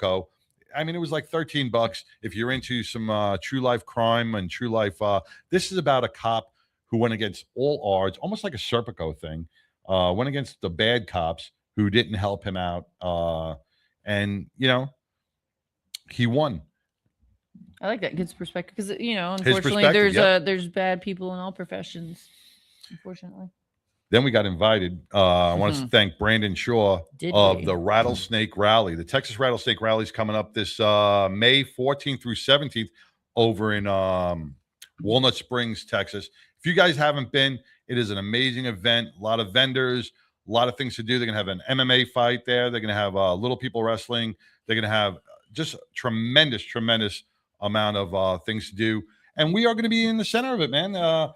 narco. I mean, it was like $13 if you're into some true life crime and true life. This is about a cop who went against all odds, almost like a Serpico thing. Went against the bad cops who didn't help him out, and he won. I like that kid's perspective because His unfortunately, perspective, there's bad people in all professions. Unfortunately. Then we got invited. I want to thank Brandon Shaw of the Rattlesnake Rally. The Texas Rattlesnake Rally is coming up this May 14th through 17th over in Walnut Springs, Texas. If you guys haven't been, it is an amazing event. A lot of vendors, a lot of things to do. They're going to have an MMA fight there. They're going to have little people wrestling. They're going to have just tremendous amount of things to do. And we are going to be in the center of it, man.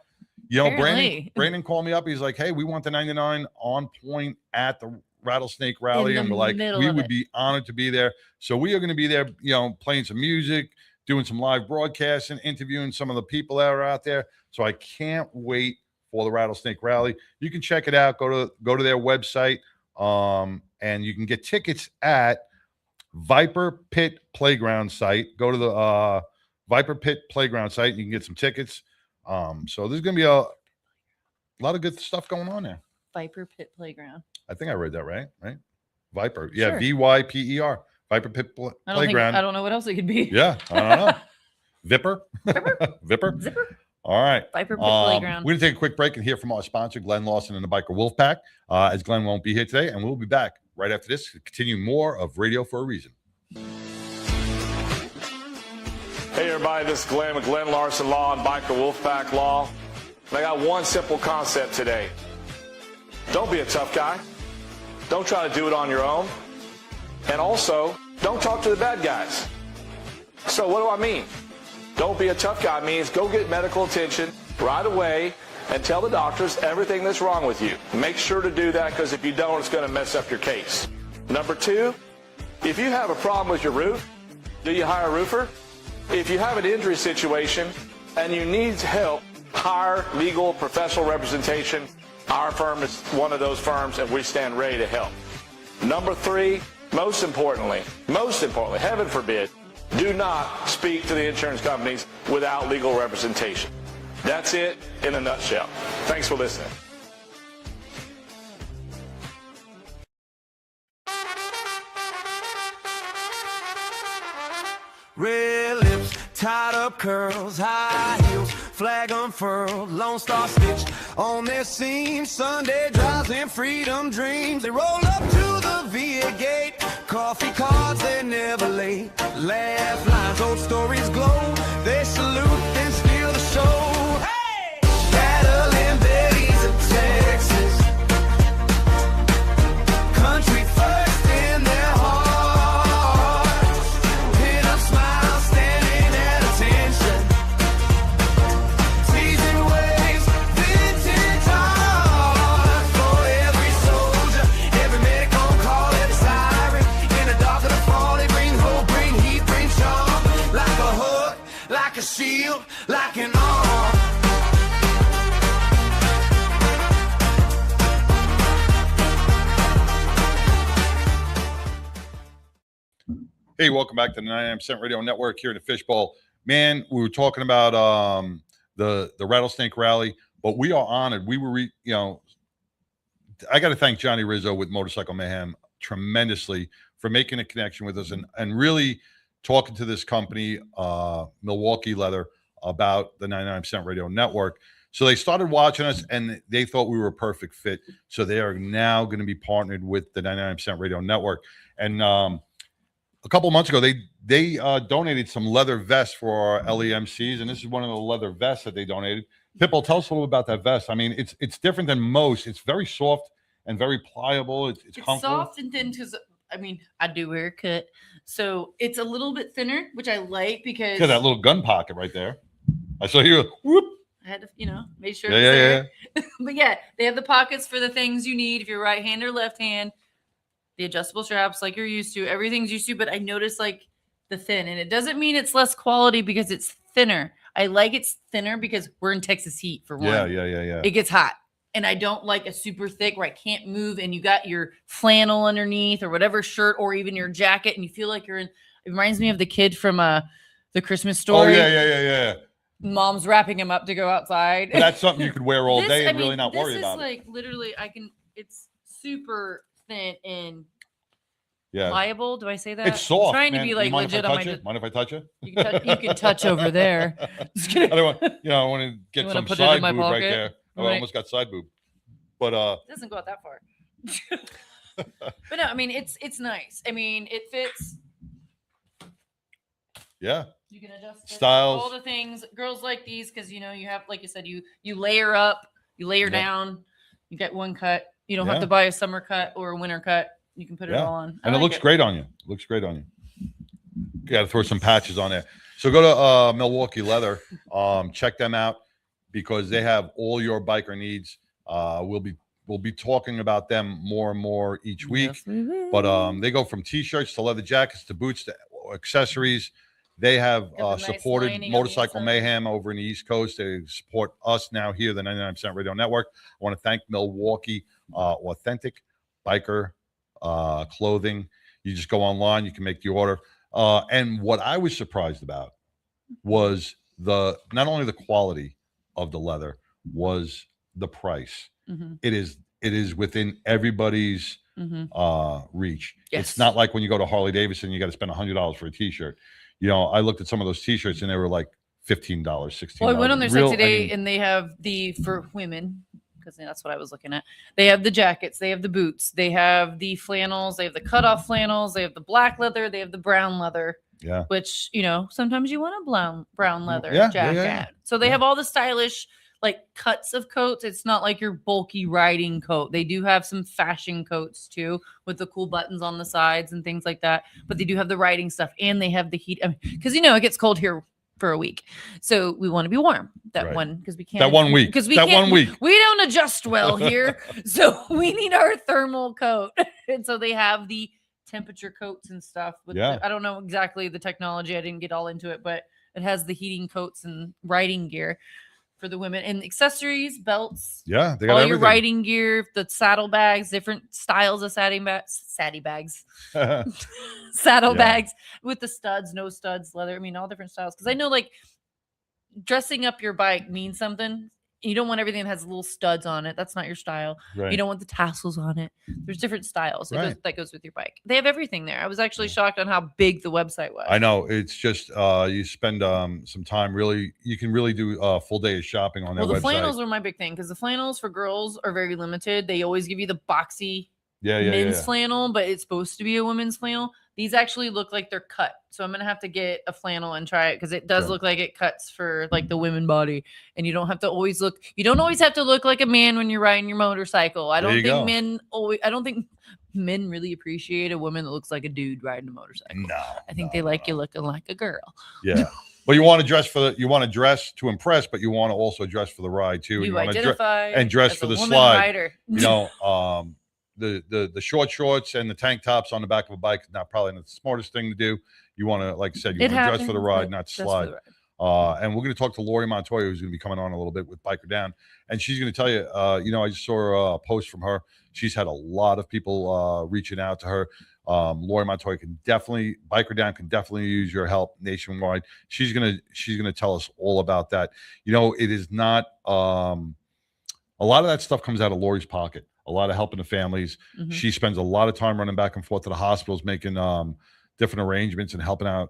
Brandon called me up. He's like, hey, we want the 99 on point at the Rattlesnake Rally. And we're like, we would be honored to be there. So we are going to be there, playing some music, doing some live broadcasts and interviewing some of the people that are out there. So I can't wait for the Rattlesnake Rally. You can check it out. Go to their website, and you can get tickets at Viper Pit Playground site. Go to the Viper Pit Playground site. You can get some tickets. So there's going to be a lot of good stuff going on there. Viper Pit Playground. I think I read that right? Viper. Yeah, sure. VYPER. Viper Pit Playground. I don't know what else it could be. Yeah, I don't know. Vipper? Vipper? Zipper? All right. Viper Pit Playground. We're going to take a quick break and hear from our sponsor, Glenn Lawson and the Biker Wolfpack, as Glenn won't be here today, and we'll be back right after this to continue more of Radio for a Reason. Hey everybody, this is Glenn with Glenn Larson Law and Biker Wolfpack Law. And I got one simple concept today. Don't be a tough guy. Don't try to do it on your own. And also, don't talk to the bad guys. So what do I mean? Don't be a tough guy means go get medical attention right away and tell the doctors everything that's wrong with you. Make sure to do that, because if you don't, it's going to mess up your case. Number two, if you have a problem with your roof, do you hire a roofer? If you have an injury situation and you need help, hire legal professional representation. Our firm is one of those firms, and we stand ready to help. Number three, most importantly, heaven forbid, do not speak to the insurance companies without legal representation. That's it in a nutshell. Thanks for listening. Red lips, tied up curls, high heels, flag unfurled, Lone Star Stitch on their seams, Sunday drives and freedom dreams. They roll up to the VA gate, coffee cards, they're never late. Laugh lines, old stories glow, they salute and steal the show. Hey! Battling Betty's of Texas, country first in their hearts, pin up smile standing at attention, season waves, vintage art, for every soldier, every medical call, every siren, in the dark of the fall, they bring hope, bring heat, bring charm, like a hook, like a shield, like an arm. Hey, welcome back to the 99% Radio Network here in the Fishbowl. Man, we were talking about the Rattlesnake Rally, but we are honored. We were, I got to thank Johnny Rizzo with Motorcycle Mayhem tremendously for making a connection with us and really talking to this company, Milwaukee Leather, about the 99% Radio Network. So they started watching us, and they thought we were a perfect fit. So they are now going to be partnered with the 99% Radio Network. And a couple of months ago, they donated some leather vests for our LEMCs, and this is one of the leather vests that they donated. Pitbull, tell us a little about that vest. I mean, it's different than most. It's very soft and very pliable. It's comfortable. Soft and thin because, I do wear a cut. So it's a little bit thinner, which I like because... Look at that little gun pocket right there. I saw you, whoop. I had to, make sure Yeah. But yeah, they have the pockets for the things you need if you're right hand or left hand. The adjustable straps like you're used to. Everything's used to, but I noticed like the thin. And it doesn't mean it's less quality because it's thinner. I like it's thinner because we're in Texas heat for one. Yeah. It gets hot. and I don't like a super thick where I can't move and you got your flannel underneath or whatever shirt or even your jacket and you feel like you're in. It reminds me of the kid from the Christmas Story. Oh yeah. Mom's wrapping him up to go outside. But that's something you could wear all day and really not worry about it. This is like literally, it's super thin and pliable. Do I say that? It's soft. I'm trying to be like legit on my. Mind if I touch it? You can touch over there. I don't want, I want to get some side boob right there. Oh, I almost got side boob, but it doesn't go out that far. But no, I mean it's nice. I mean it fits. Yeah. You can adjust styles, all the things. Girls like these because you have, like you said, you layer up, you layer down. You get one cut. You don't have to buy a summer cut or a winter cut. You can put it all on. And it looks great on you. You got to throw some patches on there. So go to Milwaukee Leather. Check them out because they have all your biker needs. We'll be talking about them more and more each week. Yes, but they go from t-shirts to leather jackets to boots to accessories. They have supported Motorcycle Mayhem over in the East Coast. They support us now here, the 99% Radio Network. I want to thank Milwaukee Authentic Biker Clothing. You just go online, you can make the order. And what I was surprised about was not only the quality of the leather, was the price. Mm-hmm. It is within everybody's reach. Yes. It's not like when you go to Harley Davidson, you got to spend $100 for a t-shirt. I looked at some of those t-shirts and they were like $15, $16. Well, I went on their site today and they have for women, because that's what I was looking at. They have the jackets, they have the boots, they have the flannels, they have the cutoff flannels, they have the black leather, they have the brown leather. Yeah. Which, sometimes you want a brown leather jacket. Yeah. So they have all the stylish cuts of coats. It's not like your bulky riding coat. They do have some fashion coats too with the cool buttons on the sides and things like that. But they do have the riding stuff and they have the heat. Because it gets cold here for a week, so we want to be warm because we can't. That 1 week. Because we don't adjust well here, so we need our thermal coat. And so they have the temperature coats and stuff. I don't know exactly the technology. I didn't get all into it, but it has the heating coats and riding gear for the women and accessories, belts. Yeah, they got all everything. Your riding gear, the saddle bags, different styles of saddle bags, bags with the studs, no studs, leather. I mean, all different styles. Because I know, dressing up your bike means something. You don't want everything that has little studs on it. That's not your style. Right. You don't want the tassels on it. There's different styles that goes with your bike. They have everything there. I was actually shocked on how big the website was. I know. It's just you spend some time. Really, you can really do a full day of shopping on their website. Well, the flannels are my big thing because the flannels for girls are very limited. They always give you the boxy men's flannel, but it's supposed to be a women's flannel. These actually look like they're cut. So I'm going to have to get a flannel and try it because it does look like it cuts for the women body. And you don't have to always have to look like a man when you're riding your motorcycle. I don't think men really appreciate a woman that looks like a dude riding a motorcycle. No. I think they like you looking like a girl. Yeah. Well, you want to dress to impress, but you want to also dress for the ride too. You identify and dress for the slide. Rider. The short shorts and the tank tops on the back of a bike is probably not the smartest thing to do. You want to, like I said, dress for the ride, not slide. And we're going to talk to Laurie Montoya, who's going to be coming on a little bit with Biker Down. And she's going to tell you, I just saw a post from her. She's had a lot of people reaching out to her. Laurie Montoya Biker Down can definitely use your help nationwide. She's going to tell us all about that. It is not, a lot of that stuff comes out of Laurie's pocket. A lot of helping the families. Mm-hmm. She spends a lot of time running back and forth to the hospitals, making different arrangements and helping out,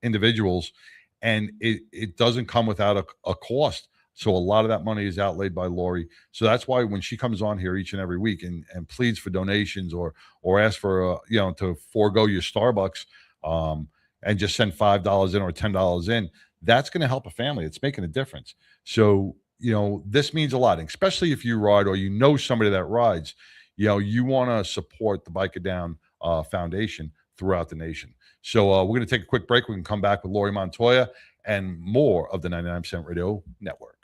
individuals. And it doesn't come without a cost. So a lot of that money is outlaid by Laurie. So that's why when she comes on here each and every week and pleads for donations or asks for, to forego your Starbucks and just send $5 in or $10 in, that's going to help a family. It's making a difference. So, this means a lot, especially if you ride or somebody that rides. You want to support the Biker Down Foundation throughout the nation. So we're going to take a quick break. We can come back with Laurie Montoya and more of the 99% Radio Network.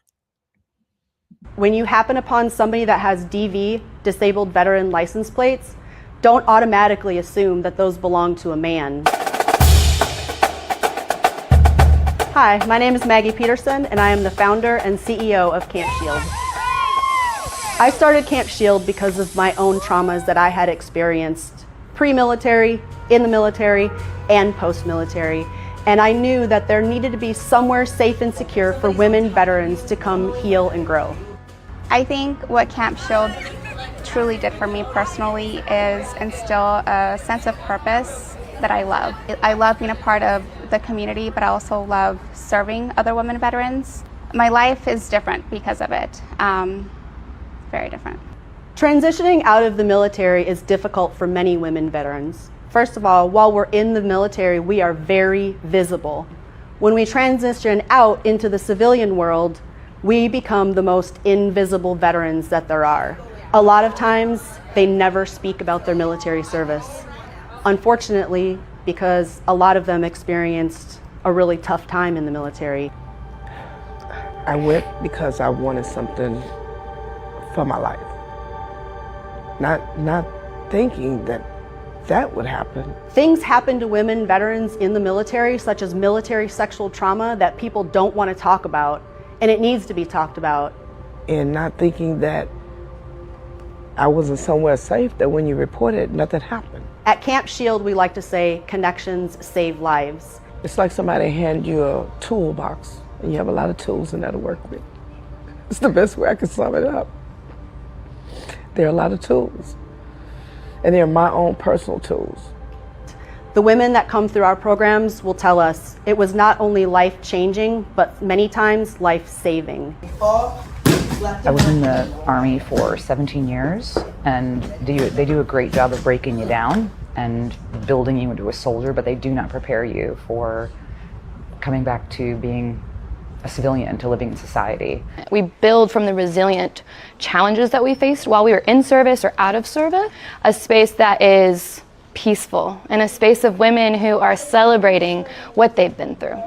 When you happen upon somebody that has DV, disabled veteran license plates, don't automatically assume that those belong to a man. Hi, my name is Maggie Peterson, and I am the founder and CEO of Camp Shield. I started Camp Shield because of my own traumas that I had experienced pre-military, in the military, and post-military. And I knew that there needed to be somewhere safe and secure for women veterans to come heal and grow. I think what Camp Shield truly did for me personally is instill a sense of purpose that I love. I love being a part of the community, but I also love serving other women veterans. My life is different because of it. Very different. Transitioning out of the military is difficult for many women veterans. First of all, while we're in the military, we are very visible. When we transition out into the civilian world, we become the most invisible veterans that there are. A lot of times, they never speak about their military service. Unfortunately, because a lot of them experienced a really tough time in the military. I went because I wanted something for my life. Not thinking that would happen. Things happen to women veterans in the military, such as military sexual trauma, that people don't want to talk about, and it needs to be talked about. And not thinking that I wasn't somewhere safe, that when you report it, nothing happened. At Camp Shield, we like to say, connections save lives. It's like somebody hand you a toolbox, and you have a lot of tools in there to work with. It's the best way I can sum it up. There are a lot of tools, and they're my own personal tools. The women that come through our programs will tell us it was not only life-changing, but many times life-saving. I was in the Army for 17 years, and they do a great job of breaking you down and building you into a soldier, but they do not prepare you for coming back to being a civilian, to living in society. We build from the resilient challenges that we faced while we were in service or out of service, a space that is peaceful and a space of women who are celebrating what they've been through.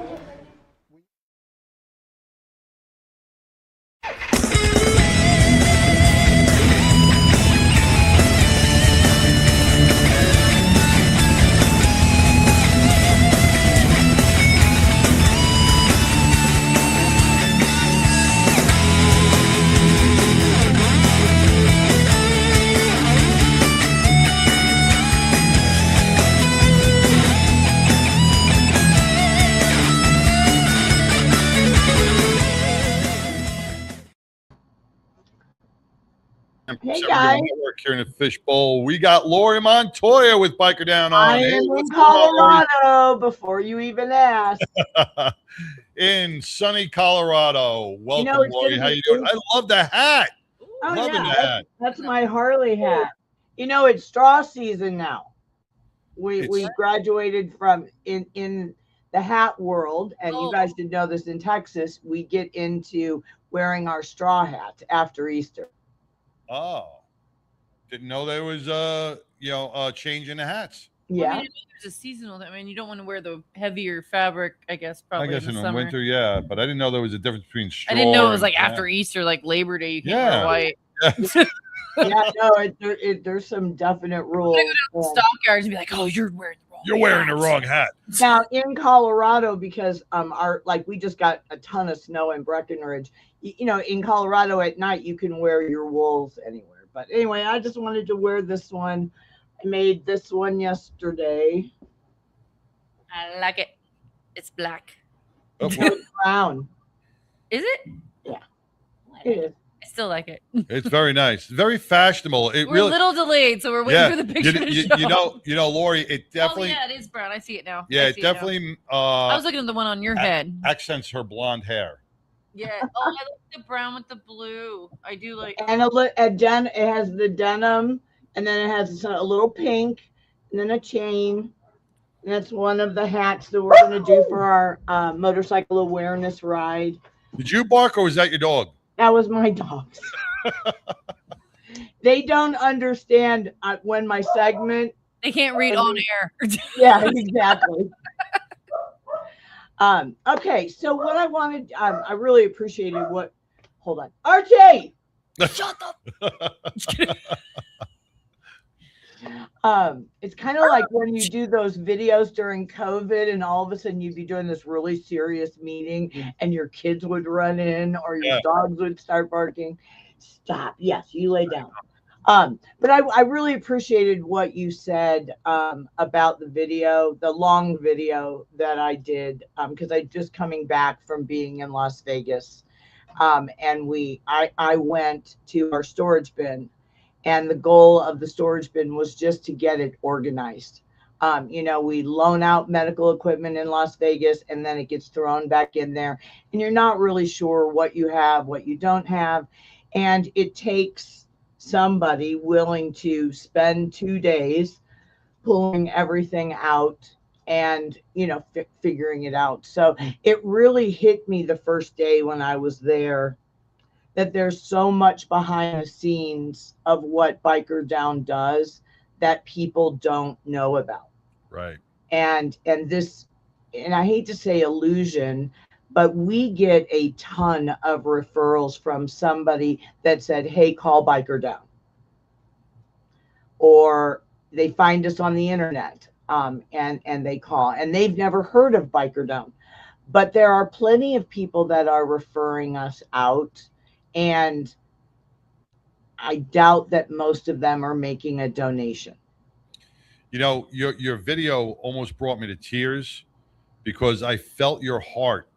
Hey guys, here in the fishbowl. We got Laurie Montoya with Biker Down on. I am in Colorado before you even ask. In sunny Colorado. Welcome, Laurie. How you doing? I love the hat. Oh, loving the hat. That's my Harley hat. You know, it's straw season now. We graduated from in the hat world, and you guys didn't know this in Texas. We get into wearing our straw hats after Easter. Oh, didn't know there was change in the hats. Yeah, well, I mean, there's a seasonal. I mean, you don't want to wear the heavier fabric, I guess. Probably. I guess in the summer. Winter, yeah, but I didn't know there was a difference between straw. I didn't know it was like after Easter, like Labor Day. You can't wear white. Yeah, no, there's some definite rules. I go down to stockyards and be like, "Oh, you're wearing the wrong. You're wearing the wrong hat." Now in Colorado, because we just got a ton of snow in Breckenridge. You know, in Colorado at night you can wear your wools anywhere. But anyway, I just wanted to wear this one. I made this one yesterday. I like it. It's black. It's brown. Is it? Yeah, it is. I still like it. It's very nice. Very fashionable. We're a little delayed, so we're waiting for the picture to show. You know, Laurie, it definitely. Oh, yeah, it is brown. I see it now. Yeah, it definitely. I was looking at the one on your head. Accents her blonde hair. Yeah. Oh, I like the brown with the blue. I do like. And it has the denim, and then it has a little pink, and then a chain. And that's one of the hats that we're going to do for our motorcycle awareness ride. Did you bark, or was that your dog? That was my dogs. They don't understand when my segment. They can't read on air. Yeah, exactly. Okay, so what I wanted, I really appreciated what. Hold on, Archie. Shut up. It's kind of like when you do those videos during COVID, and all of a sudden you'd be doing this really serious meeting, and your kids would run in, or your dogs would start barking. Stop. Yes, you lay down. But I really appreciated what you said about the video, the long video that I did, because I just coming back from being in Las Vegas, and I went to our storage bin, and the goal of the storage bin was just to get it organized. We loan out medical equipment in Las Vegas, and then it gets thrown back in there, and you're not really sure what you have, what you don't have, and it takes somebody willing to spend 2 days pulling everything out and figuring it out. So it really hit me the first day when I was there that there's so much behind the scenes of what Biker Down does that people don't know about. Right. And I hate to say illusion, but we get a ton of referrals from somebody that said, hey, call Biker Down. Or they find us on the internet and they call, and they've never heard of Biker Down. But there are plenty of people that are referring us out, and I doubt that most of them are making a donation. Your video almost brought me to tears because I felt your heart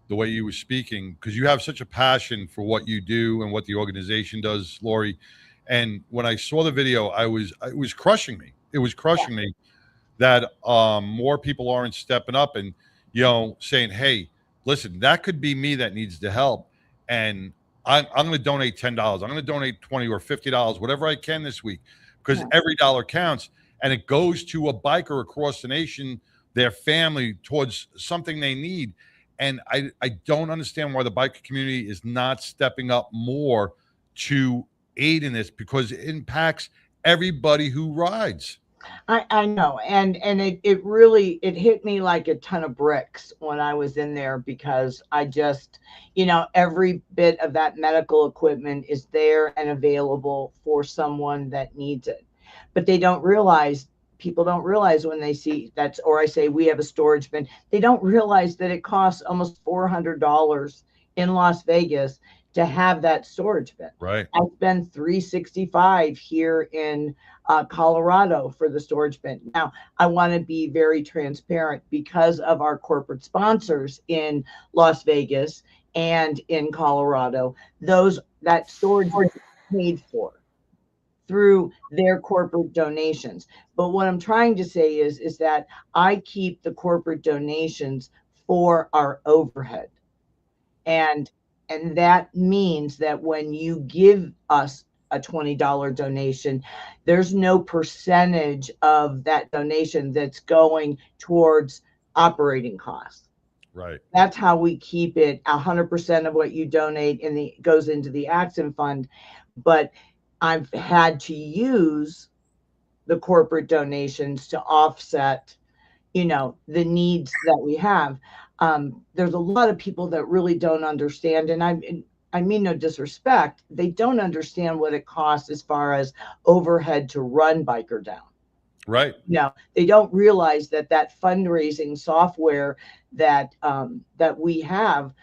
the way you were speaking, because you have such a passion for what you do and what the organization does, Laurie. And when I saw the video, it was crushing me. It was crushing me that more people aren't stepping up and saying, hey, listen, that could be me that needs the help, and I'm going to donate $10. I'm going to donate $20 or $50, whatever I can this week, because every dollar counts, and it goes to a biker across the nation, their family, towards something they need. And I don't understand why the biker community is not stepping up more to aid in this, because it impacts everybody who rides. I know. And it really hit me like a ton of bricks when I was in there, because I just, every bit of that medical equipment is there and available for someone that needs it. But people don't realize when they see that, or I say we have a storage bin, they don't realize that it costs almost $400 in Las Vegas to have that storage bin. Right. I spend $365 here in Colorado for the storage bin. Now, I want to be very transparent because of our corporate sponsors in Las Vegas and in Colorado. That storage is paid for through their corporate donations. But what I'm trying to say is that I keep the corporate donations for our overhead. And that means that when you give us a $20 donation, there's no percentage of that donation that's going towards operating costs. Right. That's how we keep it. 100% of what you donate goes into the accident fund. But I've had to use the corporate donations to offset, the needs that we have. There's a lot of people that really don't understand, and I mean no disrespect, they don't understand what it costs as far as overhead to run Biker Down. Right. They don't realize that fundraising software that we have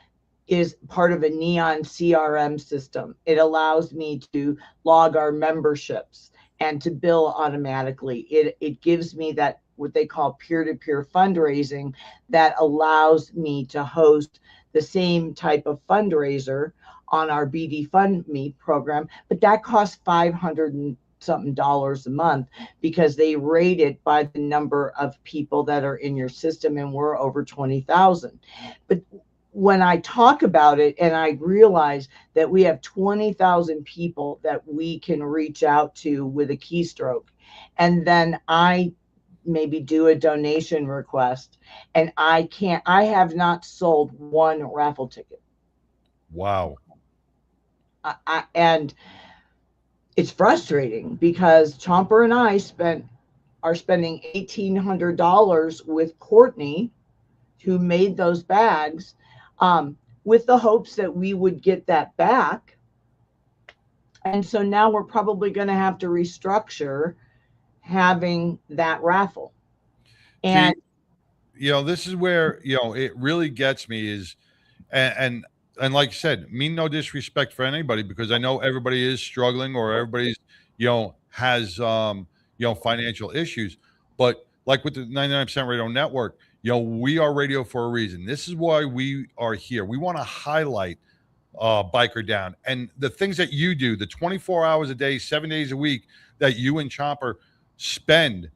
is part of a Neon CRM system. It allows me to log our memberships and to bill automatically. It gives me that, what they call peer-to-peer fundraising, that allows me to host the same type of fundraiser on our BD Fund Me program, but that costs $500 and something a month, because they rate it by the number of people that are in your system, and we're over 20,000. But when I talk about it and I realize that we have 20,000 people that we can reach out to with a keystroke, and then I maybe do a donation request, and I have not sold one raffle ticket. Wow. And it's frustrating because Chomper and I are spending $1,800 with Courtney, who made those bags, with the hopes that we would get that back. And so now we're probably going to have to restructure having that raffle. And this is where it really gets me is, and and like you said, mean no disrespect for anybody, because I know everybody is struggling, or everybody's, you know, has, you know, financial issues. But like with the 99% Radio Network, you know, we are radio for a reason. This is why we are here. We want to highlight Biker Down and the things that you do, the 24 hours a day, 7 days a week that you and Chopper spend,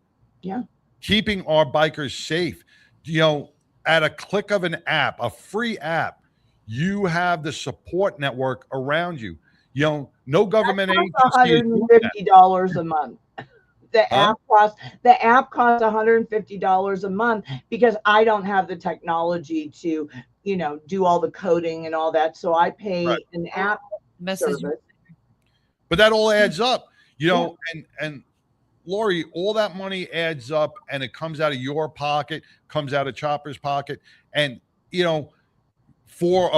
keeping our bikers safe. You know, at a click of an app, a free app, you have the support network around you. You know, no government agency is doing that. $150 a month. The app costs $150 a month, because I don't have the technology to, you know, do all the coding and all that. So I pay an app service. But that all adds up, you know, and Laurie, all that money adds up, and it comes out of your pocket, comes out of Chopper's pocket. And, you know, for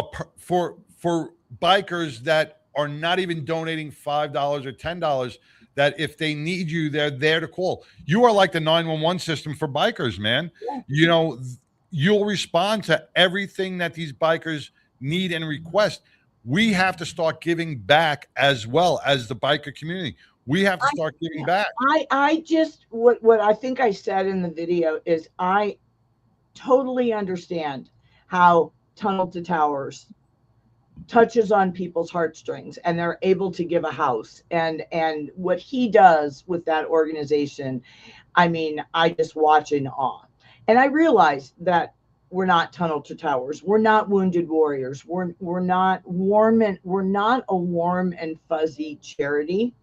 bikers that are not even donating $5 or $10, that if they need you, they're there to call. You are like the 911 system for bikers, man. You know, you'll respond to everything that these bikers need and request. We have to start giving back as well as the biker community. We have to start giving back. I just, what I think I said in the video is, I totally understand how Tunnel to Towers touches on people's heartstrings, and they're able to give a house, and what he does with that organization. I mean, I just watch in awe, and I realize that we're not Tunnel to Towers. We're not Wounded Warriors. We're not we're not a warm and fuzzy charity.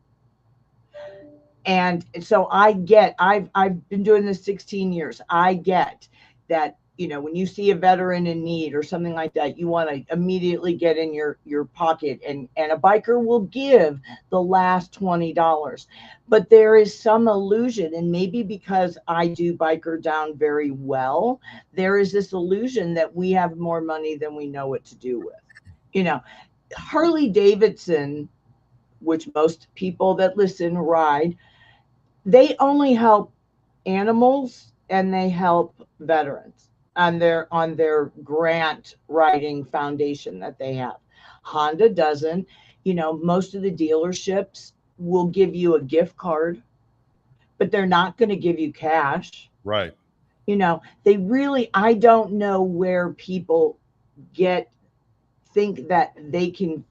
And so I get, I've been doing this 16 years. I get that, you know, when you see a veteran in need or something like that, you want to immediately get in your pocket, and a biker will give the last $20. But there is some illusion, and maybe because I do Biker Down very well, there is this illusion that we have more money than we know what to do with. You know, Harley Davidson, which most people that listen ride, they only help animals and they help veterans on their grant writing foundation that they have. Honda doesn't. You know, most of the dealerships will give you a gift card, but they're not going to give you cash. Right. You know, they really, I don't know where people think that they can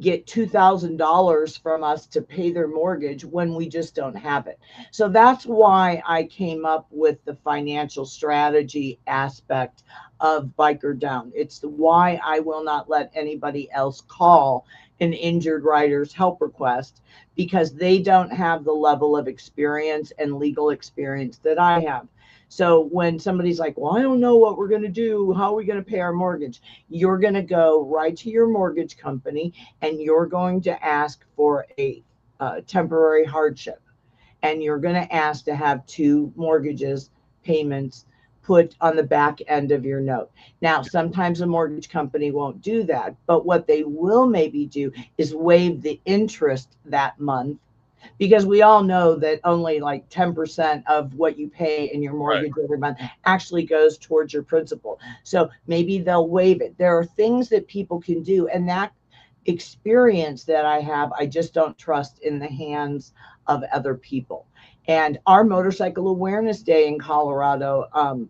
get $2,000 from us to pay their mortgage when we just don't have it. So that's why I came up with the financial strategy aspect of Biker Down. It's why I will not let anybody else call an injured rider's help request, because they don't have the level of experience and legal experience that I have. So when somebody's like, well, I don't know what we're going to do, how are we going to pay our mortgage? You're going to go right to your mortgage company, and you're going to ask for a temporary hardship. And you're going to ask to have 2 mortgages payments put on the back end of your note. Now, sometimes a mortgage company won't do that, but what they will maybe do is waive the interest that month, because we all know that only like 10% of what you pay in your mortgage every month actually goes towards your principal. So maybe they'll waive it. There are things that people can do, and that experience that I have, I just don't trust in the hands of other people. And our Motorcycle Awareness Day in Colorado,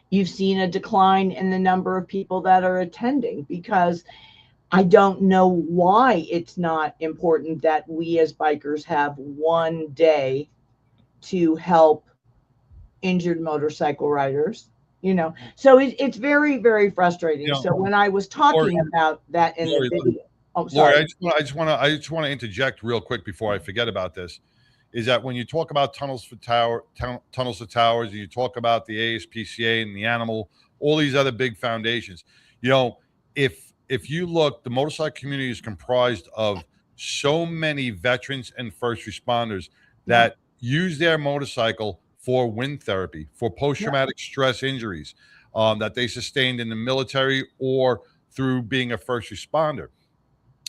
you've seen a decline in the number of people that are attending, because I don't know why it's not important that we as bikers have one day to help injured motorcycle riders, you know. So it's very, very frustrating. You know, so when I was talking about that in the video, Laurie, I just want to interject real quick before I forget about this, is that when you talk about Tunnels to Towers, and you talk about the ASPCA and the Animal, all these other big foundations, you know, if you look, the motorcycle community is comprised of so many veterans and first responders that use their motorcycle for wind therapy, for post-traumatic stress injuries that they sustained in the military or through being a first responder.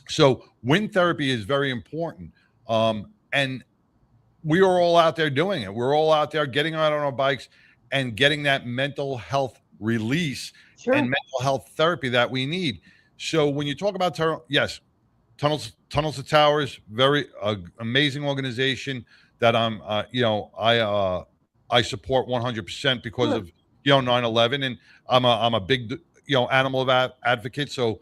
So wind therapy is very important. And we are all out there doing it. We're all out there getting out on our bikes and getting that mental health release Sure. and mental health therapy that we need. So when you talk about yes, Tunnels to Towers, very amazing organization that I support 100% because of 9/11, and I'm a big animal advocate. So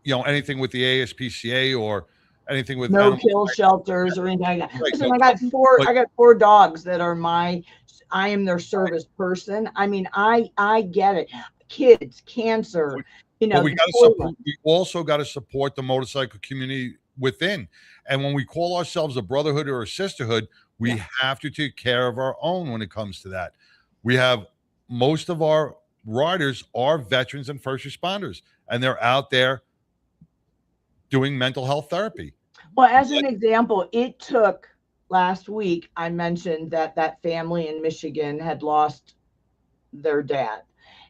anything with the ASPCA or anything with no kill shelters or anything like that. Right, Listen, no, I got four dogs that are I am their service person. I mean, I get it. Kids, cancer, but we also got to support the motorcycle community within. And when we call ourselves a brotherhood or a sisterhood, we have to take care of our own when it comes to that. We have most of our riders are veterans and first responders, and they're out there doing mental health therapy. Well, as an example, it took last week, I mentioned that family in Michigan had lost their dad,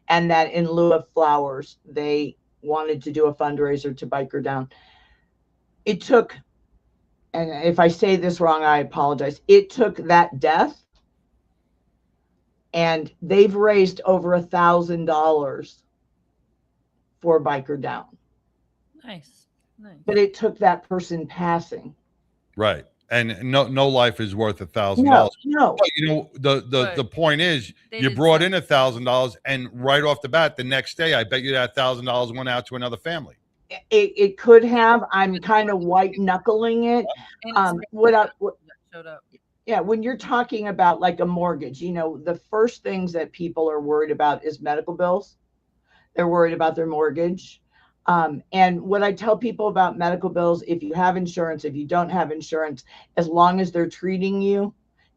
and that in lieu of flowers, they wanted to do a fundraiser to Biker Down. It took, and if I say this wrong, I apologize. It took that death, and they've raised over $1,000 for Biker Down. Nice. But it took that person passing. Right. And no life is worth $1,000. No. But, the point is, you brought in $1,000, and right off the bat, the next day, I bet you that $1,000 went out to another family. It could have. I'm kind of white knuckling it. Showed up. Yeah, when you're talking about like a mortgage, the first things that people are worried about is medical bills. They're worried about their mortgage. And what I tell people about medical bills, if you have insurance, if you don't have insurance, as long as they're treating you,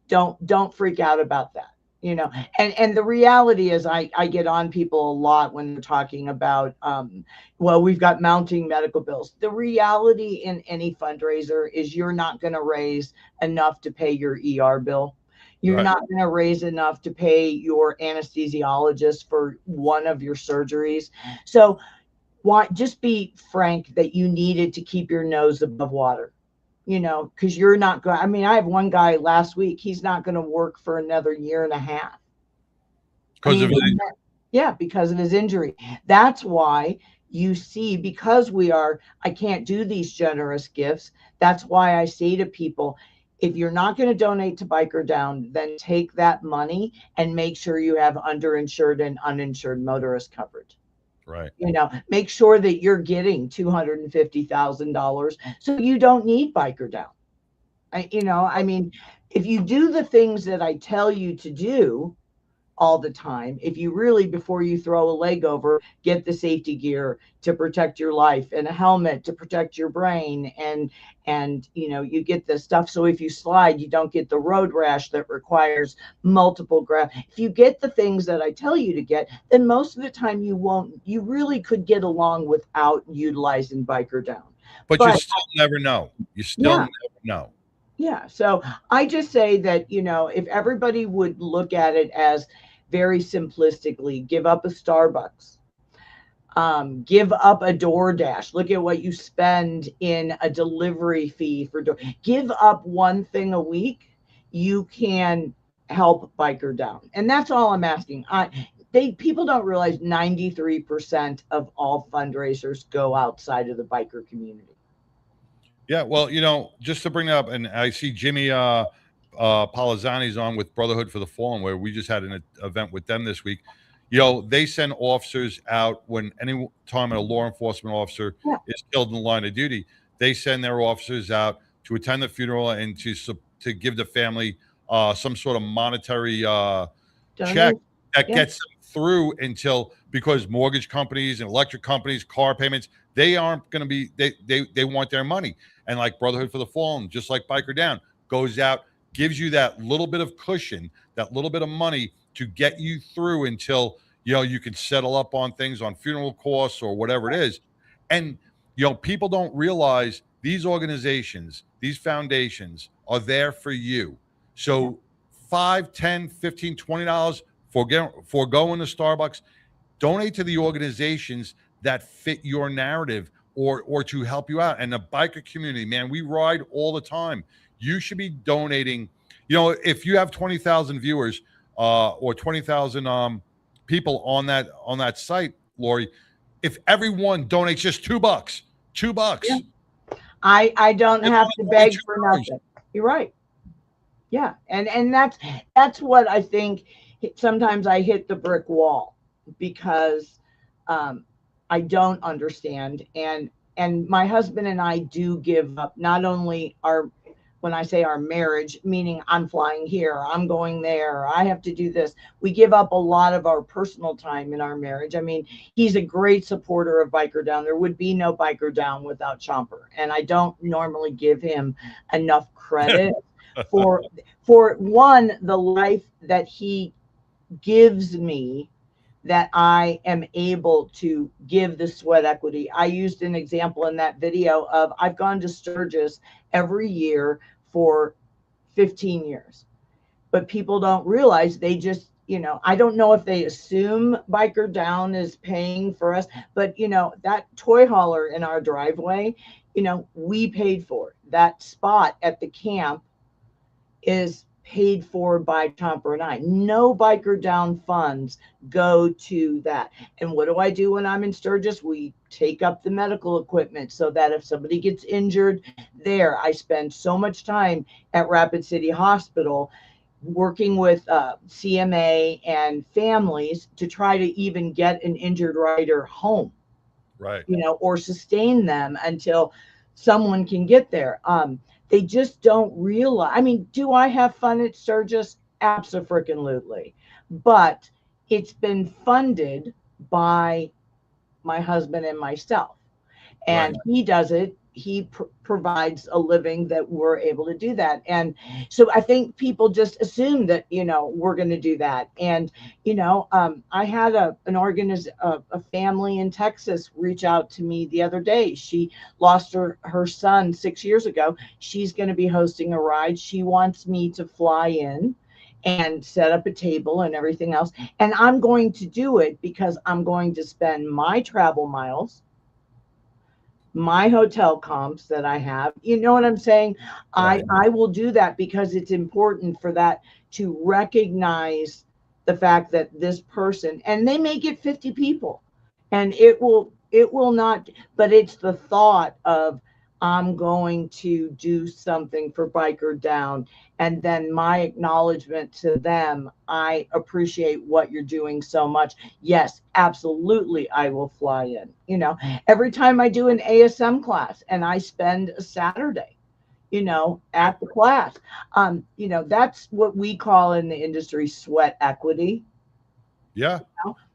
don't freak out about that. And the reality is I get on people a lot when they're talking about, we've got mounting medical bills. The reality in any fundraiser is you're not going to raise enough to pay your ER bill. You're not going to raise enough to pay your anesthesiologist for one of your surgeries. So just be frank that you needed to keep your nose above water, because you're not going. I mean, I have one guy last week. He's not going to work for another year and a half. Because of his injury. That's why you see, because I can't do these generous gifts. That's why I say to people, if you're not going to donate to Biker Down, then take that money and make sure you have underinsured and uninsured motorist coverage. Right. Make sure that you're getting $250,000 so you don't need Biker Down. I mean, if you do the things that I tell you to do all the time, if you really, before you throw a leg over, get the safety gear to protect your life and a helmet to protect your brain, and you get the stuff so if you slide, you don't get the road rash that requires multiple grabs. If you get the things that I tell you to get, then most of the time you really could get along without utilizing Biker Down. But you still never know. Never know. Yeah. So I just say that, if everybody would look at it as very simplistically, give up a Starbucks, give up a DoorDash. Look at what you spend in a delivery fee for give up one thing a week. You can help Biker Down. And that's all I'm asking. People don't realize 93% of all fundraisers go outside of the biker community. Yeah, well, just to bring up, and I see Jimmy Palazzani's on with Brotherhood for the Fallen, where we just had an event with them this week. They send officers out when any time a law enforcement officer is killed in the line of duty. They send their officers out to attend the funeral and to give the family some sort of monetary check that gets them through because mortgage companies and electric companies, car payments, they aren't going to be, they want their money. And like Brotherhood for the Fallen, just like Biker Down, goes out, gives you that little bit of cushion, that little bit of money to get you through until, you can settle up on things, on funeral costs or whatever it is. And, people don't realize these organizations, these foundations are there for you. So $5, $10, $15, $20 for going to Starbucks, donate to the organizations that fit your narrative or to help you out. And the biker community, man, we ride all the time. You should be donating. If you have 20,000 viewers or 20,000 people on that site, Laurie, if everyone donates just $2, $2. Yeah. I don't have to beg for nothing. You're right. Yeah. And that's what I think. Sometimes I hit the brick wall because I don't understand. And my husband and I do give up not only when I say our marriage, meaning I'm flying here, I'm going there, I have to do this. We give up a lot of our personal time in our marriage. I mean, he's a great supporter of Biker Down. There would be no Biker Down without Chomper. And I don't normally give him enough credit for one, the life that he gives me, that I am able to give the sweat equity. I used an example in that video of I've gone to Sturgis every year for 15 years. But people don't realize, they just, I don't know if they assume Biker Down is paying for us, but that toy hauler in our driveway, we paid for it. That spot at the camp is paid for by Chomper and I. No Biker Down funds go to that. And what do I do when I'm in Sturgis? We take up the medical equipment so that if somebody gets injured there, I spend so much time at Rapid City Hospital working with CMA and families to try to even get an injured rider home, right? Or sustain them until someone can get there. They just don't realize. I mean, do I have fun at Sturgis? Abso-freaking-lutely. But it's been funded by my husband and myself. And right. He does it. He provides a living that we're able to do that. And so I think people just assume that, we're going to do that. And, I had a family in Texas reach out to me the other day. She lost her son 6 years ago. She's going to be hosting a ride. She wants me to fly in and set up a table and everything else. And I'm going to do it because I'm going to spend my travel miles, my hotel comps that I have, you know what I'm saying? Right. I will do that because it's important for that to recognize the fact that this person, and they may get 50 people, and it will not, but it's the thought of, I'm going to do something for Biker Down, and then my acknowledgement to them, I appreciate what you're doing so much. Yes, absolutely, I will fly in. Every time I do an ASM class and I spend a Saturday, at the class, that's what we call in the industry sweat equity. Yeah.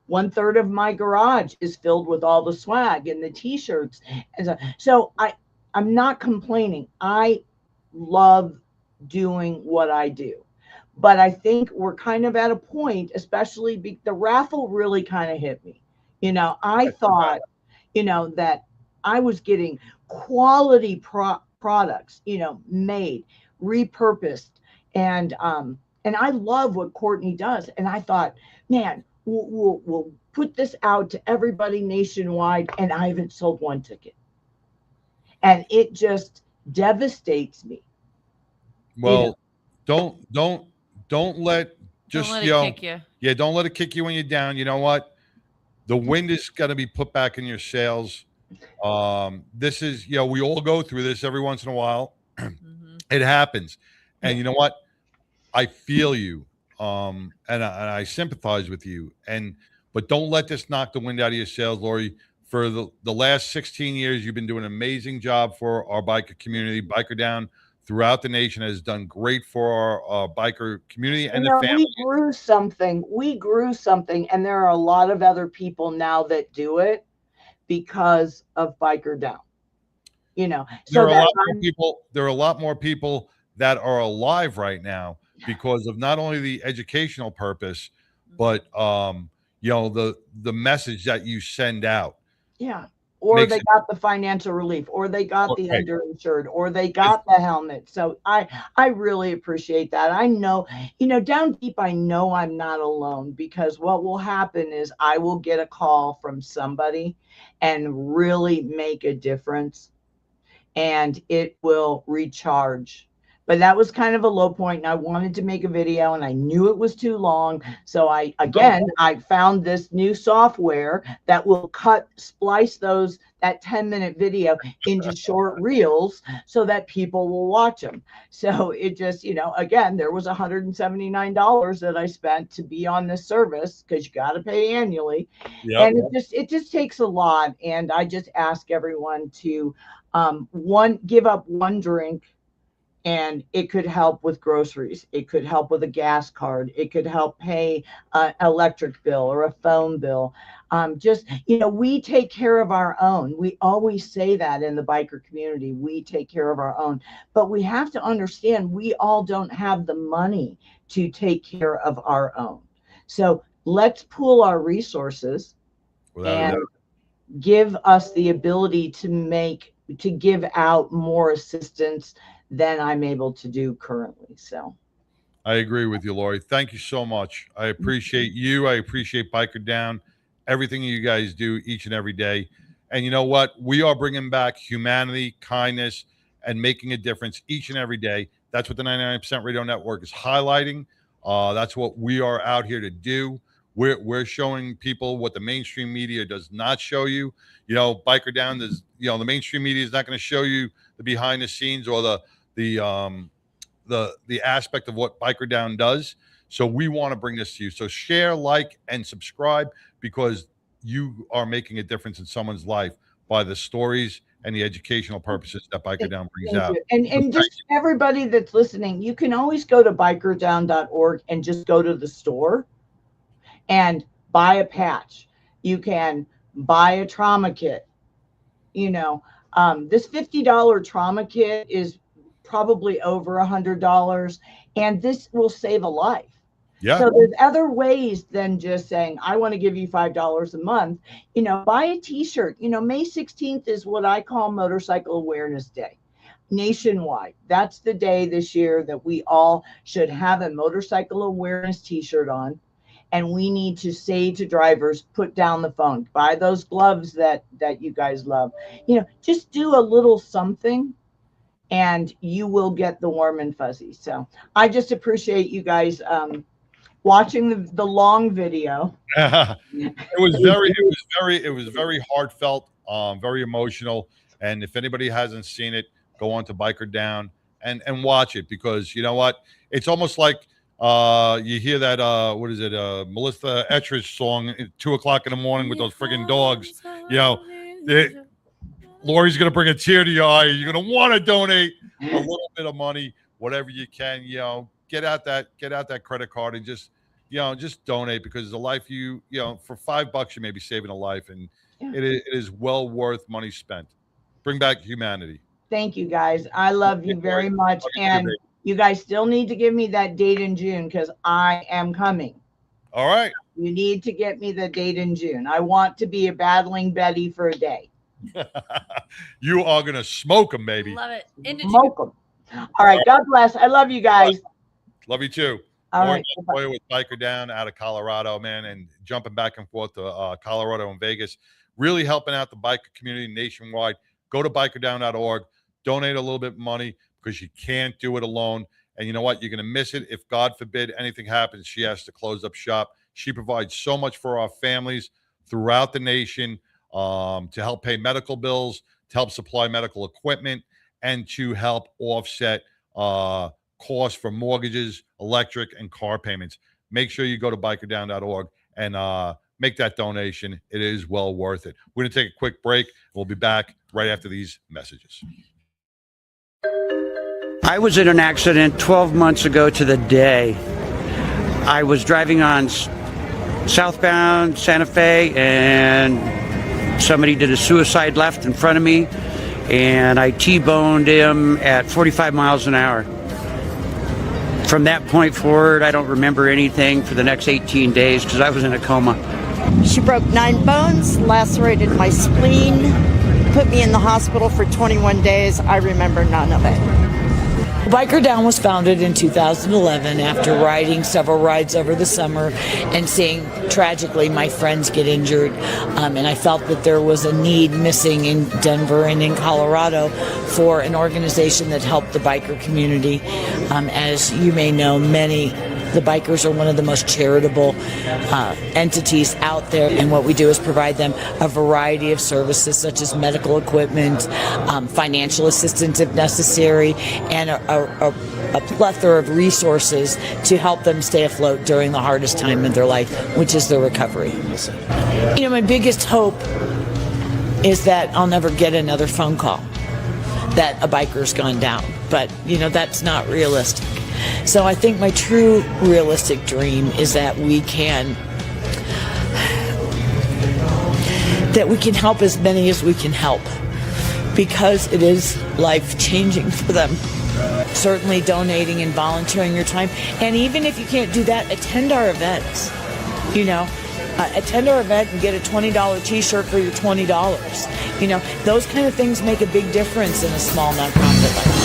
1/3 of my garage is filled with all the swag and the t-shirts. And so I'm not complaining. I love doing what I do. But I think we're kind of at a point, especially the raffle really kind of hit me. I thought, that I was getting quality products, made, repurposed. And I love what Courtney does. And I thought, man, we'll put this out to everybody nationwide. And I haven't sold one ticket. And it just devastates me. Well, don't let just, don't let it kick you. Yeah, don't let it kick you when you're down. You know what? The wind is going to be put back in your sails. This is, we all go through this every once in a while. Mm-hmm. It happens. And you know what? I feel you. And I sympathize with you. But don't let this knock the wind out of your sails, Laurie. For the last 16 years, you've been doing an amazing job for our biker community. Biker Down throughout the nation has done great for our biker community and the family. We grew something, and there are a lot of other people now that do it because of Biker Down. There are a lot more people that are alive right now because of not only the educational purpose, but the message that you send out. Yeah. Or they got the financial relief, or they got the underinsured, or they got the helmet. So I really appreciate that. I know, down deep, I know I'm not alone, because what will happen is I will get a call from somebody and really make a difference, and it will recharge but that was kind of a low point, and I wanted to make a video, and I knew it was too long. So I found this new software that will splice that 10-minute video into short reels so that people will watch them. So it just, again, there was $179 that I spent to be on this service, because you got to pay annually. Yep. And it just takes a lot. And I just ask everyone to give up one drink. And it could help with groceries. It could help with a gas card. It could help pay an electric bill or a phone bill. We take care of our own. We always say that in the biker community, we take care of our own. But we have to understand we all don't have the money to take care of our own. So let's pool our resources and give us the ability to give out more assistance than I'm able to do currently. So I agree with you, Laurie. Thank you so much. I appreciate you. I appreciate Biker Down, everything you guys do each and every day. And you know what? We are bringing back humanity, kindness, and making a difference each and every day. That's what the 99% Radio Network is highlighting. That's what we are out here to do. We're showing people what the mainstream media does not show you. Biker Down is, the mainstream media is not going to show you the behind the scenes or the aspect of what Biker Down does. So we want to bring this to you. So share, like, and subscribe, because you are making a difference in someone's life by the stories and the educational purposes that Biker Down brings out. And just everybody that's listening, you can always go to bikerdown.org and just go to the store and buy a patch. You can buy a trauma kit. This $50 trauma kit is probably over $100, and this will save a life. Yeah. So there's other ways than just saying, I want to give you $5 a month. Buy a t-shirt. May 16th is what I call Motorcycle Awareness Day nationwide. That's the day this year that we all should have a motorcycle awareness t-shirt on. And we need to say to drivers, put down the phone, buy those gloves that you guys love. Just do a little something, and you will get the warm and fuzzy. So I just appreciate you guys watching the long video. It was very heartfelt, very emotional. And if anybody hasn't seen it, go on to Biker Down and watch it, because you know what? It's almost like you hear that Melissa Etheridge song at 2:00 in the morning with those friggin' dogs. Laurie's gonna bring a tear to your eye. You're gonna want to donate a little bit of money, whatever you can. Get out that credit card and just donate, because the life for $5 you may be saving a life, and it is well worth money spent. Bring back humanity. Thank you, guys. I love you very much, and you guys still need to give me that date in June, because I am coming. All right. You need to get me the date in June. I want to be a battling Betty for a day. You are gonna smoke them, baby. Love it. Smoke them. All right. God bless. I love you guys. Love you too. Laurie Montoya with Biker Down out of Colorado, man, and jumping back and forth to Colorado and Vegas, really helping out the biker community nationwide. Go to bikerdown.org, donate a little bit of money, because you can't do it alone. And you know what? You're going to miss it if, God forbid, anything happens. She has to close up shop. She provides so much for our families throughout the nation, to help pay medical bills, to help supply medical equipment, and to help offset costs for mortgages, electric, and car payments. Make sure you go to bikerdown.org and make that donation. It is well worth it. We're going to take a quick break. We'll be back right after these messages. I was in an accident 12 months ago to the day. I was driving on southbound Santa Fe, and somebody did a suicide left in front of me, and I T-boned him at 45 miles an hour. From that point forward, I don't remember anything for the next 18 days because I was in a coma. She broke 9 bones, lacerated my spleen, put me in the hospital for 21 days. I remember none of it. Biker Down was founded in 2011 after riding several rides over the summer and seeing tragically my friends get injured, and I felt that there was a need missing in Denver and in Colorado for an organization that helped the biker community. As you may know, the bikers are one of the most charitable entities out there, and what we do is provide them a variety of services such as medical equipment, financial assistance if necessary, and a plethora of resources to help them stay afloat during the hardest time of their life, which is their recovery. You know, my biggest hope is that I'll never get another phone call that a biker's gone down, but you know, that's not realistic. So I think my true realistic dream is that we can help as many as we can help, because it is life-changing for them. Certainly donating and volunteering your time, and even if you can't do that, attend our events. You know, attend our event and get a $20 t-shirt for your $20. You know, those kind of things make a big difference in a small nonprofit like ours.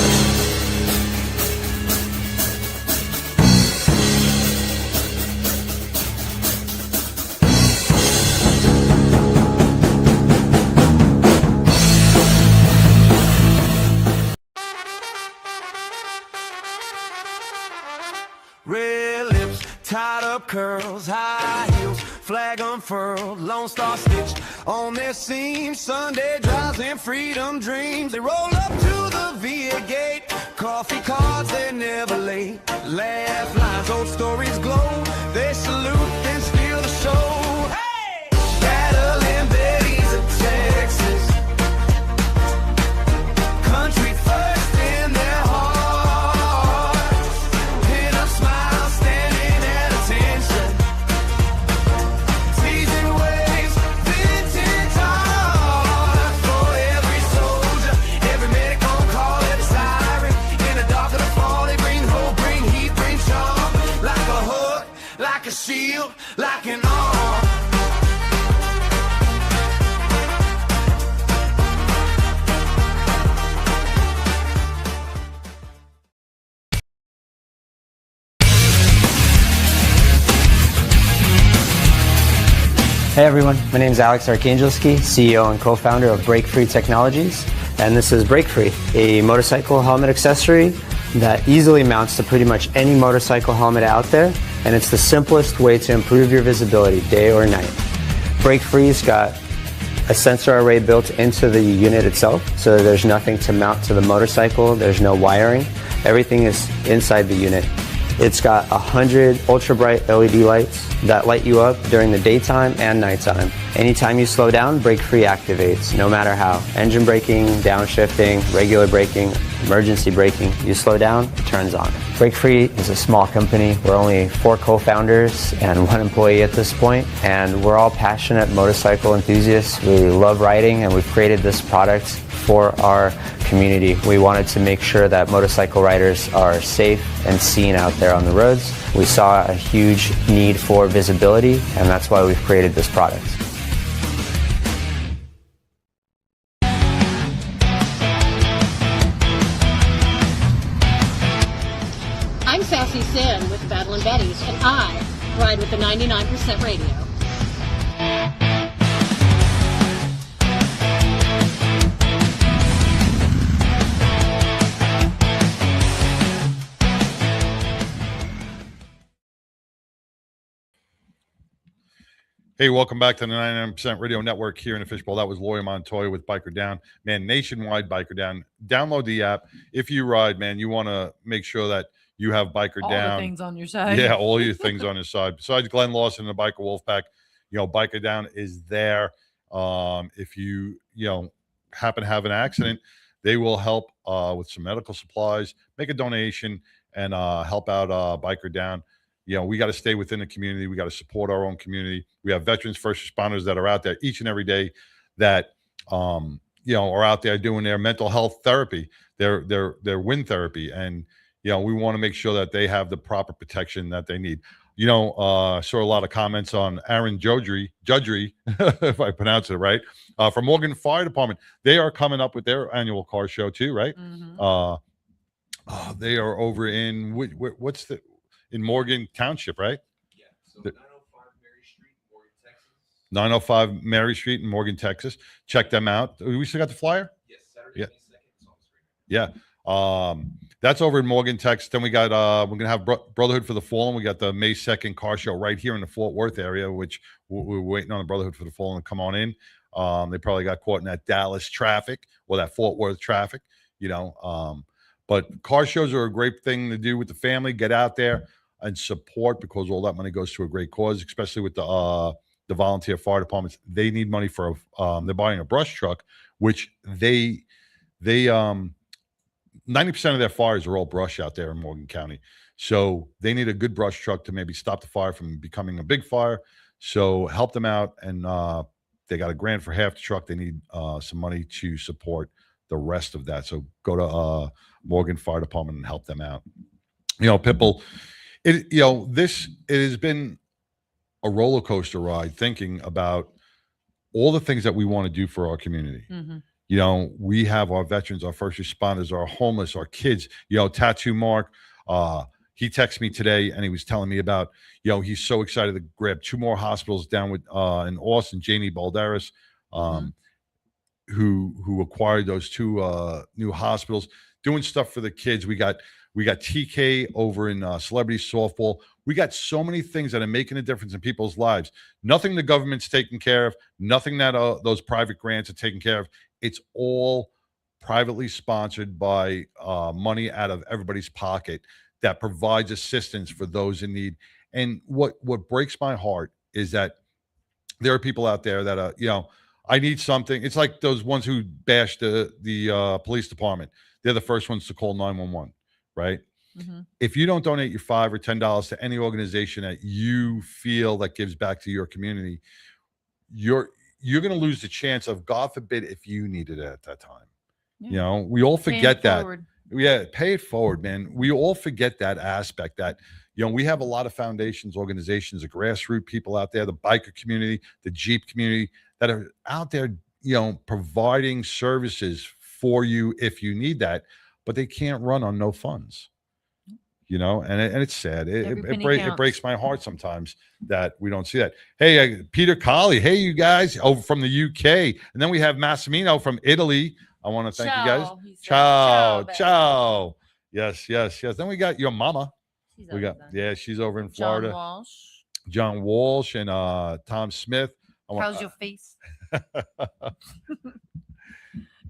Red lips, tied up curls, high heels, flag unfurled, Lone Star stitch on their seams. Sunday drives and freedom dreams. They roll up to the VA gate. Coffee cards, they're never late. Laugh lines, old stories glow. They salute, then steal the show. Hey! Battling Betty's of Texas. Country first in their hearts. Pin up smiles, standing at attention. Seasoned waves, vintage art. For every soldier, every medic on call, every siren. In the dark of the fall, they bring hope, bring heat, bring charm. Like a hook, like a shield, like an arm. Hey everyone, my name is Alex Arkangelski, CEO and co-founder of Break Free Technologies, and this is Break Free, a motorcycle helmet accessory that easily mounts to pretty much any motorcycle helmet out there, and it's the simplest way to improve your visibility day or night. Break Free's got a sensor array built into the unit itself, so there's nothing to mount to the motorcycle, there's no wiring, everything is inside the unit. It's got 100 ultra bright LED lights that light you up during the daytime and nighttime. Anytime you slow down, Break Free activates, no matter how. Engine braking, downshifting, regular braking, emergency braking. You slow down, it turns on. Break Free is a small company. We're only 4 co-founders and 1 employee at this point, and we're all passionate motorcycle enthusiasts. We love riding, and we've created this product for our community. We wanted to make sure that motorcycle riders are safe and seen out there on the roads. We saw a huge need for visibility, and that's why we've created this product. I'm Sassy Sin with Battle & Betty's, and I ride with the 99% Radio. Hey, welcome back to the 99% Radio Network here in the Fishbowl. That was Laurie Montoya with Biker Down. Man, nationwide Biker Down. Download the app. If you ride, man, you want to make sure that you have Biker all Down. All the things on your side. Yeah, all your things on your side. Besides Glenn Lawson and the Biker Wolfpack, Biker Down is there. If you happen to have an accident, they will help with some medical supplies, make a donation, and help out Biker Down. We got to stay within the community. We got to support our own community. We have veterans, first responders that are out there each and every day that, are out there doing their mental health therapy, their wind therapy. And, we want to make sure that they have the proper protection that they need. Saw a lot of comments on Aaron Judry, if I pronounce it right, from Morgan Fire Department. They are coming up with their annual car show too, right? Mm-hmm. Oh, they are over in what's in Morgan Township, right? Yeah. So The- 905 Mary Street, Morgan, Texas. 905 Mary Street in Morgan, Texas. Check them out. We still got the flyer? Yes, Saturday, Yeah. May 2nd. It's on the screen. Yeah. That's over in Morgan, Texas. Then we got we're gonna have Brotherhood for the Fallen. We got the May 2nd car show right here in the Fort Worth area, which we're waiting on the Brotherhood for the Fallen to come on in. They probably got caught in that Dallas traffic or that Fort Worth traffic, you know. But car shows are a great thing to do with the family. Get out there and support, because all that money goes to a great cause, especially with the volunteer fire departments. They need money for they're buying a brush truck, which they 90% of their fires are all brush out there in Morgan County. So they need a good brush truck to maybe stop the fire from becoming a big fire. So help them out. And they got a grant for half the truck. They need some money to support the rest of that. So go to Morgan Fire Department and help them out. You know, Pipple, it has been a roller coaster ride thinking about all the things that we want to do for our community. Mm-hmm. You know, we have our veterans, our first responders, our homeless, our kids. You know, Tattoo Mark, he texted me today and he was telling me about, you know, he's so excited to grab 2 more hospitals down with in Austin, Janie Balderas, who acquired those 2 new hospitals, doing stuff for the kids. We got TK over in celebrity softball. We got so many things that are making a difference in people's lives. Nothing the government's taking care of, nothing that those private grants are taking care of. It's all privately sponsored by money out of everybody's pocket that provides assistance for those in need. And what breaks my heart is that there are people out there that you know, I need something. It's like those ones who bash the police department. They're the first ones to call 911, right? Mm-hmm. If you don't donate your $5 or $10 to any organization that you feel that gives back to your community, you're going to lose the chance of, God forbid, if you needed it at that time. Yeah. You know, we all forget that. Yeah, pay it forward, man. We all forget that aspect that, you know, we have a lot of foundations, organizations, the grassroots people out there, the biker community, the Jeep community that are out there, you know, providing services for you if you need that, but they can't run on no funds. You know, and it's sad. It breaks my heart sometimes that we don't see that. Hey, Peter Colley. Hey, you guys over from the UK. And then we have Massimino from Italy. I want to thank you guys. Ciao. Yes. Then we got your mama. She's over in Florida. John Walsh and Tom Smith. How's your face?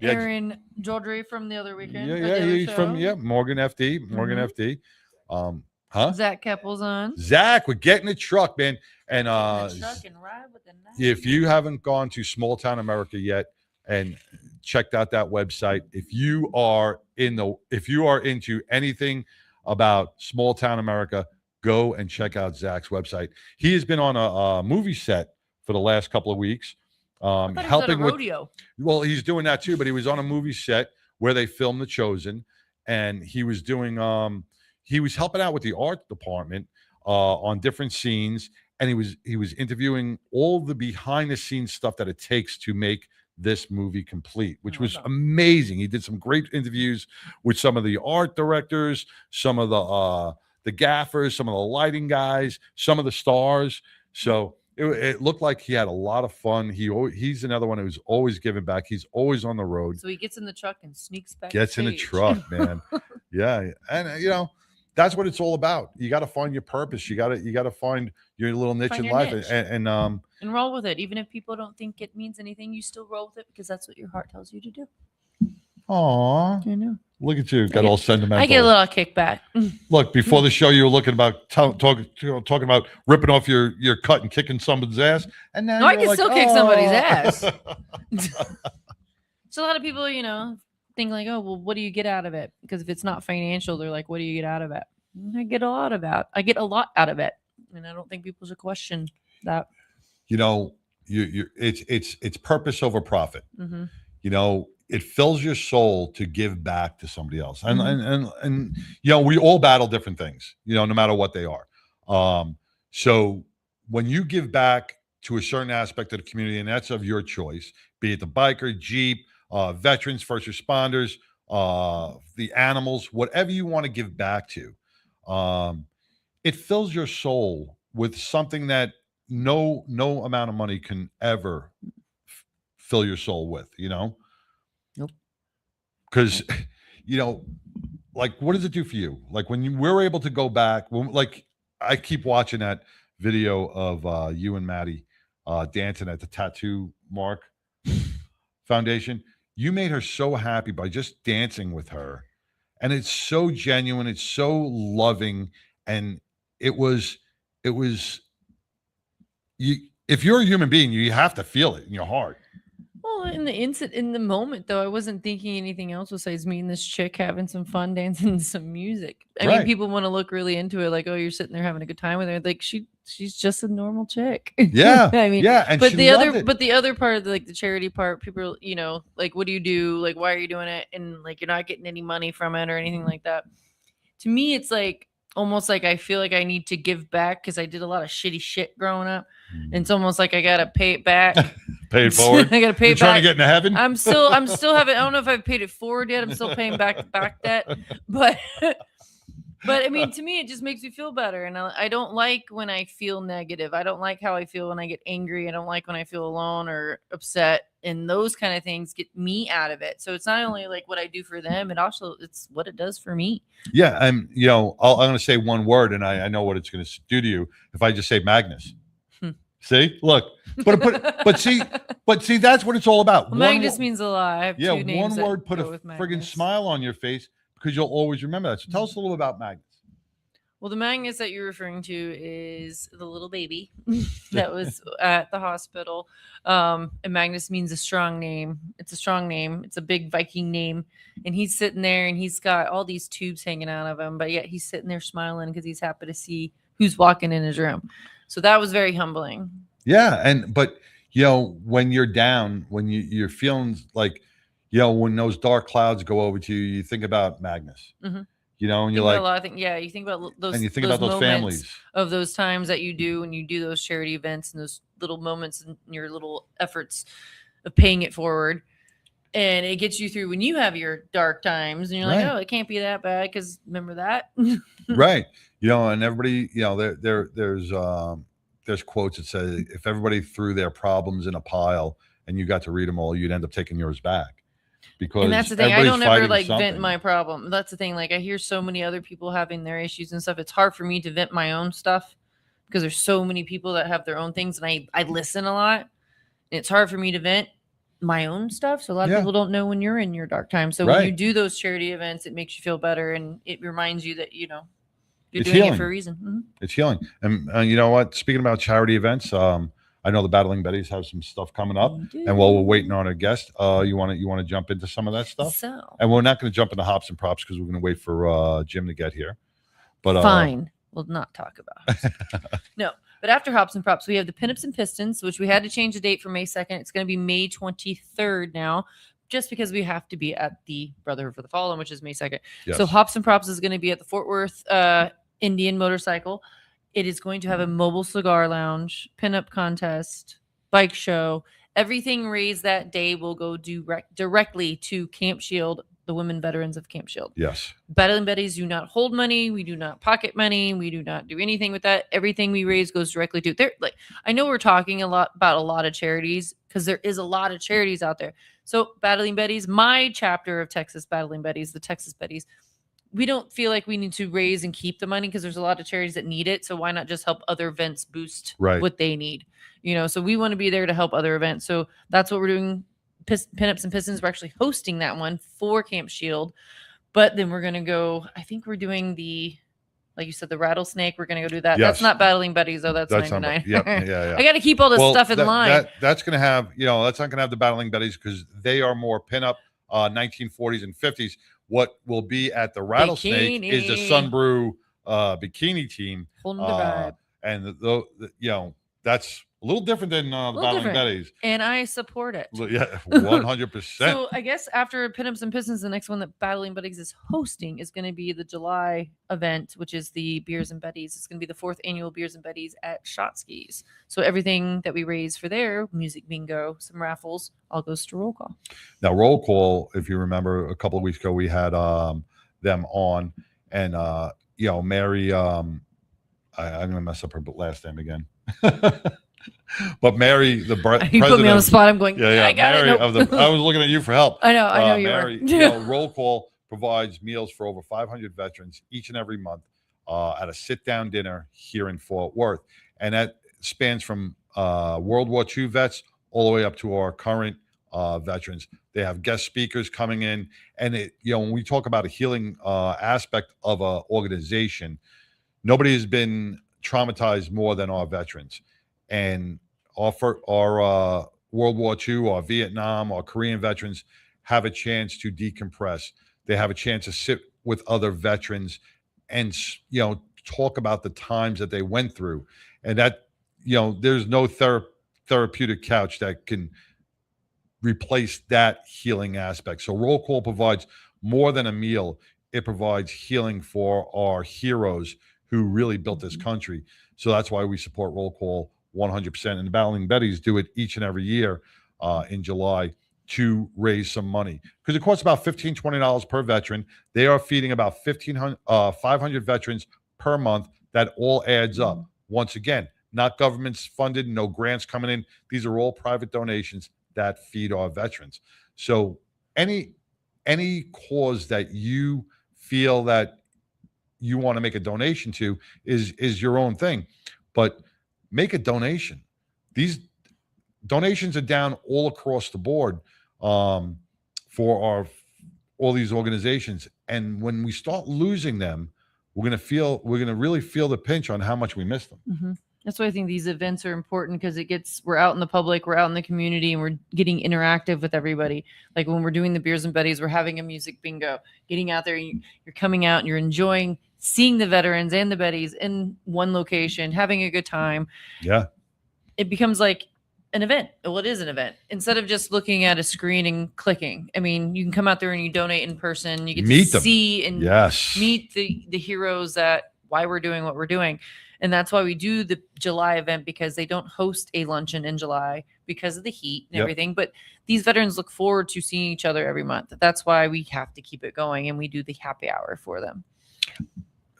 Aaron Jodry from the other weekend. He's from Morgan FD. Morgan FD. Zach Keppel's on. Zach, we're getting the truck, man. And if you haven't gone to Small Town America yet and checked out that website, if you are into anything about Small Town America, go and check out Zach's website. He has been on a movie set for the last couple of weeks. Helping with rodeo. Well, he's doing that too, but he was on a movie set where they filmed The Chosen, and he was doing he was helping out with the art department on different scenes, and he was interviewing all the behind the scenes stuff that it takes to make this movie complete, which was amazing. He did some great interviews with some of the art directors, some of the gaffers, some of the lighting guys, some of the stars. So it looked like he had a lot of fun. He's another one who's always giving back. He's always on the road. So he gets in the truck and sneaks back. Gets in the truck, man. Yeah, and you know, that's what it's all about. You got to find your purpose. You got to find your little niche in life, and roll with it. Even if people don't think it means anything, you still roll with it because that's what your heart tells you to do. Aw, I know. Look at you, got all sentimental. I get a little kickback. Look, before the show, you were looking about talking about ripping off your cut and kicking someone's ass, and now I can still kick somebody's ass. So a lot of people, you know, think like, oh, well, what do you get out of it? Because if it's not financial, they're like, what do you get out of it? I get a lot out of it, and I don't think people should question that. You know, it's purpose over profit. Mm-hmm. You know, it fills your soul to give back to somebody else, and you know, we all battle different things. You know, no matter what they are. So when you give back to a certain aspect of the community, and that's of your choice, be it the biker, Jeep, veterans, first responders, the animals, whatever you want to give back to. It fills your soul with something that no amount of money can ever fill your soul with, Nope. Because, like, what does it do for you? Like when we're able to go back, like I keep watching that video of you and Maddie dancing at the Tattoo Mark Foundation. You made her so happy by just dancing with her. And it's so genuine. It's so loving. And it was you. If you're a human being, you have to feel it in your heart. Well, in the moment though, I wasn't thinking anything else besides meeting this chick, having some fun, dancing to some music. I mean, people want to look really into it, like, oh, you're sitting there having a good time with her. Like she's just a normal chick. Yeah. I mean, yeah. And but the other part of the charity part, people, like, what do you do? Like, why are you doing it? And like, you're not getting any money from it or anything like that. To me, it's like almost like I feel like I need to give back because I did a lot of shitty shit growing up. And it's almost like I gotta pay it back. Pay it forward. I gotta pay You're it back. trying to get into heaven. I'm still having. I don't know if I've paid it forward yet. I'm still paying back debt, but I mean, to me, it just makes me feel better. And I don't like when I feel negative. I don't like how I feel when I get angry. I don't like when I feel alone or upset. And those kind of things get me out of it. So it's not only like what I do for them, and also it's what it does for me. Yeah, I'm going to say one word, and I know what it's going to do to you if I just say Magnus. See, look, but see, that's what it's all about. Well, Magnus means a lot. I have two names one word put a friggin' Magnus. Smile on your face because you'll always remember that. So tell us a little about Magnus. Well, the Magnus that you're referring to is the little baby that was at the hospital. And Magnus means a strong name. It's a strong name. It's a big Viking name. And he's sitting there and he's got all these tubes hanging out of him, but yet he's sitting there smiling because he's happy to see who's walking in his room. So that was very humbling. Yeah. But when you're down, when you're feeling like, when those dark clouds go over to you, you think about Magnus. Mm-hmm. And you're like, a lot of things. Yeah, you think about those. And you think about those families of those times that you do when you do those charity events and those little moments and your little efforts of paying it forward, and it gets you through when you have your dark times, and you're like, oh, it can't be that bad because remember that, right? And everybody, there's quotes that say if everybody threw their problems in a pile and you got to read them all, you'd end up taking yours back. And that's the thing. I don't ever vent my problem. That's the thing. Like I hear so many other people having their issues and stuff. It's hard for me to vent my own stuff because there's so many people that have their own things, and I listen a lot. And it's hard for me to vent my own stuff. So a lot of people don't know when you're in your dark time. So when you do those charity events, it makes you feel better, and it reminds you that you're doing healing. it for a reason. Mm-hmm. It's healing. And you know what? Speaking about charity events, I know the Battling Betties have some stuff coming up, and while we're waiting on a guest, you want to jump into some of that stuff? And we're not going to jump into hops and props because we're going to wait for Jim to get here. But fine, we'll not talk about it. No, but after hops and props, we have the Pinups and Pistons, which we had to change the date for May 2nd. It's going to be May 23rd now, just because we have to be at the Brotherhood for the Fallen, which is May 2nd. Yes. So hops and props is going to be at the Fort Worth Indian Motorcycle. It is going to have a mobile cigar lounge, pinup contest, bike show. Everything raised that day will go directly to Camp Shield, the women veterans of Camp Shield. Yes. Battling Betties do not hold money. We do not pocket money. We do not do anything with that. Everything we raise goes directly to there. Like I know we're talking a lot about a lot of charities because there is a lot of charities out there. So Battling Betties, my chapter of Texas Battling Betties, the Texas Betties, we don't feel like we need to raise and keep the money because there's a lot of charities that need it. So why not just help other events boost what they need? So we want to be there to help other events. So that's what we're doing. Pinups and Pistons. We're actually hosting that one for Camp Shield. But then we're going to go, I think we're doing like you said, the rattlesnake. We're going to go do that. Yes. That's not Battling Betties, though. That's 99. Yeah. I got to keep all this stuff in line. That's going to have, that's not going to have the Battling Betties because they are more pinup 1940s and 50s. What will be at the Rattlesnake is the Sunbrew bikini team. Holding the vibe. And that's a little different than the Battling Betties. And I support it. Yeah, 100%. So I guess after Pinups and Pistons, the next one that Battling Betties is hosting is going to be the July event, which is the Beers and Betties. It's going to be the 4th annual Beers and Betties at Shotskis. So everything that we raise for their music bingo, some raffles, all goes to Roll Call. Now, Roll Call, if you remember, a couple of weeks ago, we had them on, and Mary, I'm going to mess up her last name again. But Mary, the president, you put me on the spot. I'm going. I got Mary it. Nope. I was looking at you for help. I know you Mary, were. Roll Call provides meals for over 500 veterans each and every month at a sit-down dinner here in Fort Worth, and that spans from World War II vets all the way up to our current veterans. They have guest speakers coming in, and when we talk about a healing aspect of an organization, nobody has been traumatized more than our veterans. And our World War II, our Vietnam, our Korean veterans have a chance to decompress. They have a chance to sit with other veterans and talk about the times that they went through. And that there's no therapeutic couch that can replace that healing aspect. So Roll Call provides more than a meal. It provides healing for our heroes who really built this country. So that's why we support Roll Call 100%. And the Battling Betties do it each and every year in July to raise some money, because it costs about $15, $20 per veteran. They are feeding about 500 veterans per month. That all adds up. Once again, not government funded, no grants coming in. These are all private donations that feed our veterans. So any cause that you feel that you want to make a donation to is your own thing, but make a donation. These donations are down all across the board for all these organizations, and when we start losing them, we're going to really feel the pinch on how much we miss them. Mm-hmm. That's why I think these events are important, because we're out in the public, we're out in the community, and we're getting interactive with everybody. Like when we're doing the Beers and Betties, we're having a music bingo, getting out there, you're coming out and you're enjoying seeing the veterans and the Betties in one location, having a good time. Yeah. It becomes like an event. Well, it is an event. Instead of just looking at a screen and clicking. I mean, you can come out there and you donate in person. You get to see and meet the heroes that why we're doing what we're doing. And that's why we do the July event, because they don't host a luncheon in July because of the heat and everything. But these veterans look forward to seeing each other every month. That's why we have to keep it going, and we do the happy hour for them.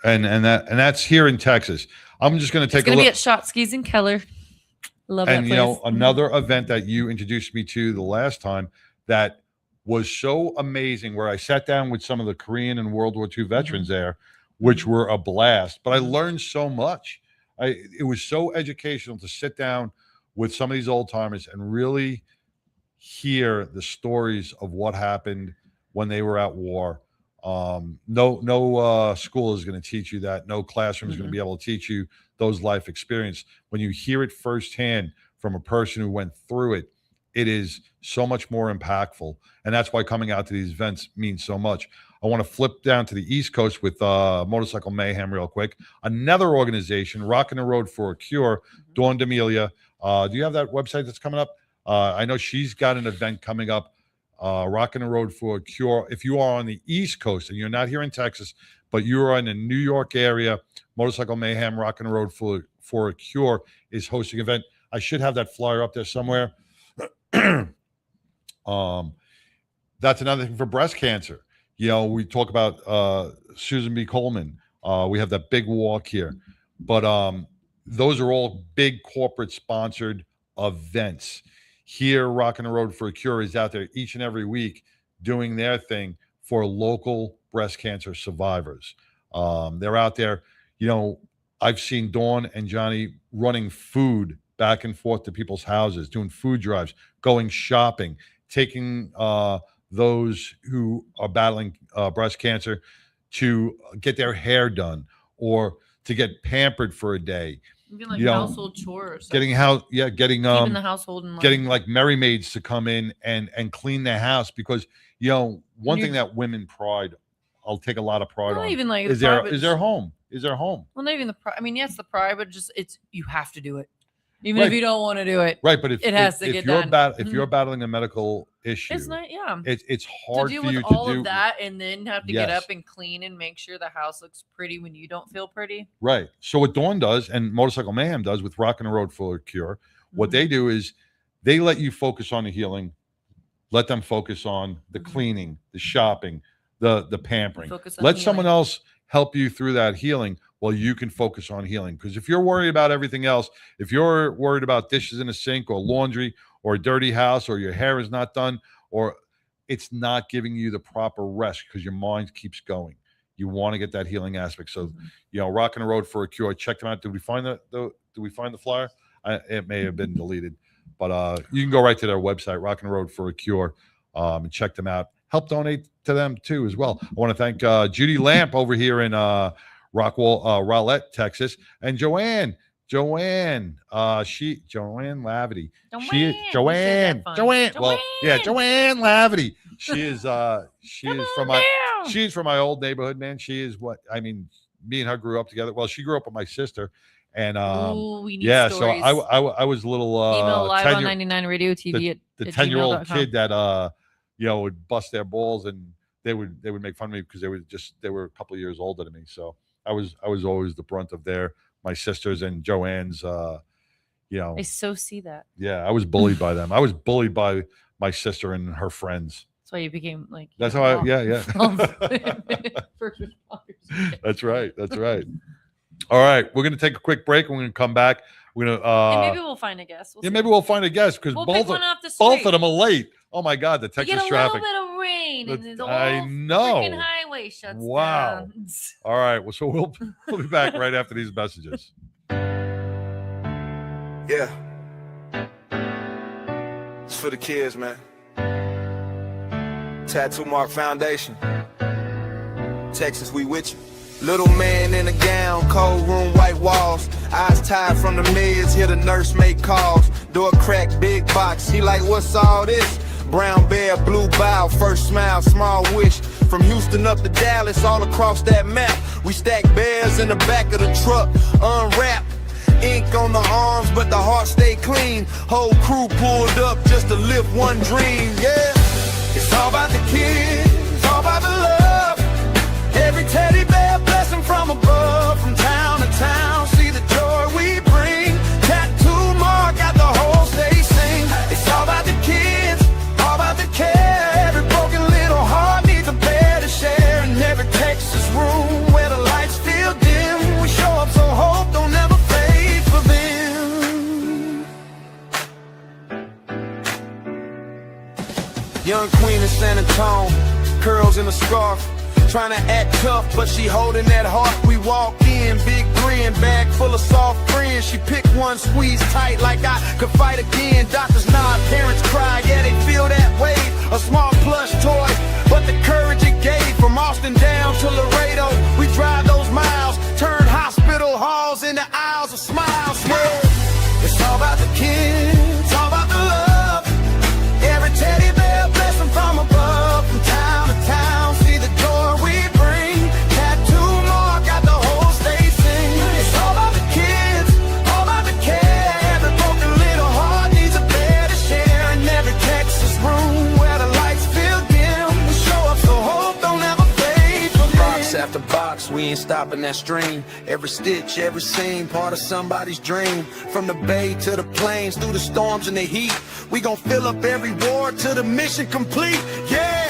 And that's here in Texas. I'm just going to take a look. It's going to be at Shotskis in Keller. Love that place. And another event that you introduced me to the last time that was so amazing, where I sat down with some of the Korean and World War II veterans there, which were a blast. But I learned so much. It was so educational to sit down with some of these old timers and really hear the stories of what happened when they were at war. No school is going to teach you that. No classroom is going to be able to teach you those life experience. When you hear it firsthand from a person who went through it, it is so much more impactful. And that's why coming out to these events means so much. I want to flip down to the East Coast with Motorcycle Mayhem real quick. Another organization, Rockin' the Road for a Cure, Dawn D'Amelia. Do you have that website that's coming up? I know she's got an event coming up, Rockin' the Road for a Cure. If you are on the East Coast and you're not here in Texas, but you're in the New York area, Motorcycle Mayhem, Rockin' the Road for a Cure is hosting an event. I should have that flyer up there somewhere. That's another thing for breast cancer. We talk about Susan B. Coleman. We have that big walk here, but those are all big corporate sponsored events. Here, Rockin' the Road for a Cure is out there each and every week doing their thing for local breast cancer survivors. They're out there. I've seen Dawn and Johnny running food back and forth to people's houses, doing food drives, going shopping, taking those who are battling breast cancer to get their hair done or to get pampered for a day. Even like household chores. Getting keeping the household in line. Getting like merry maids to come in and clean their house, because one thing that women I'll take a lot of pride on. Even like is their home. Well, not even the pride. I mean, yes, the pride, but just you have to do it. Even if you don't want to do it. Right, but it has to get done. If you're battling a medical issue, it's not, it's hard to deal for you with all to do of that and then have to get Yes. up and clean and make sure the house looks pretty when you don't feel pretty. Right. So what Dawn does and Motorcycle Mayhem does with Rockin' the Road for a Cure, what they do is they let you focus on the healing, let them focus on the cleaning, the shopping, the pampering. Focus on Let healing. someone else help you through that healing while you can focus on healing. Because if you're worried about everything else, if you're worried about dishes in a sink or laundry or a dirty house or your hair is not done or it's not giving you the proper rest because your mind keeps going. You want to get that healing aspect. So, Rockin' the Road for a Cure. Check them out. Did we find the flyer? It may have been deleted, but you can go right to their website, Rockin' the Road for a Cure, and check them out. Help donate to them too as well. I want to thank Judy Lamp over here in Rowlett, Texas, and Joanne Lavity. Joanne. Well, yeah, Joanne Lavity. She's from my old neighborhood, man. She is me and her grew up together. Well, she grew up with my sister. And we need yeah, stories. so I was a little email live on 99 radio TV the at 10-year-old gmail.com. kid that would bust their balls and they would make fun of me because they were a couple of years older than me. So I was always the brunt of my sisters and Joanne's I so see that. Yeah, I was bullied by them. I was bullied by my sister and her friends. That's why you became like That's how first responders. That's right. All right, we're gonna take a quick break and we're gonna come back. We're gonna and maybe we'll find a guest. Maybe we'll find a guest because both of them are late. Oh my God, the Texas traffic. A little bit of rain and the I whole know. freaking highway shuts Wow. down. All right, well, so we'll be back right after these messages. Yeah. It's for the kids, man. Tattoo Mark Foundation. Texas, we with you. Little man in a gown, cold room, white walls. Eyes tired from the meds, hear the nurse make calls. Door crack, big box, he like, what's all this? Brown bear, blue bow, first smile, small wish. From Houston up to Dallas, all across that map. We stack bears in the back of the truck, unwrapped. Ink on the arms, but the heart stay clean. Whole crew pulled up just to live one dream, yeah. It's all about the kids, it's all about the love. Every teddy bear blessing from above. From town to town, see the joy we bring. Tattoo Mark got the whole state sing. It's all about the kids, all about the care. Every broken little heart needs a bear to share. In every Texas room where the lights feel dim, we show up so hope don't ever fade for them. Young queen in San Antonio, curls in a scarf. Trying to act tough, but she holding that heart. We walk in, big grin, bag full of soft friends. She picked one, squeeze tight like I could fight again. Doctors nod, parents cry, yeah, they feel that way. A small plush toy, but the courage it gave. From Austin down to Laredo, we drive those miles, turn hospital halls into aisles of smiles. Yeah, it's all about the kids, all about the love. Every teddy bear blessing from above. From town to town, see the joy we bring. Tattoo Mark got the whole state sing. It's all about the kids, all about the care. Every broken little heart needs a bear to share. In every Texas room where the lights feel dim, we show up so hope don't ever fade for them. Box after box, we ain't stopping that stream. Every stitch, every scene, part of somebody's dream. From the bay to the plains, through the storms and the heat, we gon' fill up every ward till the mission complete. Yeah.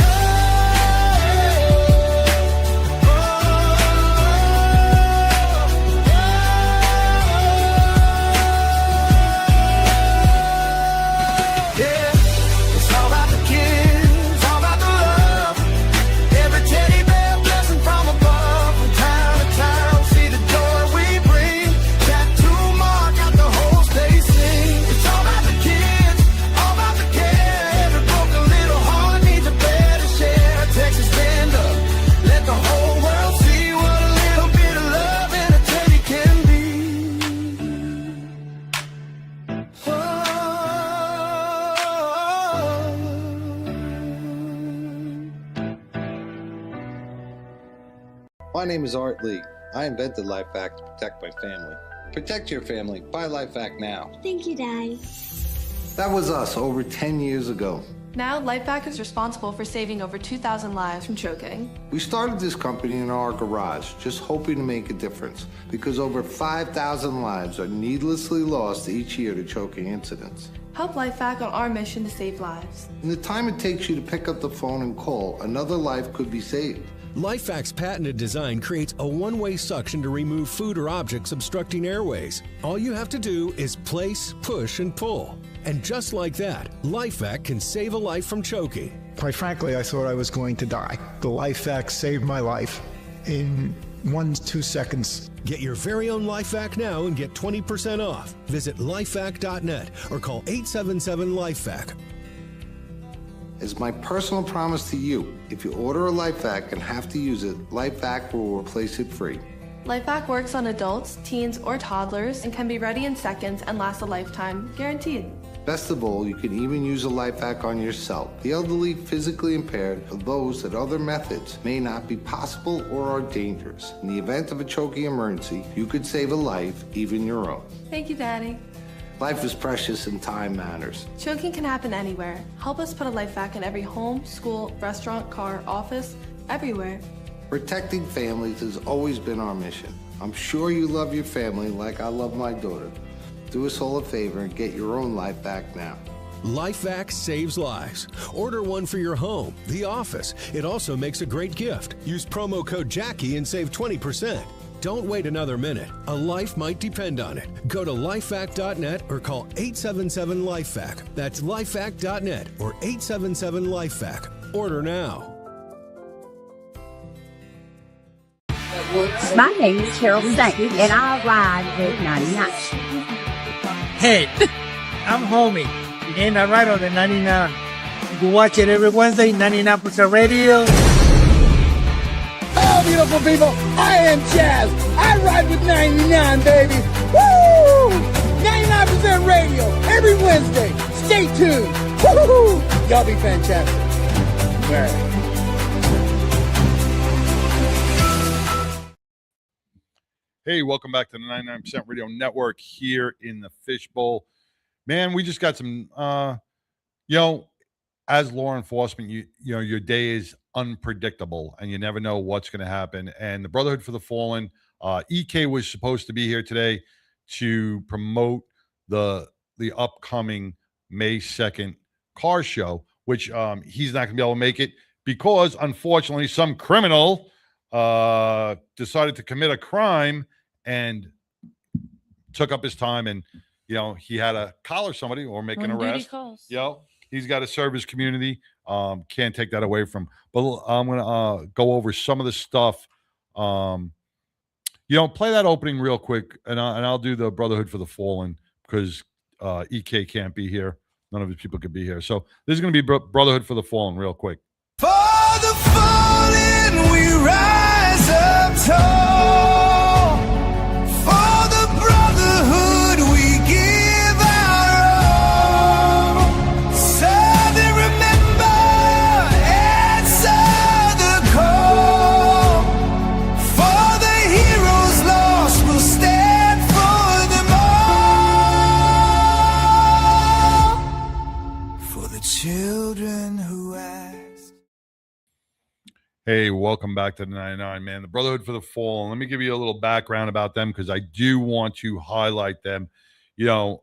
My name is Art Lee. I invented Life Hack to protect my family. Protect your family. Buy LifeVac now. Thank you, Daddy. That was us over 10 years ago. Now, LifeVac is responsible for saving over 2,000 lives from choking. We started this company in our garage, just hoping to make a difference, because over 5,000 lives are needlessly lost each year to choking incidents. Help LifeVac on our mission to save lives. In the time it takes you to pick up the phone and call, another life could be saved. LifeVac's patented design creates a one-way suction to remove food or objects obstructing airways. All you have to do is place, push, and pull. And just like that, LifeVac can save a life from choking. Quite frankly, I thought I was going to die. The LifeVac saved my life in 1-2 seconds. Get your very own LifeVac now and get 20% off. Visit lifevac.net or call 877-LifeVac. As my personal promise to you, if you order a LifeVac and have to use it, LifeVac will replace it free. LifeVac works on adults, teens, or toddlers and can be ready in seconds and last a lifetime, guaranteed. Best of all, you can even use a LifeVac on yourself, the elderly, physically impaired, or those that other methods may not be possible or are dangerous. In the event of a choking emergency, you could save a life, even your own. Thank you, Daddy. Life is precious and time matters. Choking can happen anywhere. Help us put a LifeVac in every home, school, restaurant, car, office, everywhere. Protecting families has always been our mission. I'm sure you love your family like I love my daughter. Do us all a favor and get your own LifeVac now. LifeVac saves lives. Order one for your home, the office. It also makes a great gift. Use promo code Jackie and save 20%. Don't wait another minute. A life might depend on it. Go to lifevac.net or call 877-LifeVac. That's lifevac.net or 877-LifeVac. Order now. My name is Carol Sankey, and I ride with 99. Hey, I'm Homie, and I ride on the 99. You can watch it every Wednesday, 99% Radio. Hello, beautiful people. I am Jazz. I ride with 99, baby. Woo! 99% Radio every Wednesday. Stay tuned. Woo! Y'all be fantastic. Right. Hey, welcome back to the 99% Radio Network here in the Fishbowl. Man, we just got some, as law enforcement, you know, your day is unpredictable and you never know what's going to happen. And the Brotherhood for the Fallen, EK was supposed to be here today to promote the upcoming May 2nd car show, which he's not going to be able to make it because, unfortunately, some criminal decided to commit a crime and took up his time, and he had to collar somebody or make an arrest. He's got to serve his community. Can't take that away from. But I'm gonna go over some of the stuff. Play that opening real quick, and I'll do the Brotherhood for the Fallen because EK can't be here. None of his people could be here. So this is gonna be Brotherhood for the Fallen real quick. For the fallen, we rise up tall. For the brotherhood, we give our all. So they remember, answer the call. For the heroes lost, we'll stand for them all. For the children who ask. Hey, welcome back to the 99, man. The Brotherhood for the Fallen. Let me give you a little background about them because I do want to highlight them, and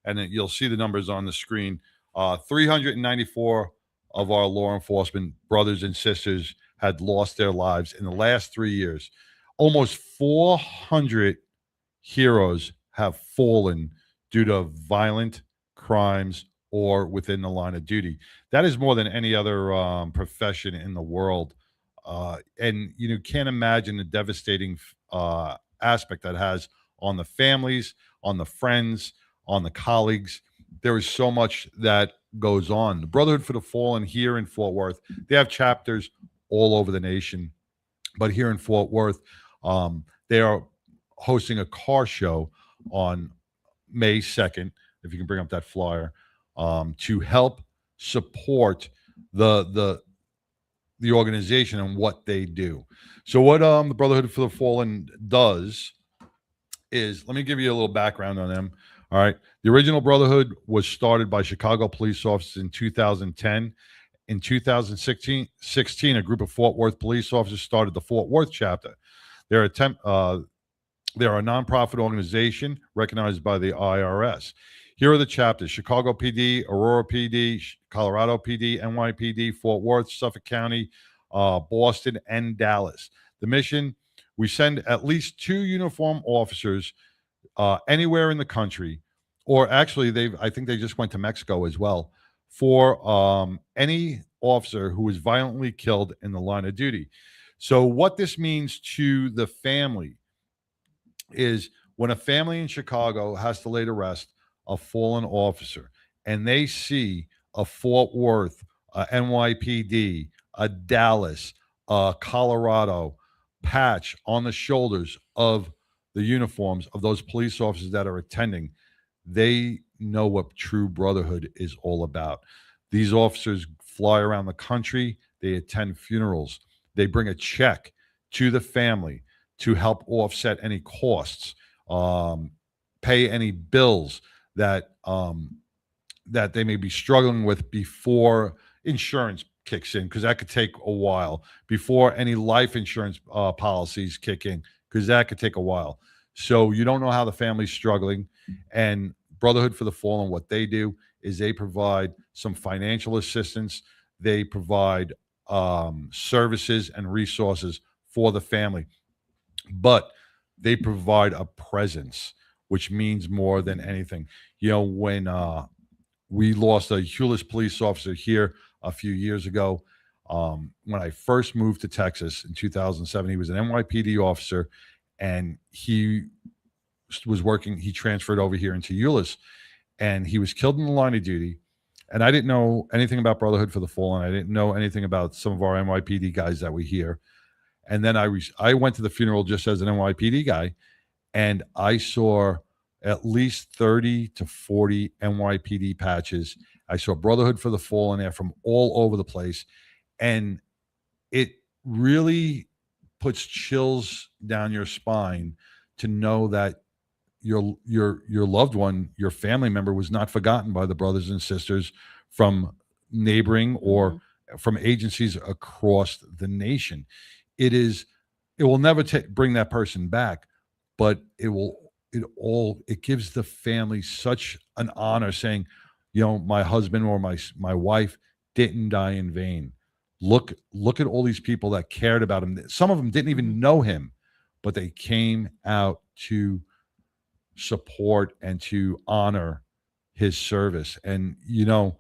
then you'll see the numbers on the screen. 394 of our law enforcement brothers and sisters had lost their lives in the last 3 years. Almost 400 heroes have fallen due to violent crimes or within the line of duty. That is more than any other profession in the world. And you can't imagine the devastating aspect that has on the families, on the friends, on the colleagues. There is so much that goes on. The Brotherhood for the Fallen here in Fort Worth, they have chapters all over the nation. But here in Fort Worth, they are hosting a car show on May 2nd, if you can bring up that flyer, to help support the organization and what they do. So what the Brotherhood for the Fallen does is, let me give you a little background on them. All right. The original Brotherhood was started by Chicago police officers in 2010. In 2016, a group of Fort Worth police officers started the Fort Worth chapter. They're a nonprofit organization recognized by the IRS. Here are the chapters: Chicago PD, Aurora PD, Colorado PD, NYPD, Fort Worth, Suffolk County, Boston, and Dallas. The mission: we send at least 2 uniformed officers anywhere in the country, or actually, I think they just went to Mexico as well, for any officer who was violently killed in the line of duty. So what this means to the family is when a family in Chicago has to lay to rest a fallen officer and they see a Fort Worth, a NYPD, a Dallas, a Colorado patch on the shoulders of the uniforms of those police officers that are attending, they know what true brotherhood is all about. These officers fly around the country. They attend funerals. They bring a check to the family to help offset any costs, pay any bills that that they may be struggling with before insurance kicks in, because that could take a while, before any life insurance policies kick in, because that could take a while. So you don't know how the family's struggling. And Brotherhood for the Fallen, what they do is they provide some financial assistance. They provide services and resources for the family, but they provide a presence, which means more than anything. You know, when we lost a Hewlett police officer here a few years ago, when I first moved to Texas in 2007, he was an NYPD officer, and he was working. He transferred over here into Euless, and he was killed in the line of duty. And I didn't know anything about Brotherhood for the Fallen. I didn't know anything about some of our NYPD guys that we hear. And then I went to the funeral just as an NYPD guy, and I saw at least 30 to 40 NYPD patches. I saw Brotherhood for the Fallen there from all over the place. And it really puts chills down your spine to know that your loved one, your family member, was not forgotten by the brothers and sisters from neighboring or from agencies across the nation. It will never bring that person back, but it gives the family such an honor, saying, you know, my husband or my wife didn't die in vain. Look at all these people that cared about him. Some of them didn't even know him, but they came out to support and to honor his service. And, you know,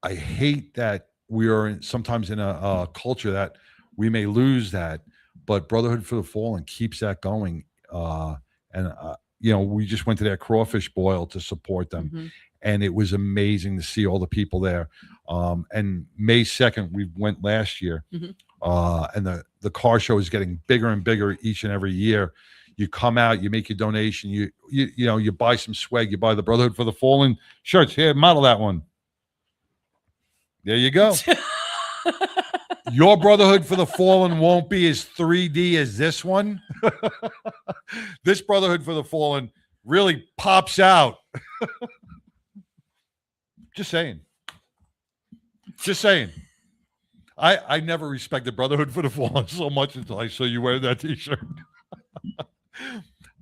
I hate that we are sometimes in a culture that we may lose that, but Brotherhood for the Fallen keeps that going. You know, we just went to their crawfish boil to support them. And it was amazing to see all the people there. And May 2nd, we went last year. And the car show is getting bigger and bigger each and every year. You come out, you make your donation, you know, you buy some swag, you buy the Brotherhood for the Fallen shirts. Here, model that one. There you go. Your Brotherhood for the Fallen won't be as 3D as this one. This Brotherhood for the Fallen really pops out. Just saying. I never respected Brotherhood for the Fallen so much until I saw you wear that t-shirt.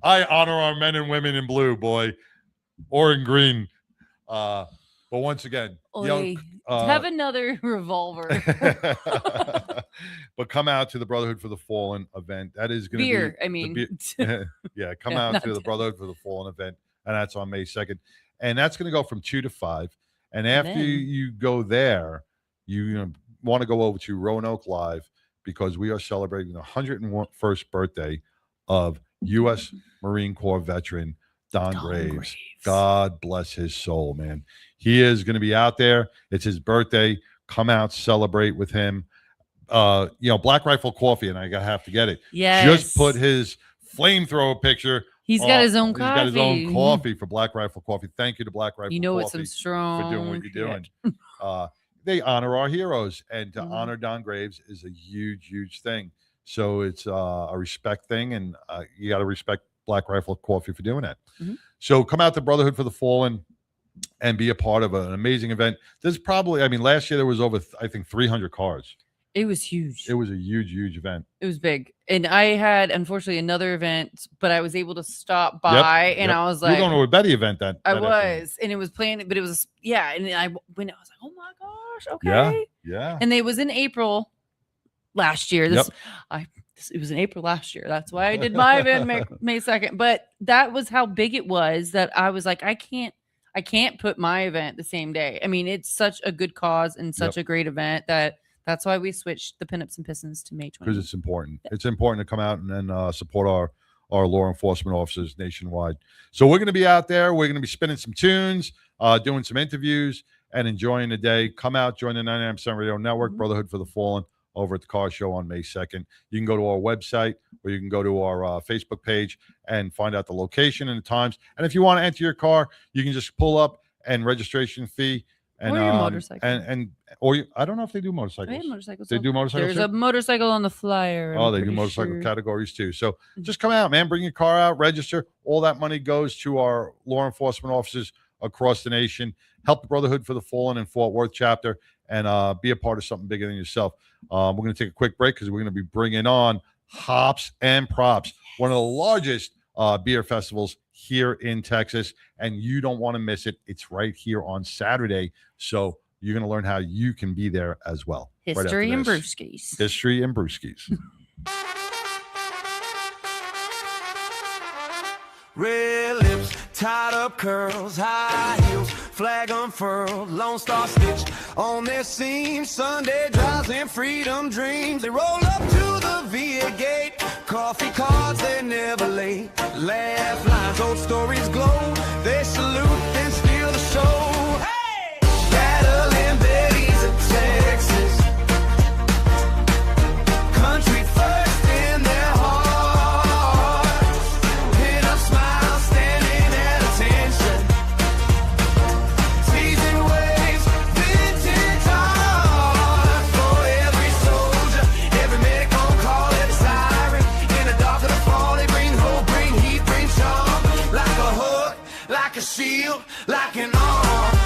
I honor our men and women in blue, boy, or in green. But once again, have another revolver. But come out to the Brotherhood for the Fallen event. That is going to be come out to the Brotherhood for the Fallen event, and that's on May 2nd, and that's going to go from 2 to 5. And after you go there, you want to go over to Roanoke Live, because we are celebrating the 101st birthday of U.S. Marine Corps veteran Don Graves. God bless his soul, man. He is going to be out there. It's his birthday. Come out, celebrate with him. You know, Black Rifle Coffee, and I have to get it. Yes. Just put his flamethrower picture. He's got his own coffee. He's got his own coffee for Black Rifle Coffee. Thank you to Black Rifle Coffee. You know, it's some strong for doing what you're doing. They honor our heroes, and to honor Don Graves is a huge, huge thing. So it's a respect thing, and you got to respect Black Rifle Coffee for doing that. So come out to Brotherhood for the Fallen and be a part of an amazing event. There's probably, I mean, last year there was over, I think, 300 cars. It was huge. It was a huge event. It was big. And I had, unfortunately, another event, but I was able to stop by, and I was like... You were going to a Betty event that I afternoon. was, and it was planned, but it was, yeah, and I went, I was like, oh my gosh, okay. Yeah. And it was in April last year. It was in April last year. That's why I did my event May 2nd. But that was how big it was that I was like, I can't put my event the same day. I mean, it's such a good cause and such a great event that's why we switched the Pinups and Pistons to May 20th. Because it's important. It's important to come out and then support our law enforcement officers nationwide. So we're going to be out there. We're going to be spinning some tunes, doing some interviews, and enjoying the day. Come out, join the 99% Radio Network, Brotherhood for the Fallen, over at the car show on May 2nd. You can go to our website or you can go to our Facebook page and find out the location and the times. And if you want to enter your car, you can just pull up and registration fee. And, or your motorcycle. I don't know if they do motorcycles. They have motorcycles. They do motorcycles. There's a motorcycle on the flyer. Oh, they do motorcycle categories too. So just come out, man. Bring your car out, register. All that money goes to our law enforcement officers across the nation. Help the Brotherhood for the Fallen in Fort Worth chapter, and be a part of something bigger than yourself. We're going to take a quick break because we're going to be bringing on Hops and Props, one of the largest beer festivals here in Texas, and you don't want to miss it. It's right here on Saturday, so you're going to learn how you can be there as well. History and brewskis. History and brewskis. Red lips, tied up curls, high heels, flag unfurled, Lone Star stitch on their seams. Sunday drives and freedom dreams. They roll up to the VA gate. Coffee cards, they're never late. Laugh lines, old stories glow. They salute, then steal the show. Hey! Battling Betty's of Texas. Country first in their hearts. Pin up smile, standing at attention. Teasing waves, vintage art. For every soldier, every medic on call, every siren. In the dark of the fall, they bring hope, bring heat, bring charm. Like a hook, like a shield, like an arm.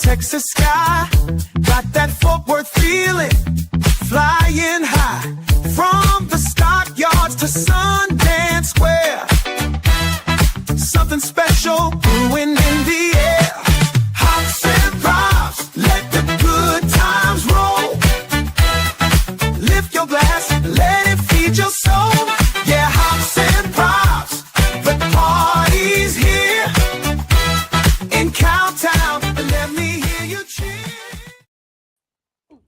Texas sky, got that Fort Worth feeling, flying high, from the stockyards to Sundance Square, something special brewing in the air, hops and props, let the good times roll, lift your glass, let it feed your soul, yeah, hops and props, the party's here, in Cowtown, let me hear you cheer.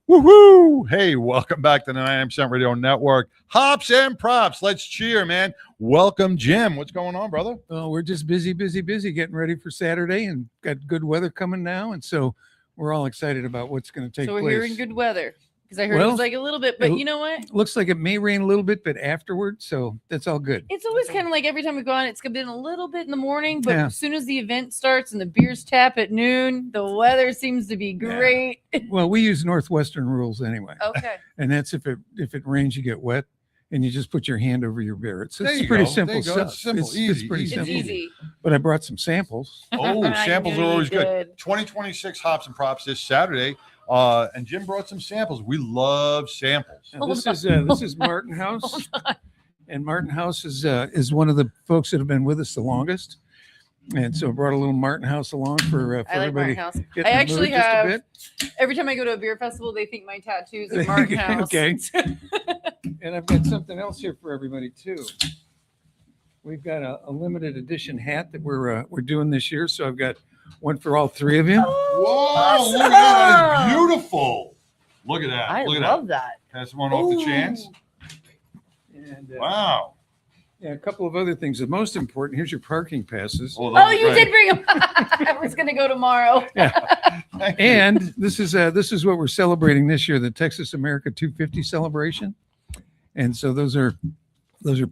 Woohoo! Hey, welcome back to the 99% Radio Network. Hops and Props. Let's cheer, man. Welcome, Jim. What's going on, brother? We're just busy getting ready for Saturday and got good weather coming now. And so we're all excited about what's going to take place. So we're hearing good weather. Because I heard it was like a little bit, but you know what? Looks like it may rain a little bit, but afterwards, so that's all good. It's always kind of like every time we go on, it's been a little bit in the morning, but as soon as the event starts and the beers tap at noon, the weather seems to be great. Well, we use Northwestern rules anyway. Okay. And that's if it rains, you get wet, and you just put your hand over your beer. It's pretty simple stuff. It's simple, It's pretty simple. It's easy. But I brought some samples. Oh, samples are always good. 2026 Hops and Props this Saturday. And Jim brought some samples. We love samples. This is Martin House, And Martin House is one of the folks that have been with us the longest. And so I brought a little Martin House along for I like everybody. Martin House. Get I in the actually mood just a have, bit. every time I go to a beer festival, they think my tattoos are Martin House. Okay. And I've got something else here for everybody too. We've got a limited edition hat that we're doing this year. So I've got one for all three of you. Whoa, look at that. It's beautiful. Look at that. I Look at love that. Pass one off the chance. And, Wow. Yeah, a couple of other things. The most important, here's your parking passes. Oh, you did bring them. I was going to go tomorrow. And this is what we're celebrating this year, the Texas America 250 celebration. And so those are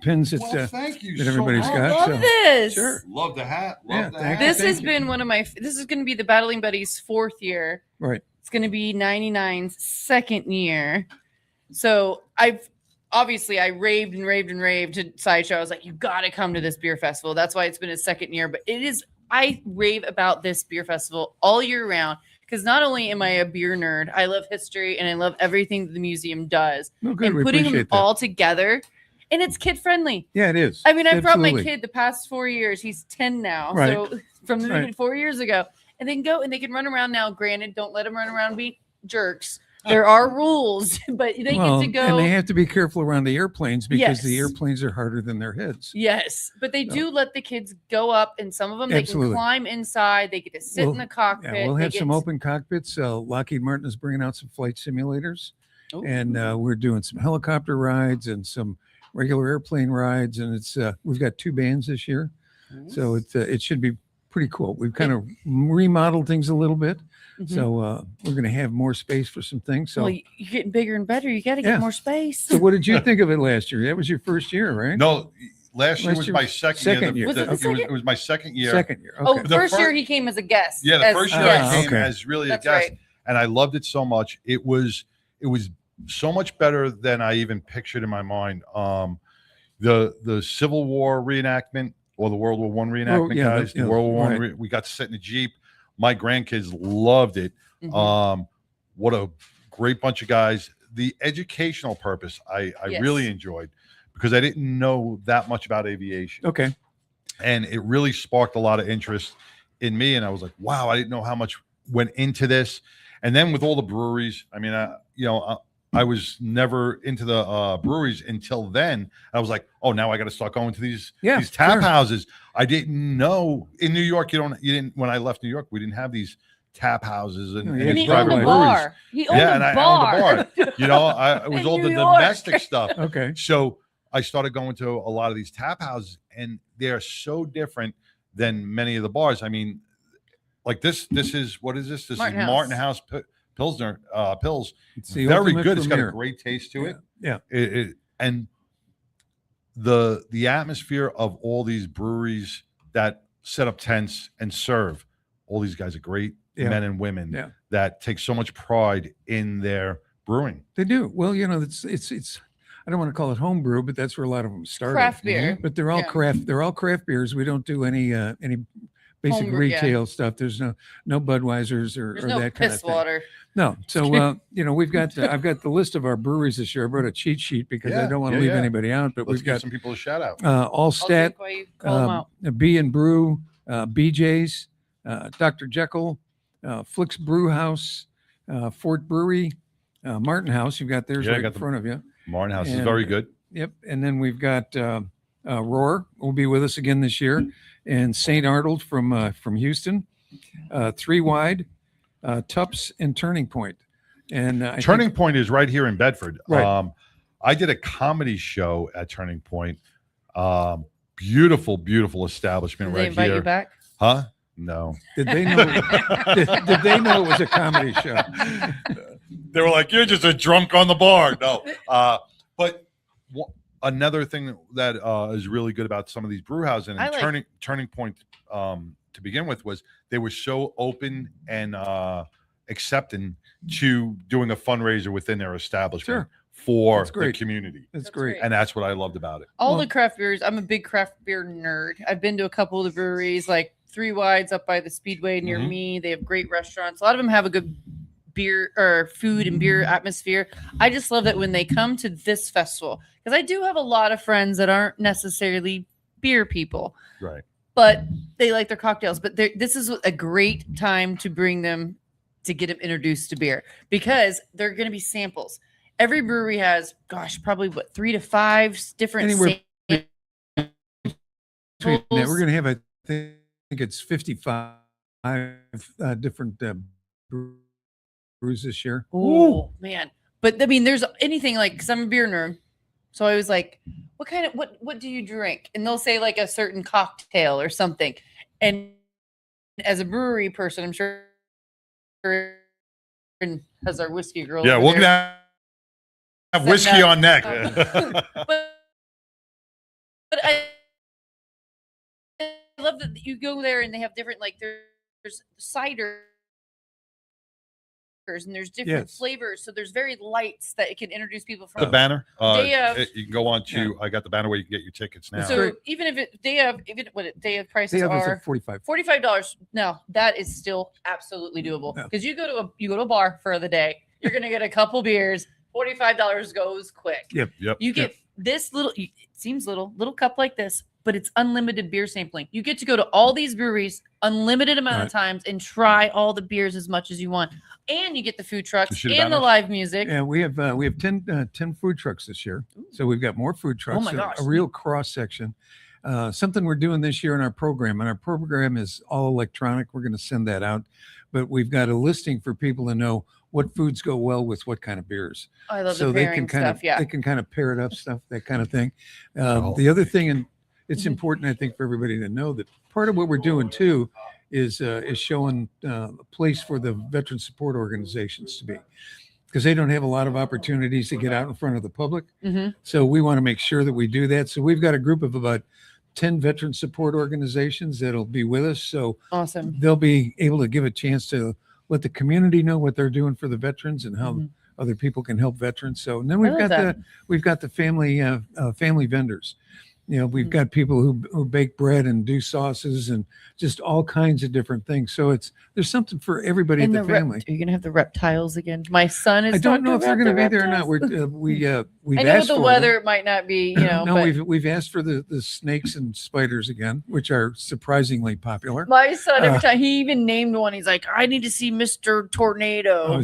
pins that, thank you that everybody's so got. I love this. Sure. Love the hat. Yeah, Love the thank hat. This has been one of my, this is going to be the Battling Buddies' 4th year. Right. It's going to be 99's 2nd year. So obviously I raved to Sideshow. I was like, you got to come to this beer festival. That's why it's been his 2nd year. But I rave about this beer festival all year round because not only am I a beer nerd, I love history and I love everything that the museum does. Oh, good. And We putting them appreciate that. all together. And it's kid friendly. Yeah, it is. I mean, I've brought my Absolutely. kid the past 4 years. He's 10 now. Right. So from the Right. 4 years ago. And they can go and they can run around now. Granted, don't let them run around being jerks. There are rules, but they get to go. And they have to be careful around the airplanes because the Yes. airplanes are harder than their heads. Yes, but they do let the kids go up, and some of them Absolutely. they can climb inside. They get to sit in the cockpit. Yeah, we'll They have get some to- open cockpits. Lockheed Martin is bringing out some flight simulators, Ooh. and we're doing some helicopter rides and some regular airplane rides. And it's we've got 2 bands this year, so it should be pretty cool. We've kind of remodeled things a little bit, so we're going to have more space for some things. So, Well, you're getting bigger and better. You got to get Yeah. more space. so what did you think of it last year? That was your first year, right? No, last year Last was year my was second, second year. year. Was it the second? It was my second year. Second year. Oh, Okay. The first year fir- he came as a guest. Yeah, the as- first year yes. I came okay. as really That's a guest, right. and I loved it so much. It was so much better than I even pictured in my mind. The Civil War reenactment or the World War One reenactment, yeah, guys. yeah, The World War One. right. We got to sit in the Jeep. My grandkids loved it. Mhm. What a great bunch of guys. The educational purpose I Yes. really enjoyed because I didn't know that much about aviation. Okay. And it really sparked a lot of interest in me. And I was like, wow, I didn't know how much went into this. And then with all the breweries, I mean, I was never into the breweries until then. I was like, oh, now I got to start going to these tap sure. houses. I didn't know in New York. You didn't. When I left New York, we didn't have these tap houses and, No, and you And these he owned private a breweries. bar. He owned Yeah, and a I bar. owned a bar. You know, it was In all the New York. domestic stuff. Okay. So I started going to a lot of these tap houses, and they're so different than many of the bars. I mean, like this is what is this? This Martin is House. Martin House Pilsner pills. It's the Very ultimate good. It's got a premier. great taste to it. Yeah. And the atmosphere of all these breweries that set up tents and serve, all these guys are great Yeah. men and women Yeah. that take so much pride in their brewing. They do. Well, you know, it's I don't want to call it home brew, but that's where a lot of them started. Craft beer. But they're all Yeah. craft. They're all craft beers. We don't do any basic Homebrew, yeah. retail stuff. There's no Budweisers or There's no that kind of piss thing. water. No. So you know, we've got I've got the list of our breweries this year. I brought a cheat sheet because I Yeah, don't want to yeah, leave yeah. anybody out. But Let's we've give got some people a shout out. Allstat, I'll drink while you call them out. B and Brew, BJ's, Dr. Jekyll, Flick's Brew House, Fort Brewery, Martin House. You've got theirs Yeah, I right got in the- front of you. Martin House is And- very good. Yep. And then we've got Roar will be with us again this year, and St. Arnold from Houston, Three Wide, Tups, and Turning Point. And I Turning think, Point is right here in Bedford. Right. I did a comedy show at Turning Point. Beautiful, beautiful establishment Did they right invite here. you back? Huh? No. did they know? did they know it was a comedy show? They were like, "You're just a drunk on the bar." No. But another thing that is really good about some of these brew houses and I like- Turning Point to begin with was they were so open and accepting to doing a fundraiser within their establishment Sure. for That's the great. community. That's great. And that's what I loved about it. All Well- the craft beers. I'm a big craft beer nerd. I've been to a couple of the breweries, like Three Wides up by the Speedway near Mhm. me. They have great restaurants. A lot of them have a good beer or food and beer atmosphere. I just love that when they come to this festival, because I do have a lot of friends that aren't necessarily beer people, right? But they like their cocktails. But this is a great time to bring them, to get them introduced to beer, because they're going to be samples. Every brewery has, probably 3 to 5 different samples. We're going to have, I think it's 55 different brews this year. Oh man! But I mean, there's anything like, because I'm a beer nerd, so I was like, what do you drink? And they'll say like a certain cocktail or something. And as a brewery person, I'm sure has our whiskey girl. Yeah, we're gonna have whiskey on neck. But I love that you go there and they have different, like there's cider and there's different flavors, so there's very lights that it can introduce people from. The banner, you can go on to. I got the banner where you can get your tickets now. So even if day of prices are $45. No, that is still absolutely doable, because you go to a bar for the day, you're gonna get a couple beers. $45 goes quick. Yep. You get this little, it seems little cup like this, but it's unlimited beer sampling. You get to go to all these breweries unlimited amount of times and try all the beers as much as you want, and you get the food trucks and the live music. Yeah, we have 10 food trucks this year, so we've got more food trucks. Oh my gosh, a real cross section. Something we're doing this year in our program, and our program is all electronic. We're going to send that out, but we've got a listing for people to know what foods go well with what kind of beers. I love so the pairing stuff. They can kind of pair it up, stuff, that kind of thing. The other thing, and it's important, I think, for everybody to know that part of what we're doing too is showing a place for the veteran support organizations to be, because they don't have a lot of opportunities to get out in front of the public. So we want to make sure that we do that. So we've got a group of about 10 veteran support organizations that'll be with us. So awesome. They'll be able to give a chance to let the community know what they're doing for the veterans and how other people can help veterans. So, and then we've got the family vendors. We've got people who bake bread and do sauces and just all kinds of different things. So there's something for everybody in the family. Are you gonna have the reptiles again? My son is. I don't know if they're going to be there or not. We've I know the weather might not be. No, but we've asked for the snakes and spiders again, which are surprisingly popular. My son, every time he even named one, he's like, "I need to see Mr. Tornado or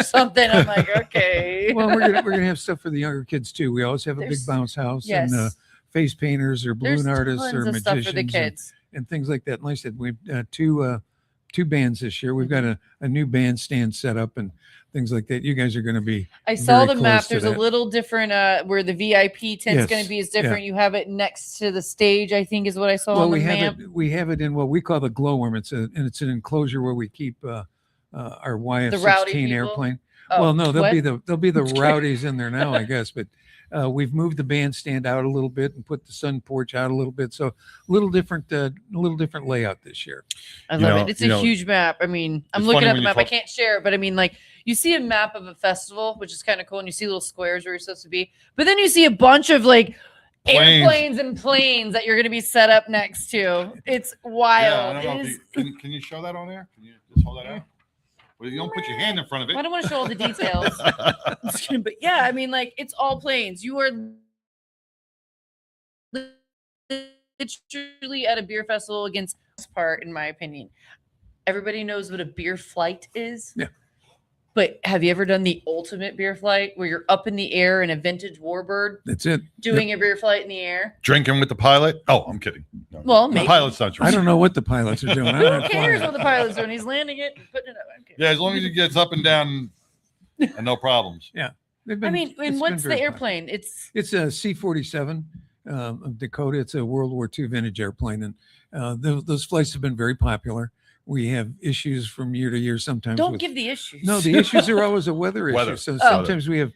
something." I'm like, okay. Well, we're gonna have stuff for the younger kids too. We always have a big bounce house and face painters or balloon artists or magicians for the kids. And things like that. And like I said, we've two bands this year. We've got a new bandstand set up and things like that. You guys are going to be. I saw the map. There's a little different where the VIP tent's going to be is different. You have it next to the stage, I think, is what I saw on the map. We have it in what we call the glowworm. It's an enclosure where we keep our YF-16 airplane. Oh, well, no, there'll be the rowdies in there now, I guess, but. We've moved the bandstand out a little bit and put the sun porch out a little bit, so a little different layout this year. I love it. It's a huge map. I mean, I'm looking at the map. I can't share it, but I mean, like you see a map of a festival, which is kind of cool, and you see little squares where you're supposed to be, but then you see a bunch of like airplanes and planes that you're going to be set up next to. It's wild. Yeah, can you show that on there? Can you just hold that out? Well, you don't put your hand in front of it. I don't want to show all the details. But yeah, I mean, like, it's all planes. You are literally at a beer festival against this part, in my opinion. Everybody knows what a beer flight is. Yeah. But have you ever done the ultimate beer flight where you're up in the air in a vintage warbird? That's it. Doing a beer flight in the air? Drinking with the pilot? Oh, I'm kidding. No, well, the pilot's not drinking. I don't know what the pilots are doing. Who cares what the pilot's doing? He's landing it and putting it up. Yeah, as long as he gets up and down, and no problems. Yeah. And what's the airplane? It's a C-47 of Dakota. It's a World War II vintage airplane, and those flights have been very popular. We have issues from year to year sometimes. Don't give the issues. No, the issues are always a weather issue. So sometimes we have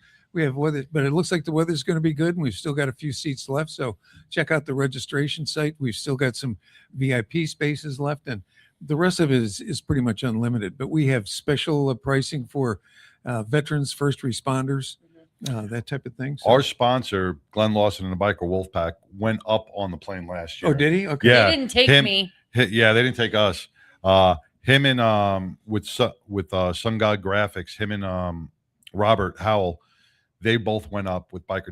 weather, but it looks like the weather's going to be good, and we've still got a few seats left. So check out the registration site. We've still got some VIP spaces left, and the rest of it is pretty much unlimited. But we have special pricing for veterans, first responders, that type of thing. So. Our sponsor, Glenn Lawson and the Biker Wolfpack, went up on the plane last year. Oh, did he? Okay. Yeah, they didn't take me. Yeah, they didn't take us. him and with Sun God Graphics, him and Robert Howell, they both went up with Biker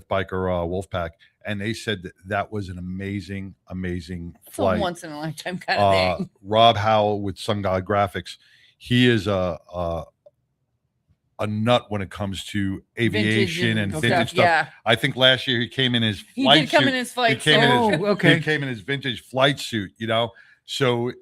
Wolfpack, and they said that was an amazing It's flight. a once in a lifetime kind of thing. Rob Howell with Sun God Graphics, he is a nut when it comes to aviation and vintage stuff. Yeah. I think last year he came in his He flight did come suit. in his flight He came suit. He came in his vintage flight suit, So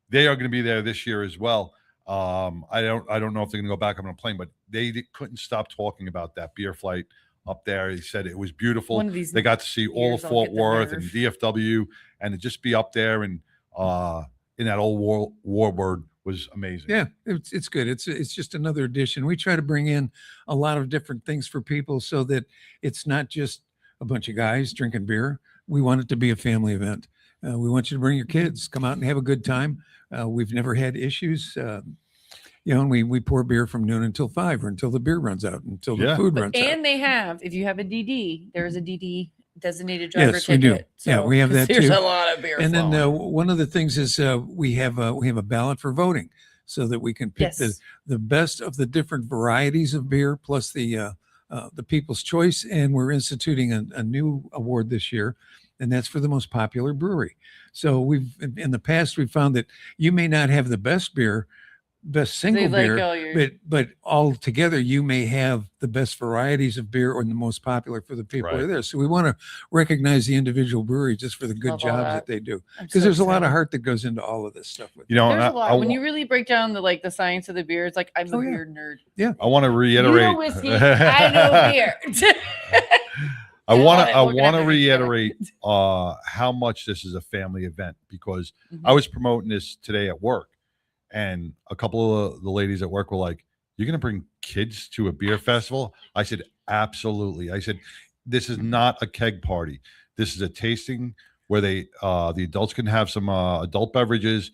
they are going to be there this year as well. I don't know if they're going to go back on a plane, but they couldn't stop talking about that beer flight up there. He said it was beautiful. They got to see all of Fort Worth and DFW, and to just be up there and in that old warbird was amazing. Yeah, it's good. It's just another addition. We try to bring in a lot of different things for people so that it's not just a bunch of guys drinking beer. We want it to be a family event. We want you to bring your kids, come out and have a good time. We've never had issues. And we pour beer from noon until 5 or until the beer runs out, until the food runs out. And they have, if you have a DD, there's a DD designated driver yes, ticket. We do. So, yeah, we have that there's too. There's a lot of beer. And then one of the things is we have a ballot for voting, so that we can pick the best of the different varieties of beer, plus the People's Choice. And we're instituting a new award this year, and that's for the most popular brewery. So in the past we've found that you may not have the best beer, best single beer, but all together you may have the best varieties of beer or the most popular for the people who are there. So we want to recognize the individual brewery just for the good jobs that they do, because there's a lot of heart that goes into all of this stuff. There's a lot. When you really break down the science of the beer, it's like I'm a beer nerd. Yeah, I want to reiterate. You know whiskey, I know beer. I want to reiterate how much this is a family event, because I was promoting this today at work, and a couple of the ladies at work were like, "You're going to bring kids to a beer festival?" I said, "Absolutely." I said, "This is not a keg party. This is a tasting where the adults can have some adult beverages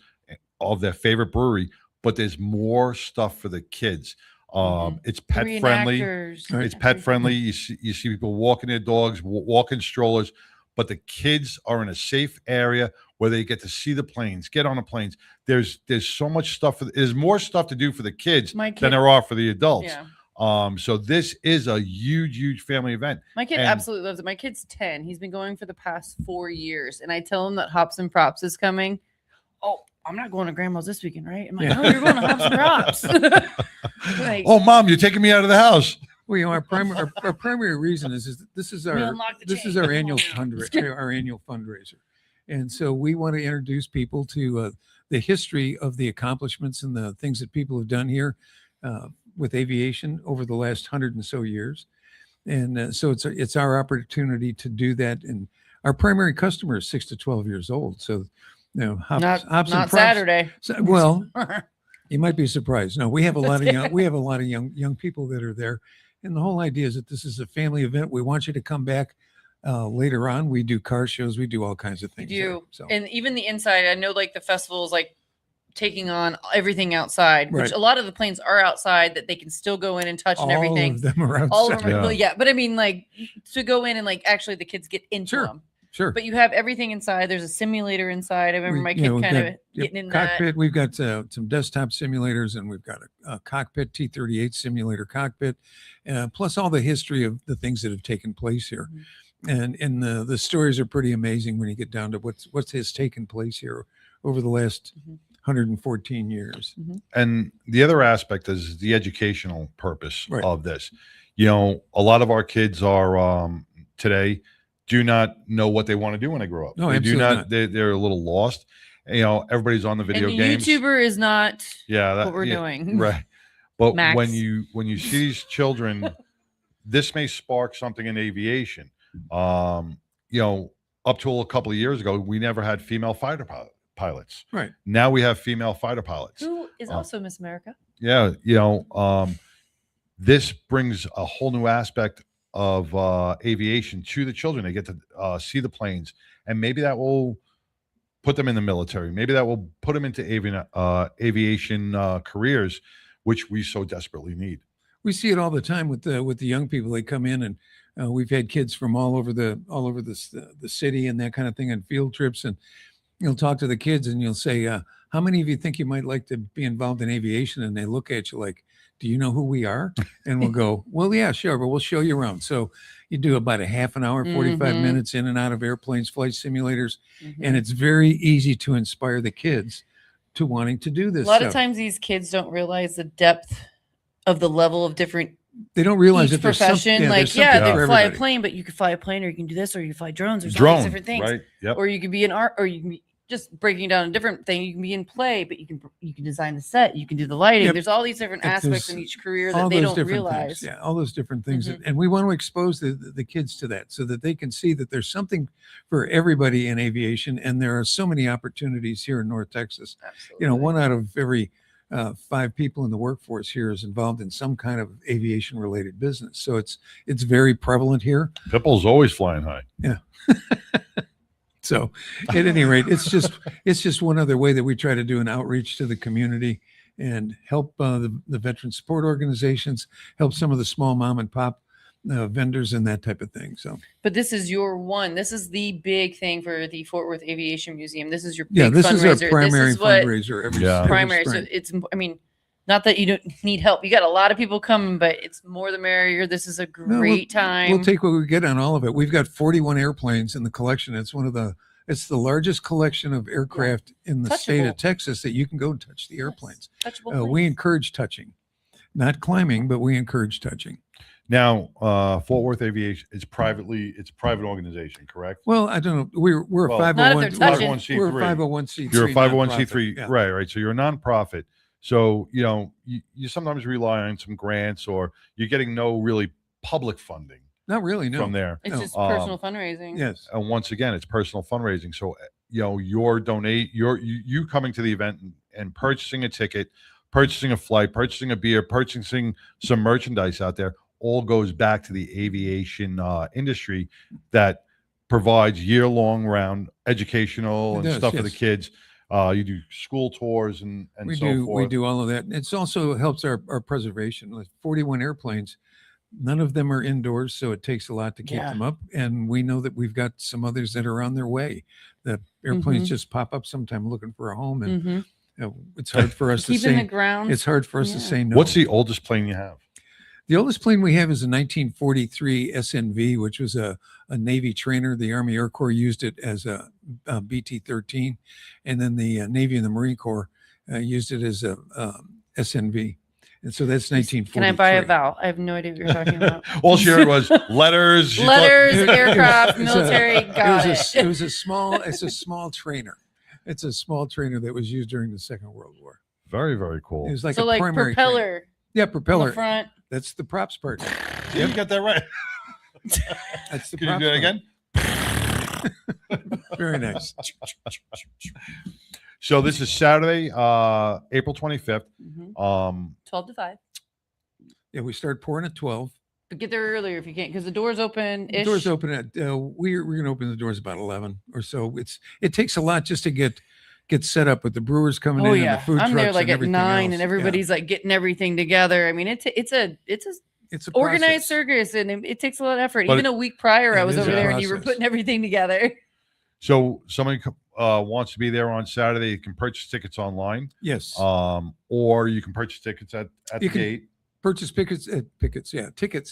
of their favorite brewery, but there's more stuff for the kids." It's pet friendly. It's pet friendly. You see people walking their dogs, walking strollers, but the kids are in a safe area where they get to see the planes, get on the planes. There's so much stuff. There's more stuff to do for the kids than there are for the adults. Yeah. So this is a huge family event. My kid absolutely loves it. My kid's 10. He's been going for the past 4 years, and I tell him that Hops and Props is coming. Oh, I'm not going to grandma's this weekend, right? I'm like, no, you're going to Hops and Props. Oh, Mom, you're taking me out of the house. Well, our primary reason is this is our annual fundraiser, and so we want to introduce people to the history of the accomplishments and the things that people have done here with aviation over the last 100 and so years, and so it's our opportunity to do that. And our primary customer is 6 to 12 years old, so Hops not and Props. Saturday. Well, you might be surprised. No, we have a lot of young people that are there. And the whole idea is that this is a family event. We want you to come back later on. We do car shows. We do all kinds of things. And even the inside, I know the festival is taking on everything outside, which a lot of the planes are outside that they can still go in and touch and everything. All of them are outside. All of them are, but I mean to go in and actually the kids get into them. Sure. But you have everything inside. There's a simulator inside. I remember my kid kind of getting in cockpit. that. We've got some desktop simulators, and we've got a cockpit T-38 simulator cockpit, plus all the history of the things that have taken place here. And the stories are pretty amazing when you get down to what has taken place here over the last 114 years. And the other aspect is the educational purpose of this. A lot of our kids are today do not know what they want to do when they grow up. No, they do not. They're a little lost. Everybody's on the video games. YouTuber is not what we're doing. Right. But Max. when you see these children, this may spark something in aviation. Up to a couple of years ago, we never had female fighter pilots. Right. Now we have female fighter pilots. Who is also Miss America. Yeah. This brings a whole new aspect of aviation to the children. They get to see the planes, and maybe that will put them in the military. Maybe that will put them into aviation careers, which we so desperately need. We see it all the time with the young people. They come in, and we've had kids from all over the city and that kind of thing on field trips, and you'll talk to the kids and you'll say, how many of you think you might like to be involved in aviation? And they look at you like, do you know who we are? And we'll go, well, yeah, sure, but we'll show you around. So you do about a half an hour, 45 minutes in and out of airplanes, flight simulators, and it's very easy to inspire the kids to wanting to do this. A lot of times these kids don't realize the depth of the level of different. They don't realize that profession. They fly a plane, but you can fly a plane, or you can do this, or you can fly drones. There's all these different things, right? Yep. Or you could be in art, or you can be just breaking down a different thing. You can be in play, but you can design the set. You can do the lighting. There's all these different aspects in each career that they don't realize. Things. Yeah, all those different things, and we want to expose the kids to that so that they can see that there's something for everybody in aviation, and there are so many opportunities here in North Texas. Absolutely. 1 out of every 5 people in the workforce here is involved in some kind of aviation related business. So it's very prevalent here. Pipple's always flying high. Yeah. So at any rate, it's just one other way that we try to do an outreach to the community and help the veteran support organizations, help some of the small mom and pop vendors and that type of thing. So, but this is your one. This is the big thing for the Fort Worth Aviation Museum. This is your big this fundraiser. is our primary fundraiser. Primary. So it's, I mean, not that you don't need help. You got a lot of people coming, but it's more the merrier. This is a great time. We'll take what we get on all of it. We've got 41 airplanes in the collection. It's it's the largest collection of aircraft in the state of Texas that you can go and touch the airplanes. We encourage touching, not climbing, but we encourage touching. Now, Fort Worth Aviation it's a private organization, correct? Well, I don't know. We're a 501c3. We're a 501c3. You're a 501c3, right? So you're a nonprofit. So you sometimes rely on some grants, or you're getting no really public funding. Not really, no. From there, it's just personal fundraising. Yes, and once again, it's personal fundraising. So you coming to the event and purchasing a ticket, purchasing a flight, purchasing a beer, purchasing some merchandise out there, all goes back to the aviation industry that provides year-long round educational and stuff for the kids. You do school tours and so forth. We do all of that. It also helps our preservation. Like 41 airplanes, none of them are indoors, so it takes a lot to keep them up. And we know that we've got some others that are on their way. The airplanes just pop up sometime looking for a home, and it's hard for us to say. It's hard for us to say no. What's the oldest plane you have? The oldest plane we have is a 1943 SNV, which was a Navy trainer. The Army Air Corps used it as a BT-13, and then the Navy and the Marine Corps used it as a SNV. And so that's 1943. Can I buy a vowel? I have no idea what you're talking about. All she heard was letters. Aircraft, military. It was a small trainer. It's a small trainer that was used during the Second World War. Very, very cool. It was like a primary propeller. Trainer. Yeah, propeller. On the front. That's the props part. Yeah, you got that right. That's the Can you do it again? Very nice. So this is Saturday, April 25th. 12 to 5. Yeah, we start pouring at 12. But get there earlier if you can, because the doors open. The doors open at we're going to open the doors about 11 or so. It takes a lot just to get set up with the brewers coming in and the food trucks. I'm there like and at 9, else. and everybody's like getting everything together. I mean, it's a organized circus, and it takes a lot of effort. Even a week prior, I was over there and you were putting everything together. So somebody wants to be there on Saturday, you can purchase tickets online. Yes. Or you can purchase tickets at the gate. Purchase tickets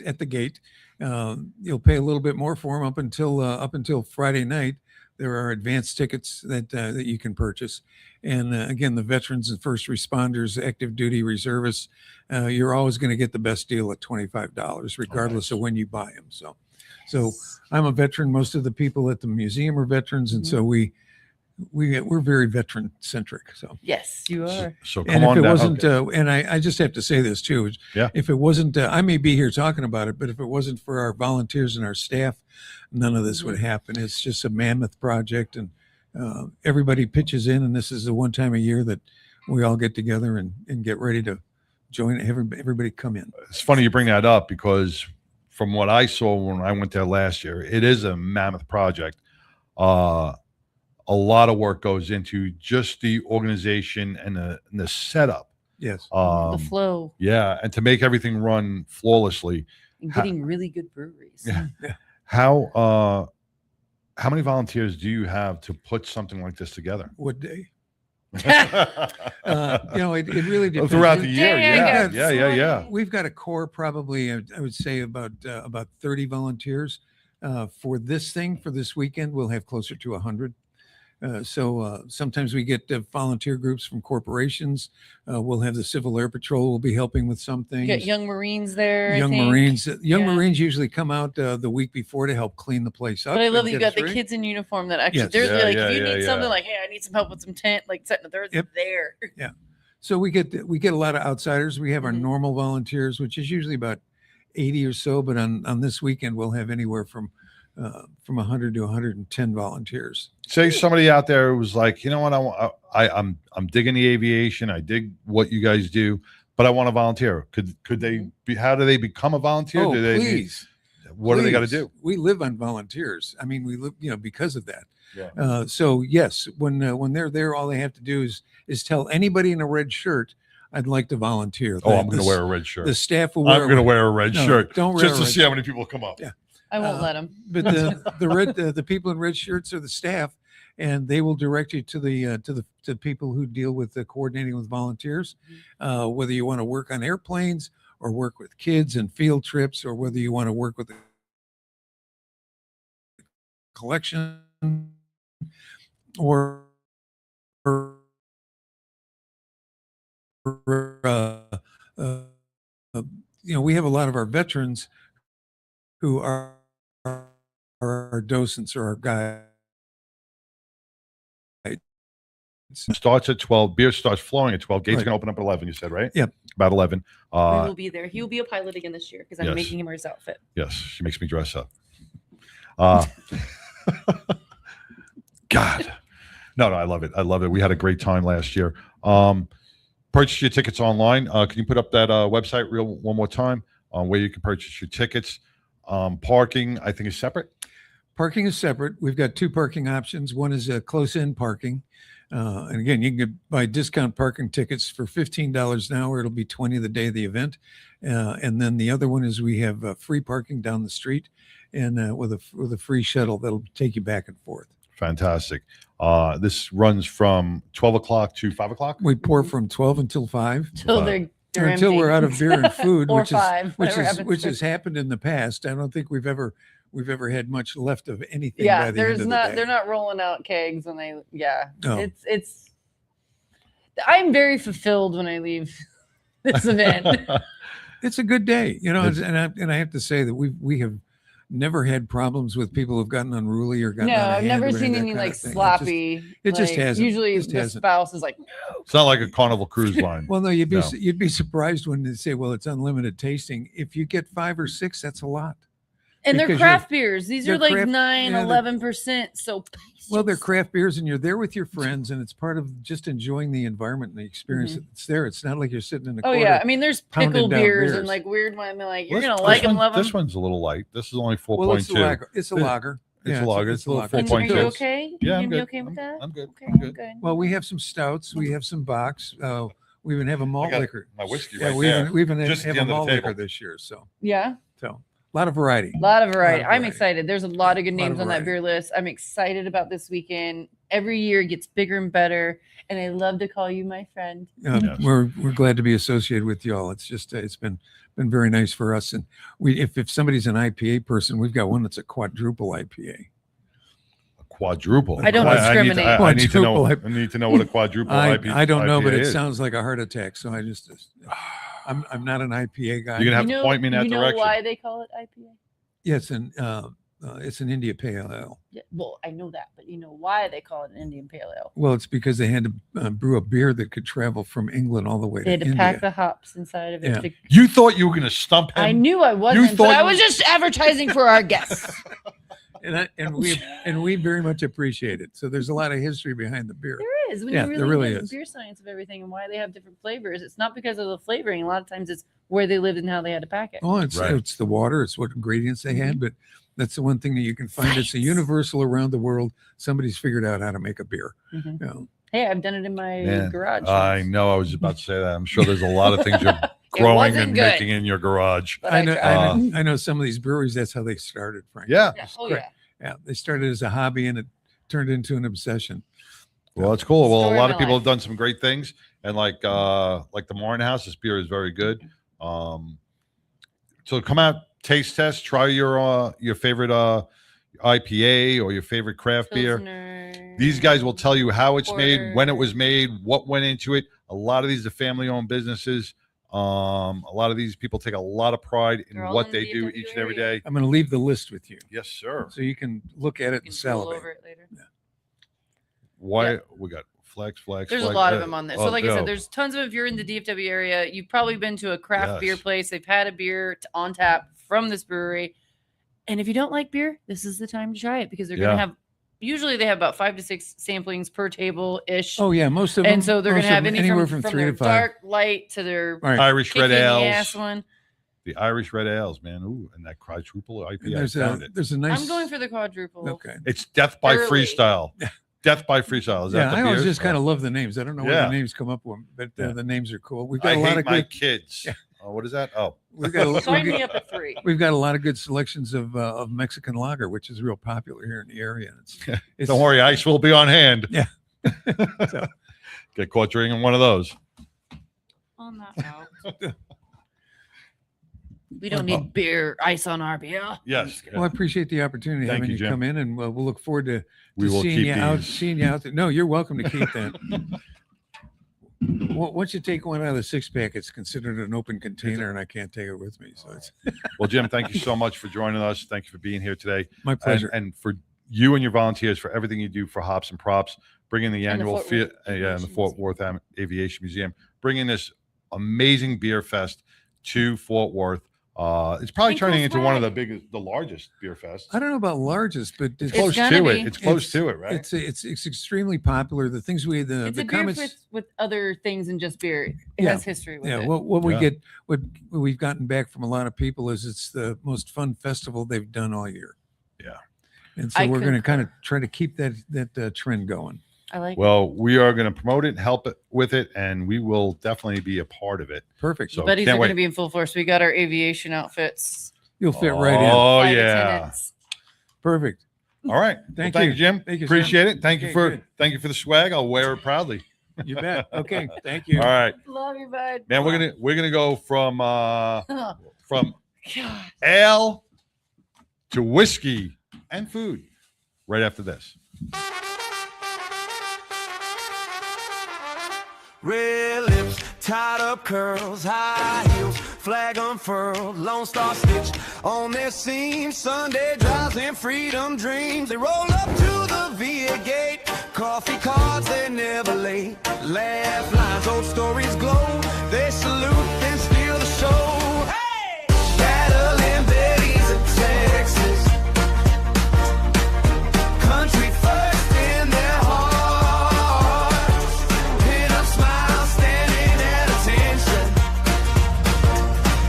at the gate. You'll pay a little bit more for them up until Friday night. There are advanced tickets that you can purchase. And again, the veterans and first responders, active duty reservists, you're always going to get the best deal at $25, regardless of when you buy them. So I'm a veteran. Most of the people at the museum are veterans. And so we're very veteran centric. So yes, you are. So come on down. And I just have to say this too. If it wasn't, I may be here talking about it, but if it wasn't for our volunteers and our staff, none of this would happen. It's just a mammoth project, and everybody pitches in. And this is the one time a year that we all get together and get ready to join. Everybody come in. It's funny you bring that up, because from what I saw when I went there last year, it is a mammoth project. A lot of work goes into just the organization and the setup. Yes. The flow. Yeah. And to make everything run flawlessly. And getting really good breweries. Yeah. How many volunteers do you have to put something like this together? What day? It really depends. Throughout the year, Yeah, yeah. We've got a core, probably, I would say about 30 volunteers. For this thing, for this weekend, we'll have closer to 100. So sometimes we get volunteer groups from corporations. We'll have the Civil Air Patrol will be helping with some things. You got young Marines there. Young Marines usually come out the week before to help clean the place up. But I love that you got the kids in uniform that actually they're like, if you need something like, hey, I need some help with some tent, like setting the third there. Yeah. So we get a lot of outsiders. We have our normal volunteers, which is usually about 80 or so, but on this weekend we'll have anywhere from 100 to 110 volunteers. Say somebody out there was like, you know what, I'm digging the aviation, I dig what you guys do, but I want to volunteer. Could they be? How do they become a volunteer? Oh, do they please. What do they got to do? We live on volunteers. I mean, we live, because of that. Yeah. So yes, when they're there, all they have to do is tell anybody in a red shirt, I'd like to volunteer. I'm going to wear a red shirt. The staff will wear. I'm going to wear a red shirt. Don't wear just to see how many people come up. Yeah. I won't let them. But the people in red shirts are the staff, and they will direct you to the people who deal with the coordinating with volunteers, whether you want to work on airplanes or work with kids and field trips, or whether you want to work with the collection or we have a lot of our veterans who are our docents or our guides. Starts at 12. Beer starts flowing at 12. Gates Right. can open up at 11. You said, right? Yep. About 11. We will be there. He will be a pilot again this year because I'm Yes. making him his outfit. Yes, she makes me dress up. God, no, I love it. I love it. We had a great time last year. Purchase your tickets online. Can you put up that website one more time on where you can purchase your tickets? Parking, I think, is separate. Parking is separate. We've got two parking options. One is close-in parking. And again, you can buy discount parking tickets for $15 an hour. It'll be $20 the day of the event. And then the other one is we have free parking down the street, and with a free shuttle that'll take you back and forth. Fantastic. This runs from 12 o'clock to 5 o'clock. We pour from 12 until 5. Till they're until we're out of beer and food, Or which five, whatever happens. has happened in the past. I don't think we've ever had much left of anything. Yeah, by the there's end of not. The day. They're not rolling out kegs when they. Yeah, No. it's. I'm very fulfilled when I leave this event. It's a good day, and I have to say that we have never had problems with people who've gotten unruly or gotten No, out of I've hand never or seen that any kind like of thing. sloppy. It just like, hasn't. Usually Just the hasn't. spouse is like, no. It's not like a Carnival cruise line. Well, no, you'd be No. you'd be surprised when they say, "Well, it's unlimited tasting." If you get 5 or 6, that's a lot. And they're Because craft beers. These they're are like craft- 9, yeah, they're- 11%. So Well, they're craft beers, and you're there with your friends, and it's part of just enjoying the environment and the experience that's there. It's not like you're sitting in a oh corner. yeah, I mean there's pounding pickle down beers and like weird one. I'm like, you're gonna like them, love them. This one's a little light. This is only 4.2. Well, it's a lager. It's a lager. It's Yeah, a lager. It's a little lager. 4.2. Are you okay? Yeah, I'm you good. okay with that? I'm good. Okay, I'm good. Well, we have some stouts. We have some bocks. We even have a malt got liquor. my whiskey Yeah, right we there, even just at have the a end of the malt table. liquor this year. So Yeah. A lot of variety. A lot of variety. I'm variety. excited. There's a lot of good Lot of names on that variety. beer list. I'm excited about this weekend. Every year it gets bigger and better. And I love to call you my friend. We're glad to be associated with y'all. It's just it's been very nice for us. And if somebody's an IPA person, we've got one that's a quadruple IPA. Quadruple. I don't discriminate. I need to know. Quadruple. I need to know what a quadruple IPA. I don't know, but it is. sounds like a heart attack. So I just I'm not an IPA guy. You're gonna have to point me in that you know direction. why they call it IPA? Yeah, it's an India Pale Ale. Yeah, well, I know that, but you know why they call it an Indian Pale Ale? Well, it's because they had to brew a beer that could travel from England all the way They had to to India. pack the hops inside of it. Yeah. to- You thought you were going to stump him? I knew I wasn't, thought but I you was were- just advertising for our guests. and we very much appreciate it. So there's a lot of history behind the beer. There is. When Yeah, you there really really get is. beer science of everything and why they have different flavors. It's not because of the flavoring. A lot of times it's where they lived and how they had to pack it. Oh, it's the water. It's what ingredients they had. But that's the one thing that you can find. It's a universal around the world. Somebody's figured out how to make a beer. Mhm. You know. Hey, I've done it in my Man, garage. I know. I was about to say that. I'm sure there's a lot of things you're growing wasn't and good, making in your garage. but I know, tried. I know some of these breweries. That's how they started, Frank. Yeah. Yeah. Oh Correct. yeah. Yeah, they started as a hobby and it turned into an obsession. Well, it's cool. Well, Story a lot of of my people life. have done some great things, and like the Morin House, this beer is very good. So come out, taste test, try your favorite IPA or your favorite craft beer. These guys will tell you how it's made, when it was made, what went into it. A lot of these are family-owned businesses. A lot of these people take a lot of pride in what they do each and every day. I'm going to leave the list with you. Yes, sir. So you can look at it and salivate. Over it later. Why we got Flex. There's a lot of them on there. So like I said, there's tons of them. If you're in the DFW area, you've probably been to a craft beer place. They've had a beer on tap from this brewery. And if you don't like beer, this is the time to try it because they're going to have, usually they have about 5 to 6 samplings per table ish. Oh yeah, most of them. And so they're going to have anywhere from 3 their to 5. dark light to their Irish red ales. ass one. The Irish red ales, man. Ooh, and that quadruple IPA. There's a nice. I'm going for the quadruple. Okay. It's Death by Freestyle. Death by Freestyle. Is that the I always beer? just kind of love the names. I don't know where the names come up with, but the names are cool. We've got a lot of my good kids. Oh, what is that? Oh, we've got Sign me up at 3. We've got a lot of good selections of Mexican lager, which is real popular here in the area. It's Don't worry, ice will be on hand. Yeah. Get caught drinking one of those. On that note. We don't need beer ice on our beer. Yes. Well, I appreciate the opportunity Thank having you, you Jim. come in, and we'll look forward to We will seeing keep you out. these. Seeing you out there. No, you're welcome to keep that. Once you take one out of the 6-pack, it's considered an open container, and I can't take it with me. So it's Well, Jim, thank you so much for joining us. Thank you for being here today. My pleasure. And for you and your volunteers for everything you do for Hops and Props, bringing the annual and the Fort Worth Aviation Museum, bringing this amazing beer fest to Fort Worth. It's probably turning into one of the largest beer fests. I don't know about largest, but It's close to it. It's close to it, right? It's extremely popular. The things It's the a comments beer with other things than just beer. It has history with it. What we've gotten back from a lot of people is it's the most fun festival they've done all year. Yeah, and so we're going to kind of try to keep that trend going. I like. Well, we are going to promote it, help it with it, and we will definitely be a part of it. Perfect. So Buddies are going to be in full force. We got our aviation outfits. You'll fit right in. Oh yeah. Perfect. All right. Thank you, you, Jim. Thank you, Appreciate Sam. it. Thank you for the swag. I'll wear it proudly. You bet. Okay. Thank you. All right. Love you, bud. Man, we're gonna go from God. ale to whiskey and food right after this. Red lips, tied up curls, high heels, flag unfurled, Lone Star Stitch on their seams. Sunday drives and freedom dreams. They roll up to the VA gate. Coffee cards, they're never late. Laugh lines, old stories glow. They salute, then steal the show. Hey! Battling Betty's in Texas. Country first in their hearts. Pin up smile, standing at attention.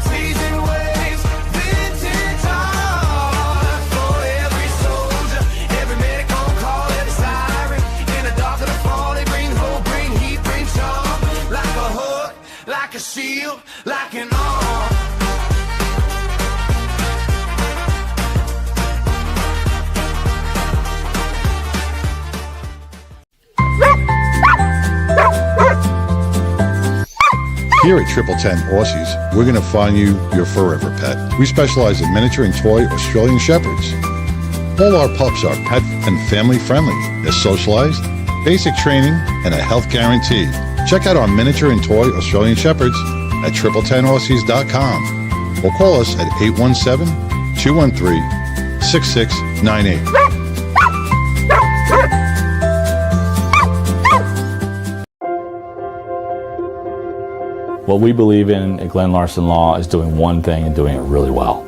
Season waves, vintage art. For every soldier, every medical call, every siren. In the dark of the fall, they bring hope, bring heat, bring charm. Like a hook, like a shield, like an arm. Here at 1010 Aussies, we're going to find you your forever pet. We specialize in miniature and toy Australian Shepherds. All our pups are pet and family friendly. They're socialized, basic training, and a health guarantee. Check out our miniature and toy Australian Shepherds at 1010aussies.com or call us at 817-213-6698. What we believe in at Glenn Larson Law is doing one thing and doing it really well.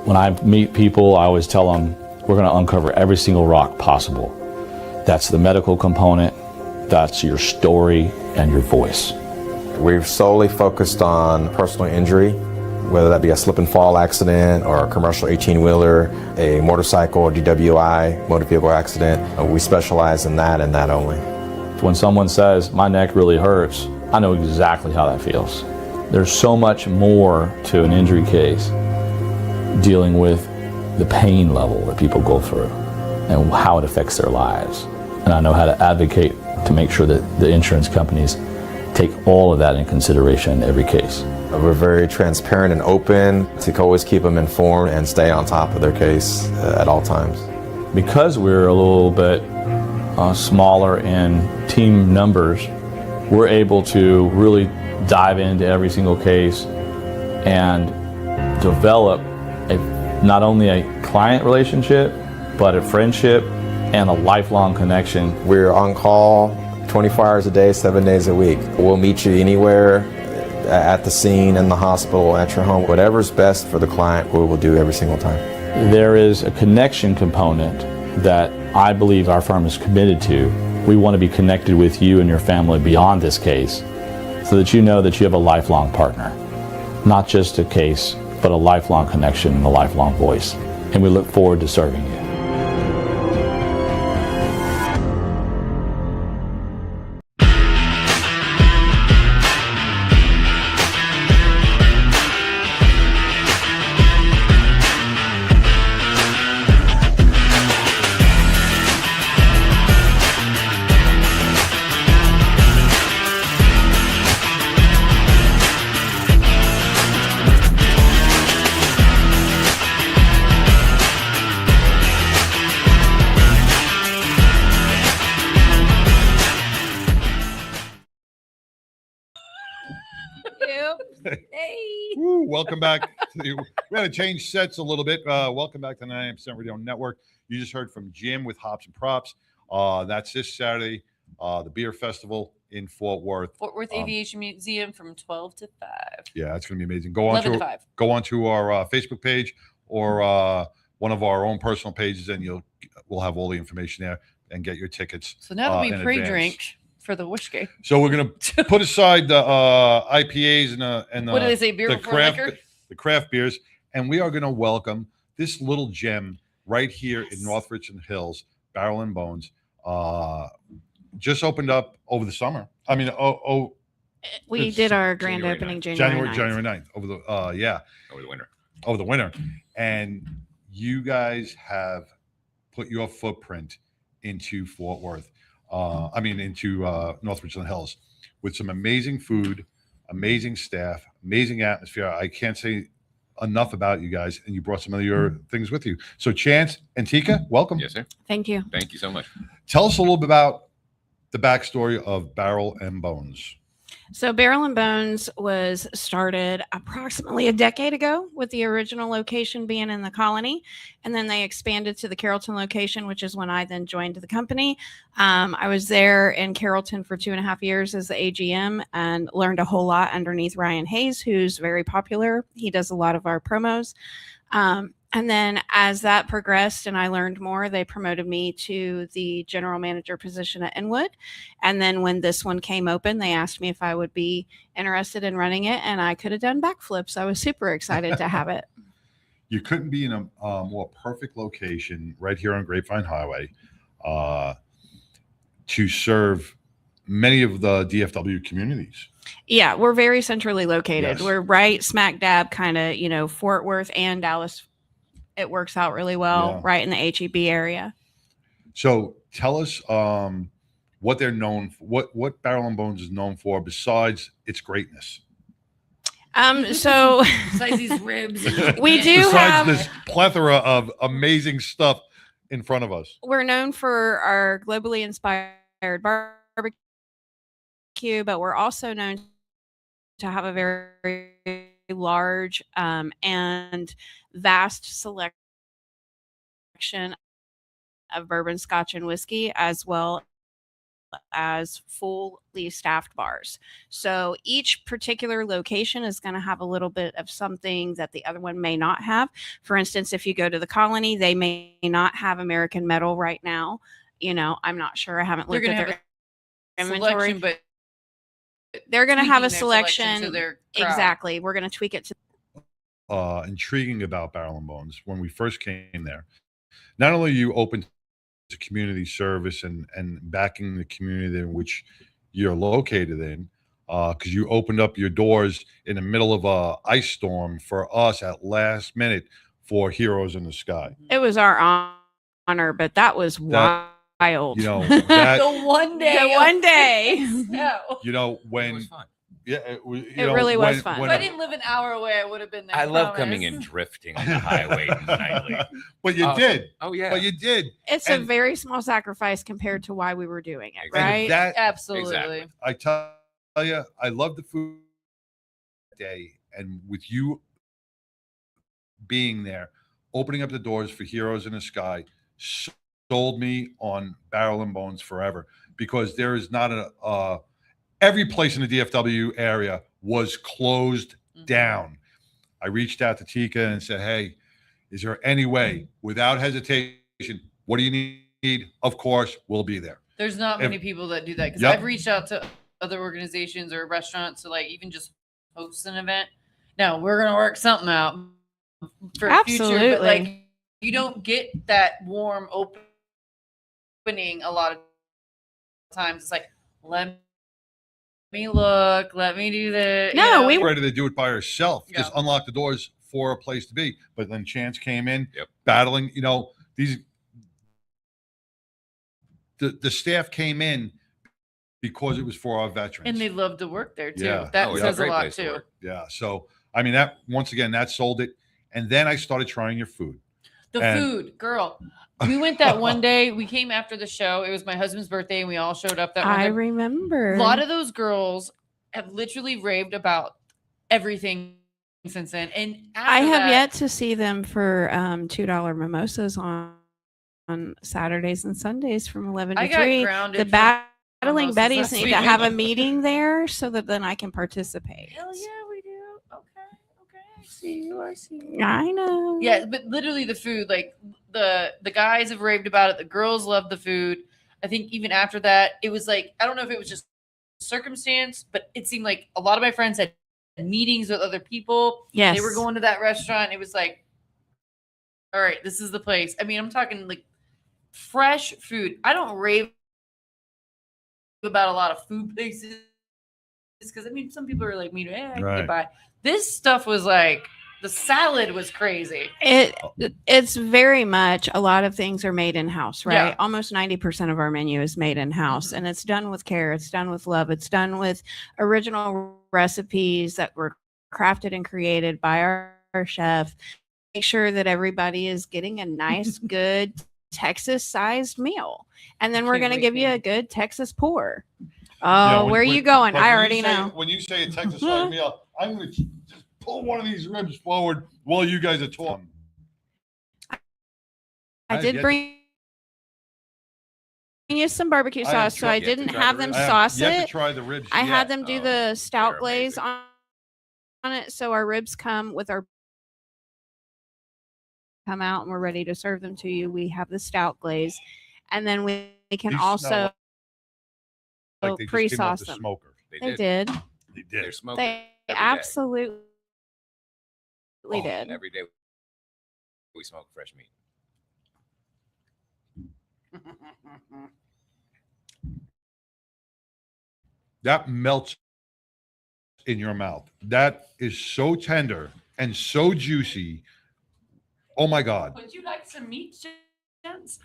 When I meet people, I always tell them we're going to uncover every single rock possible. That's the medical component, that's your story and your voice. We've solely focused on personal injury, whether that be a slip and fall accident or a commercial 18-wheeler, a motorcycle or DWI, motor vehicle accident. We specialize in that and that only. When someone says, my neck really hurts, I know exactly how that feels. There's so much more to an injury case dealing with the pain level that people go through and how it affects their lives. And I know how to advocate to make sure that the insurance companies take all of that in consideration in every case. We're very transparent and open to always keep them informed and stay on top of their case at all times. Because we're a little bit smaller in team numbers, we're able to really dive into every single case and develop not only a client relationship, but a friendship and a lifelong connection. We're on call 24 hours a day, 7 days a week. We'll meet you anywhere, at the scene, in the hospital, at your home. Whatever's best for the client, we will do every single time. There is a connection component that I believe our firm is committed to. We want to be connected with you and your family beyond this case so that you know that you have a lifelong partner. Not just a case, but a lifelong connection and a lifelong voice. And we look forward to serving you. Woo, welcome back. We had to change sets a little bit. Welcome back to 99% Radio Network. You just heard from Jim with Hops and Props. That's this Saturday, the beer festival in Fort Worth. Fort Worth Aviation Museum from 12 to 5. Yeah, it's going to be amazing. Go on to our Facebook page or one of our own personal pages, and we'll have all the information there and get your tickets. So now that we pre-drink for the whiskey. So we're going to put aside the IPAs and what do they say, beer before liquor? The craft beers, and we are going to welcome this little gem right here in North Richland Hills, Barrel and Bones. Just opened up over the summer. I mean, we did our grand opening January 9th over the winter, and you guys have put your footprint into Fort Worth. Into North Richland Hills with some amazing food, amazing staff, amazing atmosphere. I can't say enough about you guys, and you brought some of your things with you. So Chance and Tika, welcome. Yes, sir. Thank you. Thank you so much. Tell us a little bit about the backstory of Barrel and Bones. So Barrel and Bones was started approximately a decade ago with the original location being in the Colony. And then they expanded to the Carrollton location, which is when I then joined the company. I was there in Carrollton for 2.5 years as the AGM and learned a whole lot underneath Ryan Hayes, who's very popular. He does a lot of our promos. And then as that progressed and I learned more, they promoted me to the general manager position at Inwood. And then when this one came open, they asked me if I would be interested in running it, and I could have done backflips. I was super excited to have it. You couldn't be in a more perfect location right here on Grapevine Highway to serve many of the DFW communities. Yeah, we're very centrally located. Yes. We're right smack dab kind of, Fort Worth and Dallas. It works out really well, right in the HEB area. So tell us what they're known for, what Barrel and Bones is known for besides its greatness. So besides these ribs, we do have this plethora of amazing stuff in front of us. We're known for our globally inspired barbecue, but we're also known to have a very large and vast selection of bourbon, scotch, and whiskey, as well as fully staffed bars. So each particular location is going to have a little bit of something that the other one may not have. For instance, if you go to the Colony, they may not have American Metal right now. I'm not sure. I haven't looked at their inventory, but they're going to have a selection to selection. their crowd. Exactly. We're going to tweak it to Intriguing about Barrel and Bones when we first came there. Not only are you open to community service and backing the community in which you're located in, because you opened up your doors in the middle of a ice storm for us at last minute for Heroes in the Sky. It was our honor, but that was wild wild. You know, that, The one day. The one day. No. you know, when, It was fun. yeah, you It know, really was when- fun. when If I a- didn't live an hour away, I would have been there. I love promise. coming and drifting on the highway nightly. But you did. Oh yeah. But you did. It's And- a very small sacrifice compared to why we were doing it, Exactly. right? That Absolutely. Exactly. I tell you, I love the food day, and with you being there, opening up the doors for Heroes in the Sky, sold me on Barrel and Bones forever, because there is not a every place in the DFW area was closed down. I reached out to Tika and said, "Hey, is there any way, without hesitation, what do you need? Of course, we'll be there." There's not If- many people that do that because Yep. I've reached out to other organizations or restaurants to like even just host an event. Now we're gonna work something out for future, but Absolutely. like you don't get that warm opening a lot of times. It's like let me look, let me do this. No, you know? we Ready to do it by herself, Yeah. just unlock the doors for a place to be. But then Chance came in, Yep. battling. You know, the staff came in because it was for our veterans. and they love to work there too. Yeah. That Oh, it's a says a great lot place to too. work. Yeah. So I mean, that once again, that sold it. And then I started trying your food. The And- food, girl. We went that one day. We came after the show. It was my husband's birthday, and we all showed up that one I day. remember. A lot of those girls have literally raved about everything since then. And I after have that- yet to see them for $2 mimosas on Saturdays and Sundays from 11 to I got 3. grounded The for battling mimosas Betties last need week. to have a meeting there so that then I can participate. Hell yeah, we do. Okay, I see you. I see you. I know. Yeah, but literally the food, like the guys have raved about it. The girls love the food. I think even after that, it was like I don't know if it was just circumstance, but it seemed like a lot of my friends had meetings with other people. Yes. They were going to that restaurant. It was like, all right, this is the place. I mean, I'm talking like fresh food. I don't rave about a lot of food places because I mean, some people are like me. I can Right. get by. This stuff was like the salad was crazy. It's very much a lot of things are made in house, right? Yeah. Almost 90% of our menu is made in house, and it's done with care. It's done with love. It's done with original recipes that were crafted and created by our chef. Make sure that everybody is getting a nice, good Texas-sized meal, and then we're Can't going to wait, give you man. a good Texas pour. You Oh, know, where are you going? but I when you already say- know. When you say a Texas style meal, I'm going to just pull one of these ribs forward while you guys are talking. I did yet- bring you some barbecue I have sauce, so I yet to didn't try have the them ribs. I have sauce yet it. to try the ribs. I yet. had them do Oh, the stout they're glaze amazing. on it, so our ribs come with our come out, and we're ready to serve them to you. We have the stout glaze, and then we can These also smell like they just came off pre-sauce the them. smoker. They did. They did. They're smoking. They every day. absolutely Oh, did. Every day we smoke fresh meat. That melts in your mouth. That is so tender and so juicy. Oh my God. Would you like some meat, gents?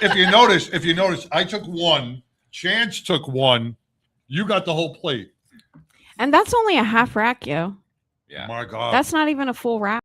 If you notice, I took one, Chance took one, you got the whole plate. And that's only a half rack, yo. Yeah. My God. That's not even a full rack.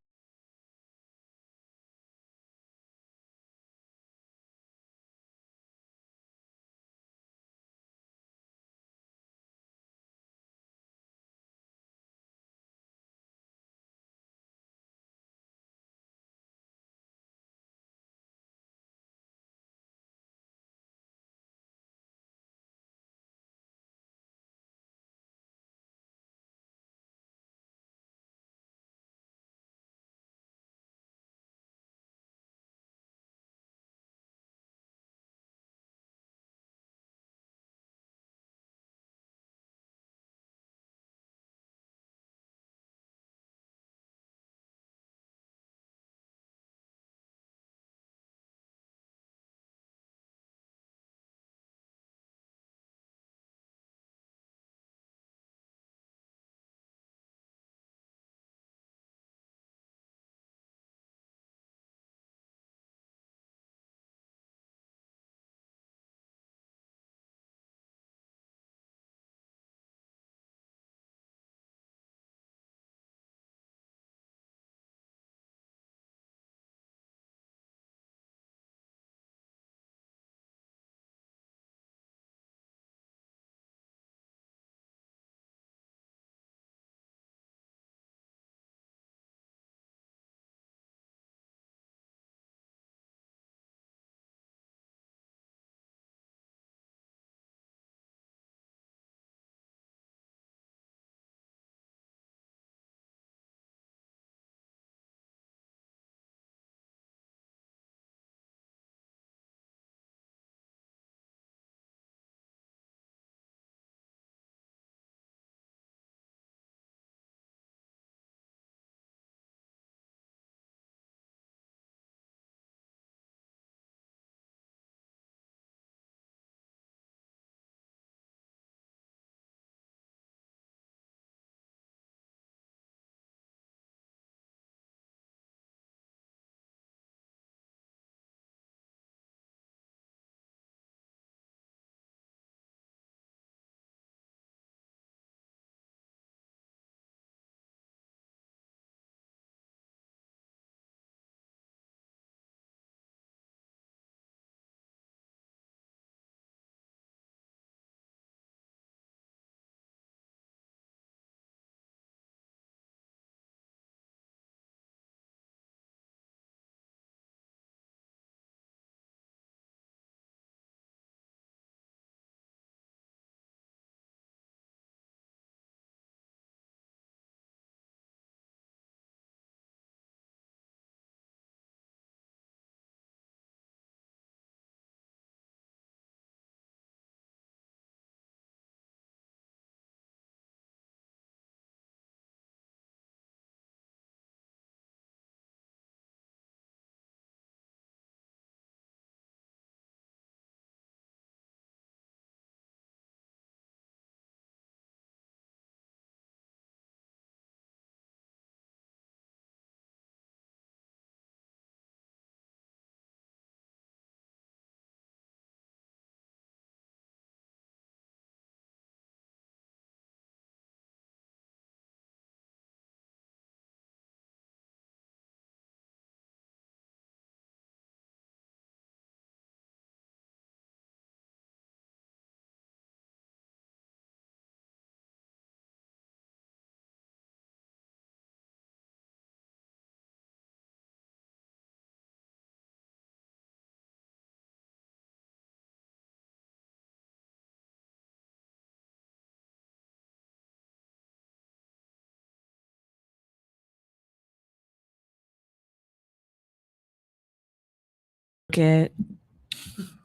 it.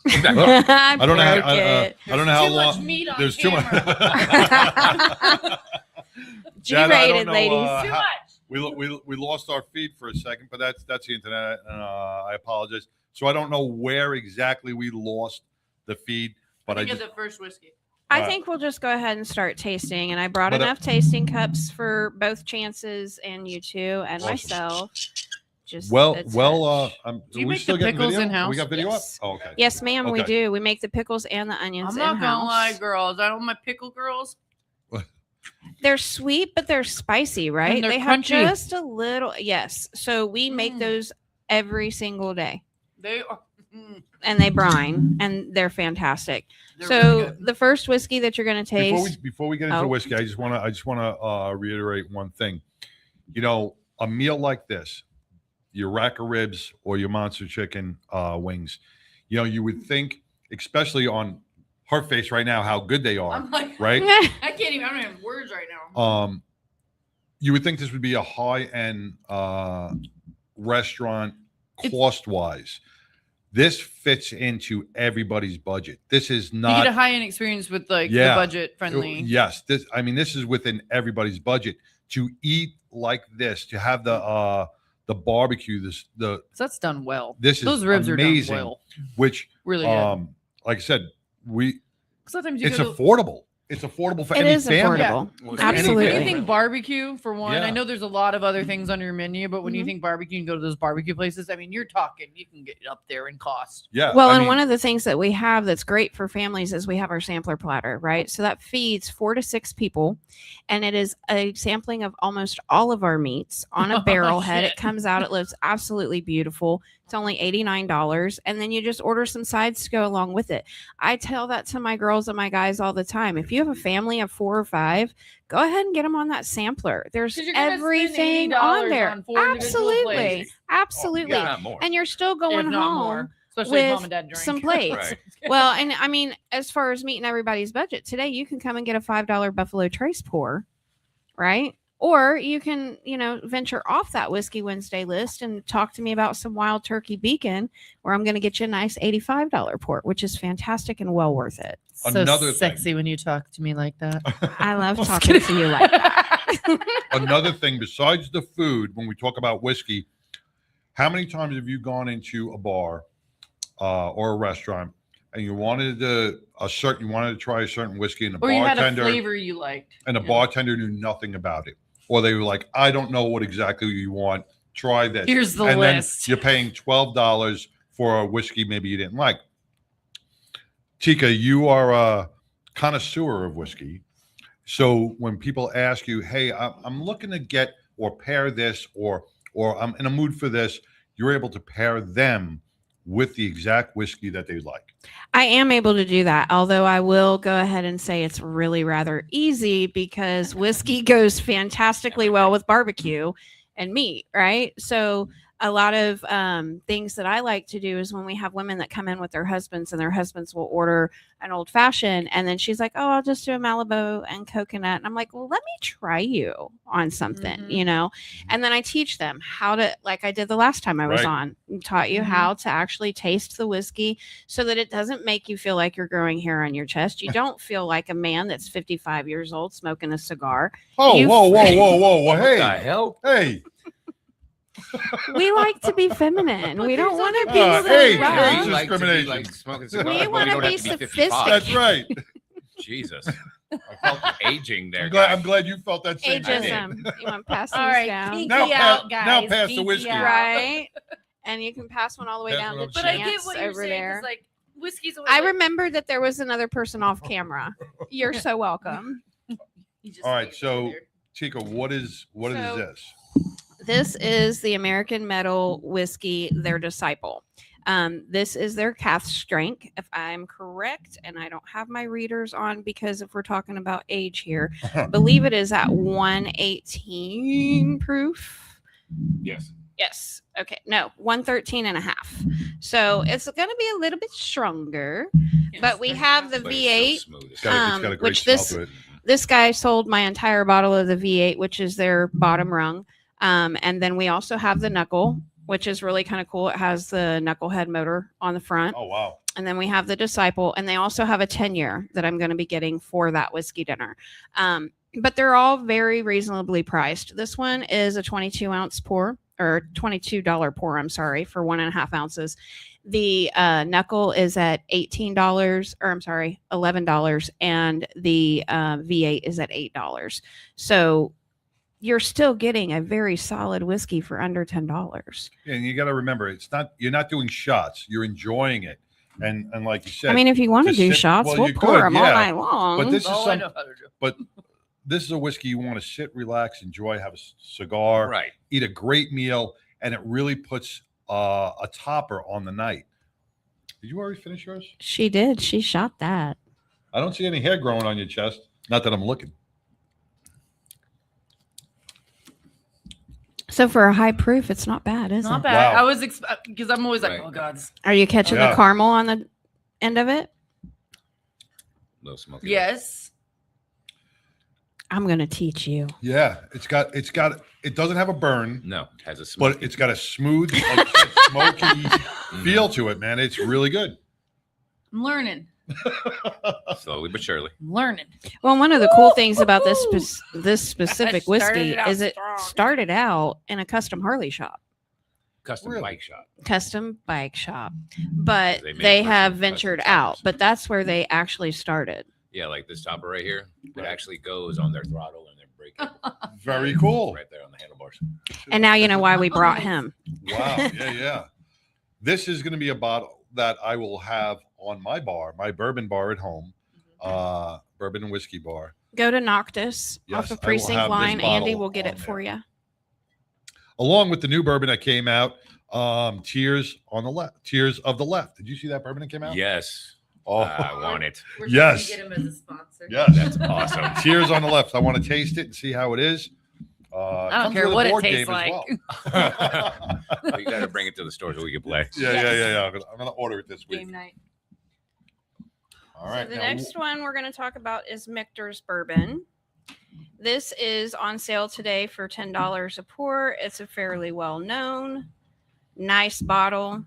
I don't know. it. I don't know how Too long. much meat on There's too much. G-rated, ladies. Too much. We lost our feed for a second, but that's the internet. I apologize. So I don't know where exactly we lost the feed, but I think of the first whiskey. I think we'll just go ahead and start tasting. And I brought But, enough tasting cups for both Chances and you two and Awesome. myself. Just Do you we make still the getting pickles video? in-house? We got video Yes. up? Oh, okay. Yes, ma'am, we Okay. do. We make the pickles and the onions I'm not in-house. gonna lie, girls. I don't my pickle girls. They're sweet, but they're spicy, right? they're They have crunchy. just a little. Yes. So we make those every single day. They are. And they brine, and they're fantastic. They're so really good. the first whiskey that you're going to taste. Before we get into whiskey, I just want to reiterate one thing. You know, a meal like this, your rack of ribs or your monster chicken wings, you know, you would think, especially on her face right now, how good they are. I'm like, right? I can't even. I don't have words right now. You would think this would be a high-end restaurant cost-wise. This fits into everybody's budget. This is not. You get a high-end experience with the budget friendly. Yes, this is within everybody's budget. To eat like this, to have the barbecue, so that's done well. This is those ribs amazing, are done well. Which really good. Like I said, sometimes it's affordable. It's affordable for any family. Affordable. Yeah. Absolutely. When you think barbecue, for one, Yeah. I know there's a lot of other things on your menu, but when you think barbecue and go to those barbecue places, I mean, you're talking, you can get up there in cost. Yeah. Well, one of the things that we have that's great for families is we have our sampler platter, right? So that feeds 4 to 6 people, and it is a sampling of almost all of our meats on a barrel head. It comes out, it looks absolutely beautiful. It's only $89, and then you just order some sides to go along with it. I tell that to my girls and my guys all the time. If you have a family of 4 or 5, go ahead and get them on that sampler. There's everything on there. On 4 individual Absolutely. plates. Absolutely. If not more. And you're still going If not home more. Especially if with mom and dad drink. some plates. Right. Well, and I mean, as far as meeting everybody's budget, today you can come and get a $5 Buffalo Trace pour, right? Or you can, venture off that Whiskey Wednesday list and talk to me about some Wild Turkey Beacon, where I'm going to get you a nice $85 port, which is fantastic and well worth it. So Another sexy when you talk to me like that. I love talking to you like that. Another thing besides the food, when we talk about whiskey, how many times have you gone into a bar or a restaurant and you wanted to try a certain whiskey, and the Or you had a bartender flavor you liked. and the bartender knew nothing about it, or they were like, "I don't know what exactly you want. Try this." Here's the and list. Then you're paying $12 for a whiskey maybe you didn't like. Tika, you are a connoisseur of whiskey. So when people ask you, "Hey, I'm looking to get or pair this, or I'm in a mood for this," you're able to pair them with the exact whiskey that they like. I am able to do that, although I will go ahead and say it's really rather easy because whiskey goes fantastically well with barbecue and meat, right? So a lot of things that I like to do is when we have women that come in with their husbands and their husbands will order an old fashioned, and then she's like, "Oh, I'll just do a Malibu and coconut." And I'm like, "Well, let me try you on something, And then I teach them how to, like I did the last time I was on, taught you how to actually taste the whiskey so that it doesn't make you feel like you're growing hair on your chest. You don't feel like a man that's 55 years old smoking a cigar. Whoa! Hey, What the hell? Hey. We like to be feminine. We don't want to be hey, rough. age discrimination. Like smoking cigars, We but want to don't be have to 55. sophisticated. That's right. Jesus. I felt the aging there. I'm glad you felt that same thing. Ageism. You want to pass these All right, down? pinky Now out, guys. now pass the Pinky whiskey. out. Right. And you can pass one all the way That's down what to I'm But I get Chance what you're over saying. there. 'Cause, like, whiskey's always I like- remembered that there was another person off camera. You're so welcome. You just All right, say so it. Tika, what is So- this? This is the American Metal Whiskey, their Disciple. This is their cask strength, if I'm correct, and I don't have my readers on because if we're talking about age here, I believe it is at 118 proof. Yes. Yes. Okay. No, 113 and a half. So it's going to be a little bit stronger, but we have the But it's V8, so smooth. It's got a great which smell this to it. this guy sold my entire bottle of the V8, which is their bottom rung. And then we also have the knuckle, which is really kind of cool. It has the knucklehead motor on the front. Oh, wow. And then we have the Disciple, and they also have a 10-year that I'm going to be getting for that whiskey dinner. But they're all very reasonably priced. This one is a 22-ounce pour, or $22 pour, I'm sorry, for 1.5 ounces. The knuckle is at $11, and the V8 is at $8. So you're still getting a very solid whiskey for under $10. And you got to remember, you're not doing shots. You're enjoying it. And like you said, I mean, if you want to do shots, we'll pour them all night long. But this is I know how to do. But this is a whiskey you want to sit, relax, enjoy, have a cigar, Right. Eat a great meal, and it really puts a topper on the night. Did you already finish yours? She did. She shot that. I don't see any hair growing on your chest. Not that I'm looking. So for a high proof, it's not bad, is Not it? bad. Wow. I was because I'm always like, Right. oh god. Are you catching the caramel on the end of it? Little smoky. Yes. I'm gonna teach you. Yeah, it doesn't have a burn. No, it has a smoky. But it's got a smooth, like, smoky feel to it, man. It's really good. I'm learning. Slowly but surely. I'm learning. Well, one of the cool things about this specific Started whiskey out is it strong. started out in a custom Harley shop. Custom bike shop. Custom bike shop. But They make they custom- have custom ventured tires. out. But that's where they actually started. Yeah, like this topper right here. It actually goes on their throttle and their brake. Very cool. Right there on the handlebars. And now you know why we brought him. Wow. Yeah. This is going to be a bottle that I will have on my bar, my bourbon bar at home, bourbon and whiskey bar. Go to Noctis Yes, off of I will Precinct have this Line. Andy bottle will get on it for you. Along with the new bourbon that came out, Tears on the Left. Tears of the Left. Did you see that bourbon that came out? Yes. Oh, I want it. We're Yes. trying to get him as a sponsor. Yes. That's awesome. Tears on the Left. I want to taste it and see how it is. I don't comes care with a what it board tastes game as like. Well, you got to bring it to the store so we can play. Yeah. I'm gonna order it this week. Game night. All right. So the now, next one we're going to talk about is Michter's Bourbon. This is on sale today for $10 a pour. It's a fairly well-known, nice bottle.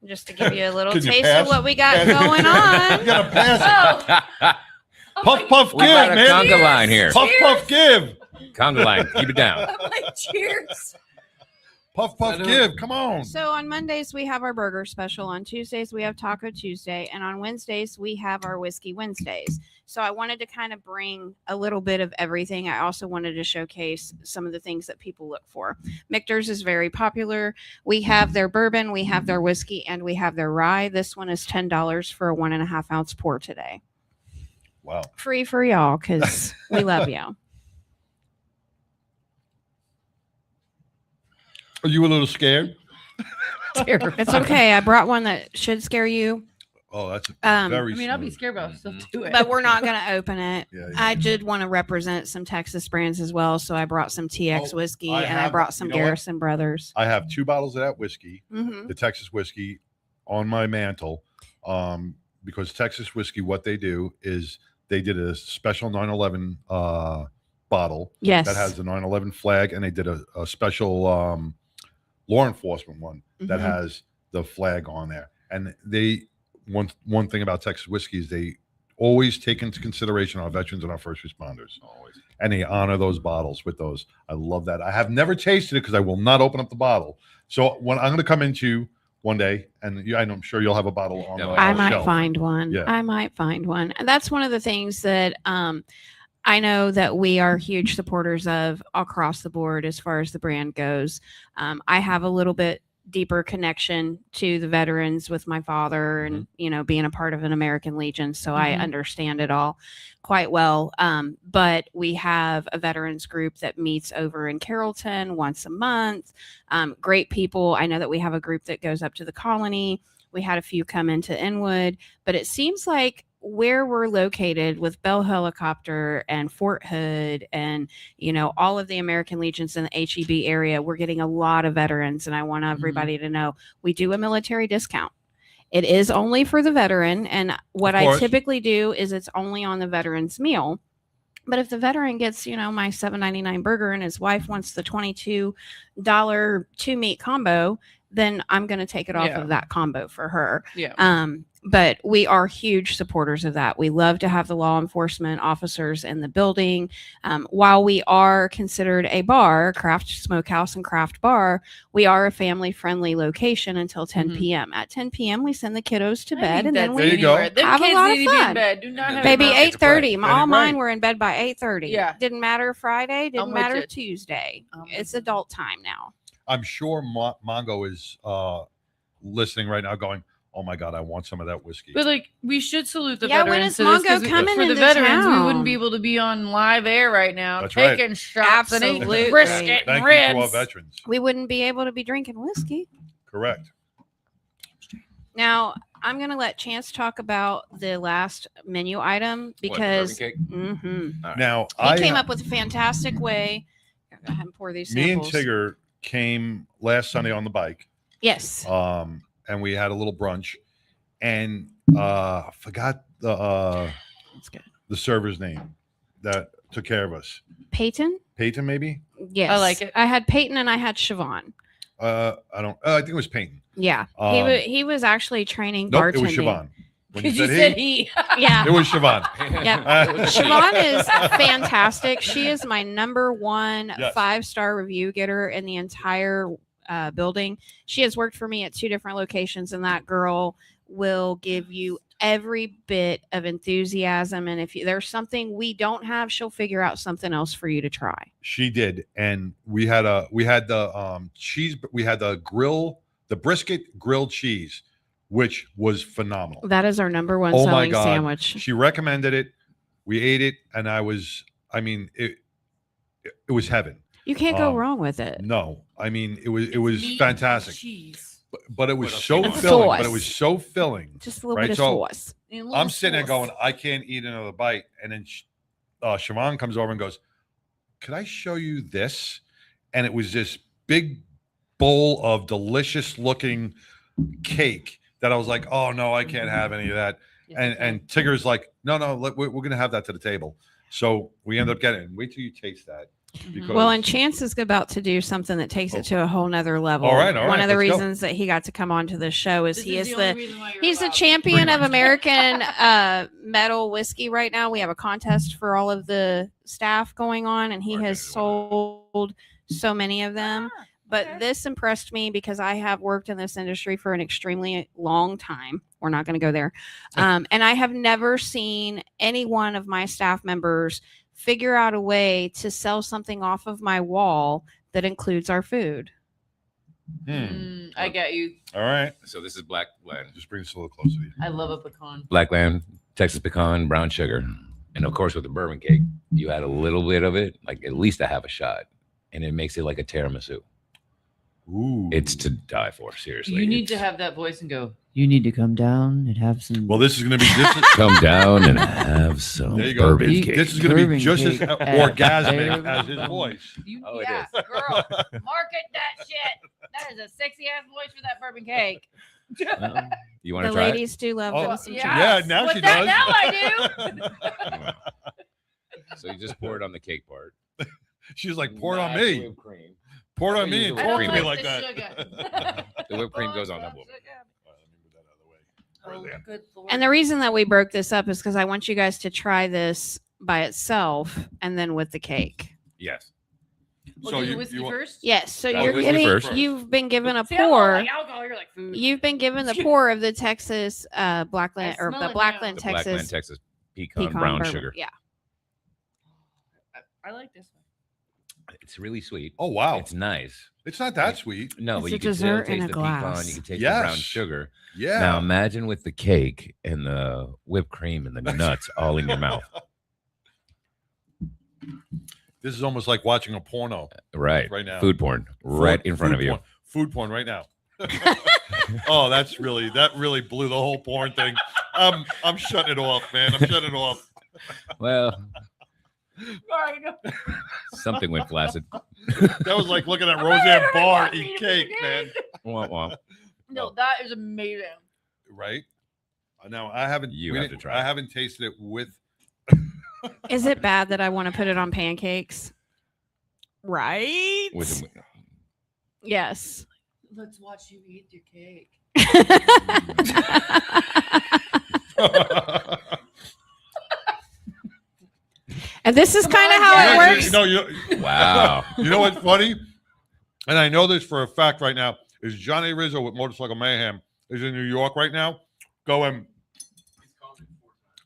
Just to give you a little Can you taste pass? of what we got going on. You gotta pass it. Puff, puff, We give, got a man. conga line here. Puff, puff, give. Conga line. Keep it down. Like, cheers. Puff, puff, give. Come on. So on Mondays, we have our burger special. On Tuesdays, we have Taco Tuesday. And on Wednesdays, we have our Whiskey Wednesdays. So I wanted to kind of bring a little bit of everything. I also wanted to showcase some of the things that people look for. Michter's is very popular. We have their bourbon, we have their whiskey, and we have their rye. This one is $10 for a 1.5 ounce pour today. Wow. Free for y'all because we love you. Are you a little scared? It's okay. I brought one that should scare you. Oh, that's very very I'll be smooth. scared, but I'll still do it. But we're not going to open it. Yeah. I did want to represent some Texas brands as well. So I brought some TX Oh, whiskey I and I have- brought some you know what? Garrison Brothers. I have 2 bottles of that whiskey, Mhm. the Texas whiskey, on my mantle. Because Texas whiskey, what they do is they did a special 9/11 bottle Yes. that has the 9/11 flag, and they did a special law enforcement one that Mhm. has the flag on there. And they one thing about Texas whiskey is they always take into consideration our veterans and our first responders. Always. And they honor those bottles with those. I love that. I have never tasted it because I will not open up the bottle. So when I'm going to come into one day, and I'm sure you'll have a bottle on the I might shelf. find one. Yeah. I might find one. And that's one of the things that I know that we are huge supporters of across the board as far as the brand goes. I have a little bit deeper connection to the veterans with my father and being a part of an American Legion, so I Mhm. understand it all quite well. But we have a veterans group that meets over in Carrollton once a month. Great people. I know that we have a group that goes up to the Colony. We had a few come into Inwood, but it seems like where we're located with Bell Helicopter and Fort Hood and all of the American Legions in the HEB area, we're getting a lot of veterans, and I want everybody to know we do a military discount. It is only for the veteran, and what Of I course. typically do is it's only on the veterans meal. But if the veteran gets, my $7.99 burger and his wife wants the $22 2-meat combo, then I'm going to take it off of that combo for her. Yeah. But we are huge supporters of that. We love to have the law enforcement officers in the building. While we are considered a bar, craft smokehouse and craft bar, we are a family-friendly location until 10 p.m. At 10 p.m., we send the kiddos to bed, and then we have a lot of fun. Do not have Baby, enough. 8:30. All mine were in bed by 8:30. Yeah. Didn't matter Friday. Didn't with matter you. Tuesday. It's adult time now. I'm sure Mongo is listening right now going, oh my God, I want some of that whiskey. But like, we should salute the Yeah, when veterans. is Mongo coming for the into veterans, we town? wouldn't be able to be on live air right now, That's right. taking shots and Absolutely. eating brisket and Thank you ribs. to our veterans. We wouldn't be able to be drinking whiskey. Correct. Now, I'm going to let Chance talk about the last menu item because Now, he came up with a fantastic way. Go ahead and pour these me and samples. Tigger came last Sunday on the bike. Yes. And we had a little brunch, and forgot the server's name that took care of us. Peyton? Peyton, maybe? Yes. I like it. I had Peyton and I had Siobhan. I think it was Peyton. Yeah. He was actually training Nope, bartending. it was Siobhan. When Because you said he. Yeah. It was Siobhan. Yeah. Siobhan is fantastic. She is my number one Yes. 5-star review getter in the entire building. She has worked for me at 2 different locations, and that girl will give you every bit of enthusiasm. And if there's something we don't have, she'll figure out something else for you to try. She did, and we had the cheese. We had the brisket grilled cheese, which was phenomenal. That is our number one Oh my selling God. sandwich. She recommended it. We ate it, and it was heaven. You can't go wrong with it. No, it was Meat, fantastic. cheese. But it was so And filling. sauce. But it was so filling. Just a little right? bit of So sauce. And a little I'm sitting there sauce. going, I can't eat another bite. And then Siobhan comes over and goes, could I show you this? And it was this big bowl of delicious looking cake that I was like, oh no, I can't have any of that. And Tigger's like, no, we're going to have that to the table. So we end up getting it. Wait till you taste that. Because, Well, and Chance is about to do something that takes it to a whole nother level. All right, One of the let's go. reasons that he got to come onto the show is This he is is the only reason why you're he's the allowed. champion of American metal whiskey right now. We have a contest for all of the staff going on, and he has sold so many of them. But this impressed me because I have worked in this industry for an extremely long time. We're not going to go there. And I have never seen any one of my staff members figure out a way to sell something off of my wall that includes our food. I get you. All right. So this is Black Land. Just bring this a little closer to you. I love a pecan. Black Land, Texas pecan, brown sugar. And of course, with the bourbon cake, you add a little bit of it, like at least a half a shot. And it makes it like a tiramisu. Ooh. It's to die for, seriously. You need to have that voice and go, You need to come down and have some. Well, this is going to be just come down and have some there you go. bourbon cake. This is going to be Bourbon just as cake. orgasmic as his voice. Oh, it yeah, is. girl, market that shit. That is a sexy ass voice for that bourbon cake. You want The to try ladies do love them some Yeah, cheese. now What's she that? does. Now I it? So you just pour it on the cake part. She's like, pour it on Not me. whipped cream. Pour it on me and talk to me I don't like the that. sugar. The whipped cream goes on that woman. Oh, good Lord. And the reason that we broke this up is because I want you guys to try this by itself and then with the cake. Yes. We'll So do the you whiskey want- first? Yes, so That you're was getting first. you've been given a See, I'm all pour. like alcohol, you're like food. You've been given the pour of the Texas Blackland I or smell the it Blackland The Texas Blackland, Texas pecan, pecan brown bourbon. sugar. Yeah. I like this one. It's really sweet. Oh, wow. It's nice. It's not that sweet. No, It's but a you can still dessert in taste a the pecan. glass. You can taste the brown Yes. sugar. Yeah. Now imagine with the cake and the whipped cream and the nuts all in your mouth. This is almost like watching a porno. Right. Right now. Food porn. Right in front of you. Porn. Food porn right now. Oh, that really blew the whole porn thing. I'm shutting it off, man. I'm shutting it off. Well, Sorry, no. something went flaccid. That was like looking at Roseanne Barr eat cake, man. Womp womp. No, that is amazing. Right? Now I haven't. You we have didn't- to try I it. haven't tasted it with Is it bad that I want to put it on pancakes? Right? Yes. Let's watch you eat your cake. And this is kind of how it works. Wow. You know what's funny? And I know this for a fact right now, is Johnny Rizzo with Motorcycle Mayhem is in New York right now going.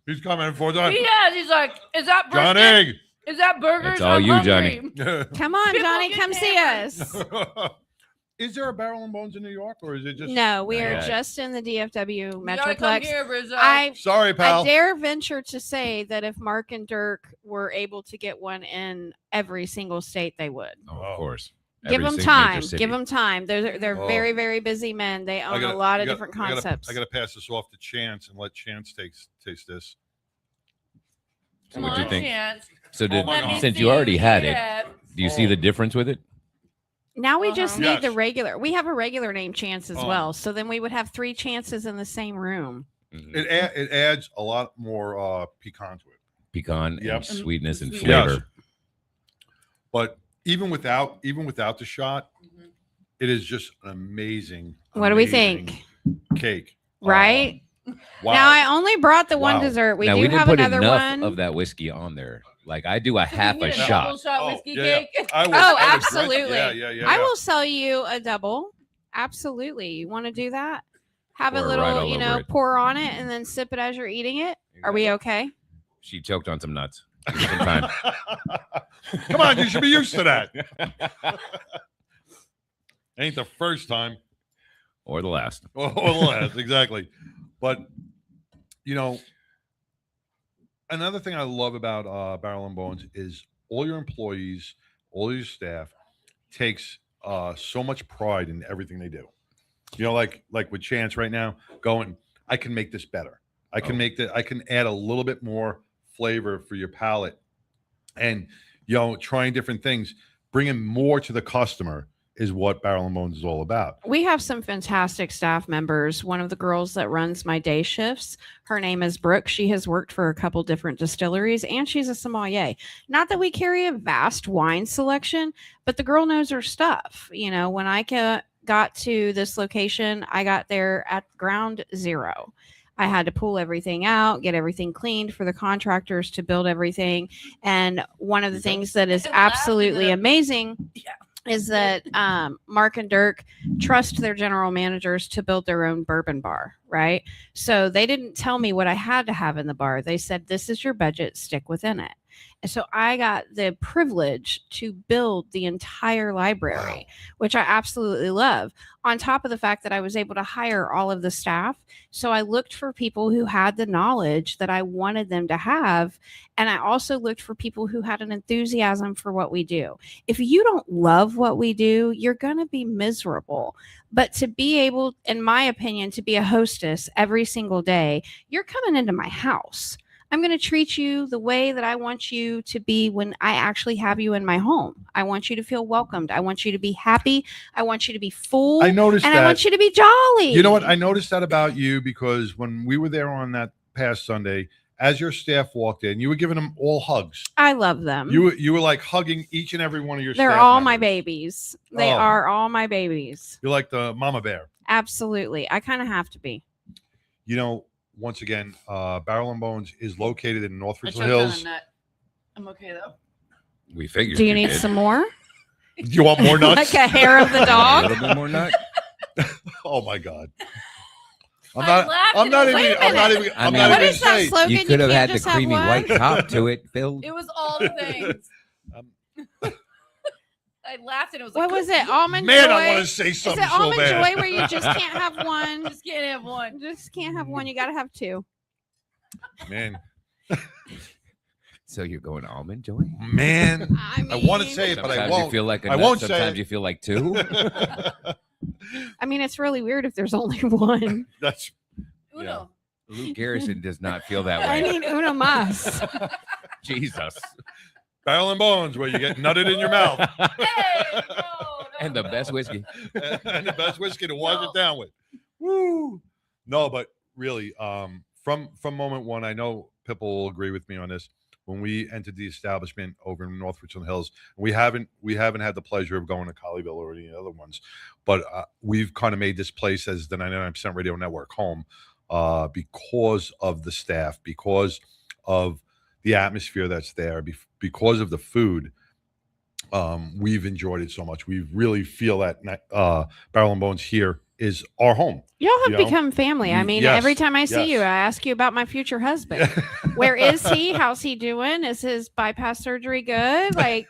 He's coming 4 times. Yeah, he's like, is that brisket? Johnny. Is that burgers? It's all I'm you, hungry. Johnny. Come on, Johnny, come see us. Is there a Barrel and Bones in New York, or is it just? No, we are Yeah. just in the DFW You gotta come Metroplex. here, Rizzo. Sorry, pal. I dare venture to say that if Mark and Dirk were able to get one in every single state, they would. Oh, of course. Give them time. Give them time. They're Oh. very, very busy men. They own a lot of different concepts. I got to pass this off to Chance and let Chance taste this. Come What'd you on, think? Chance. So Oh my God. since you already had it, Yeah. do you see the difference with it? Now we just need Yes. the regular. We have a regular name Chance as Oh. well. So then we would have 3 Chances in the same room. It adds a lot more pecan to it. Pecan Yep. and sweetness and Yes. flavor. But even without the shot, it is just an amazing. What do we amazing think? Cake. Right? Wow. Now I only brought the one Wow. dessert. We now, do we didn't have put another enough one. of that whiskey on there. Like I do a half a Double shot. shot whiskey yeah, cake. yeah. I would- Oh, I would drink it. absolutely. Yeah. I will sell you a double. Absolutely. You want to do that? Have Pour a it little, right all over it. pour on it and then sip it as you're eating it. Are we okay? She choked on some nuts. Give her some time. Come on, you should be used to that. Ain't the first time. Or the last. Or the last, exactly. But, another thing I love about Barrel and Bones is all your employees, all your staff takes so much pride in everything they do. Like with Chance right now, going, I can make this better. I can I can add a little bit more flavor for your palate, and trying different things, bringing more to the customer is what Barrel and Bones is all about. We have some fantastic staff members. One of the girls that runs my day shifts, her name is Brooke. She has worked for a couple different distilleries and she's a sommelier. Not that we carry a vast wine selection, but the girl knows her stuff. When I got to this location, I got there at ground zero. I had to pull everything out, get everything cleaned for the contractors to build everything. And one of the things that is absolutely amazing is that Mark and Dirk trust their general managers to build their own bourbon bar, right? So they didn't tell me what I had to have in the bar. They said, this is your budget, stick within it. And so I got the privilege to build the entire library, which I absolutely love. On top of the fact that I was able to hire all of the staff. So I looked for people who had the knowledge that I wanted them to have. And I also looked for people who had an enthusiasm for what we do. If you don't love what we do, you're going to be miserable. But to be able, in my opinion, to be a hostess every single day, you're coming into my house. I'm going to treat you the way that I want you to be when I actually have you in my home. I want you to feel welcomed. I want you to be happy. I want you to be full. I noticed and that. I want you to be jolly. You know what? I noticed that about you because when we were there on that past Sunday, as your staff walked in, you were giving them all hugs. I love them. You were like hugging each and every one of your They're staff all members. my babies. They Oh. are all my babies. You're like the mama bear. Absolutely. I kind of have to be. Once again, Barrel and Bones is located in North I Richland choked on a Hills. nut. I'm okay though. We figured. Do you need did. some more? Do you want more nuts? Like a hair of the A dog? little bit more nut. Oh my God. I'm I not. laughed I'm and not it was- even. Wait a I'm not minute. even. I I'm mean, not What even is that saying. slogan? You could have can't had the just have creamy one? white top to it, Phil. It was all the things. I laughed and it was like, What was it? Almond Man, Joy? I want to say Is something it so Almond bad. Joy where you just can't have one? Just can't have one. Just can't have one. You got to have two. Man, So you're going almond joy? man. I want to mean- say it, but I Sometimes won't. you feel like a I nut, won't say sometimes it. you feel like two. I mean, it's really weird if there's only one. That's Uno. Luke Garrison does not feel that I way. need una mas. Jesus. Barrel and Bones, where you get nutted in your mouth. Hey, no, And the best whiskey. And the best whiskey to wash it down with. Woo! No, but really, from moment one, I know Pippa will agree with me on this. when we entered the establishment over in North Richland Hills. We haven't had the pleasure of going to Colleyville or any other ones, but we've kind of made this place as the 99% Radio Network home because of the staff, because of the atmosphere that's there, because of the food. We've enjoyed it so much. We really feel that Barrel and Bones here is our home. Y'all have become family. I mean, every time I see you, I ask you about my future husband. Where is he? How's he doing? Is his bypass surgery good? Like,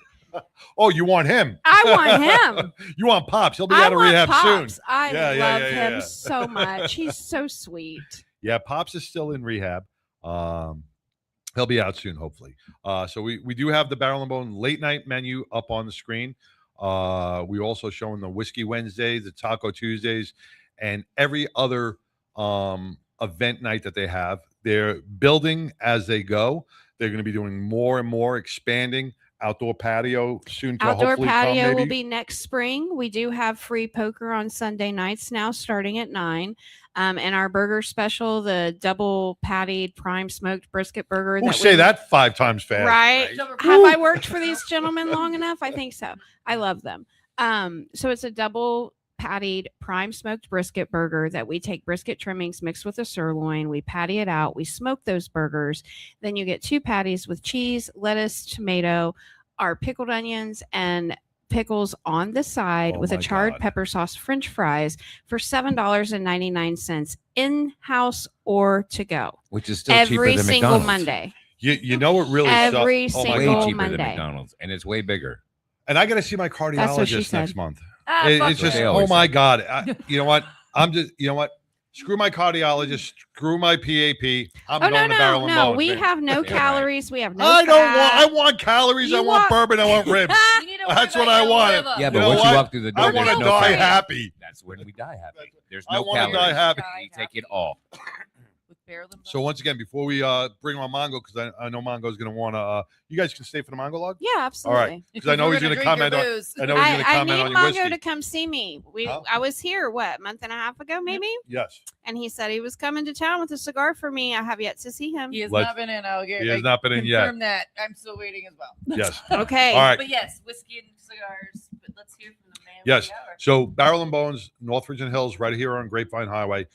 oh, you want him? I want him. You want Pops? He'll be out of rehab soon. I love him so much. He's so sweet. Yeah, Pops is still in rehab. He'll be out soon, hopefully. So we do have the Barrel and Bone late night menu up on the screen. We also showing the Whiskey Wednesdays, the Taco Tuesdays, and every other event night that they have. They're building as they go. They're going to be doing more and more, expanding. Outdoor patio soon to Outdoor hopefully patio come, will be next spring. We do have free poker on Sunday nights now, starting at 9. And our burger special, the double pattied prime smoked brisket burger. We'll say that 5 times fast. Right? Have I worked for these gentlemen long enough? I think so. I love them. So it's a double pattied prime smoked brisket burger that we take brisket trimmings mixed with a sirloin. We patty it out. We smoke those burgers. Then you get 2 patties with cheese, lettuce, tomato, our pickled onions, and pickles on the side with a charred pepper sauce French fries for $7.99 in-house or to go. Which is still cheaper than every single McDonald's. Monday. You know what really every sucks? single way cheaper Monday. than McDonald's, and it's way bigger. And I got to see my cardiologist next month. It's just, They oh always my say. God. You know what? You know what? Screw my cardiologist. Screw my PAP. I'm Oh, going to Barrel and no. Bones. We man. have no calories. We have no I don't want. fat. I want calories. I want bourbon. I want ribs. That's what I want. Yeah, but You know once what? you walk through the door, I want there's to no die fat. happy. That's when we die happy. There's I no wanna calories. die happy. We take it all. So once again, before we bring on Mongo, because I know Mongo's going to want to. You guys can stay for the Mongo log. Yeah, absolutely. All right, because I know he's going to comment on. I know he's going to I comment need on your Mongo whiskey. to come see me. Huh? I was here, what, a month and a half ago, maybe? Yes. And he said he was coming to town with a cigar for me. I have yet to see him. He has Let's- not been in. I'll get. He has not been in yet. Confirm that. I'm still waiting as well. Yes. Okay. All right. But yes, whiskey and cigars. But let's hear from the man. Yes. of the hour. So Barrel and Bones, North Richland Hills, right here on Grapevine Highway.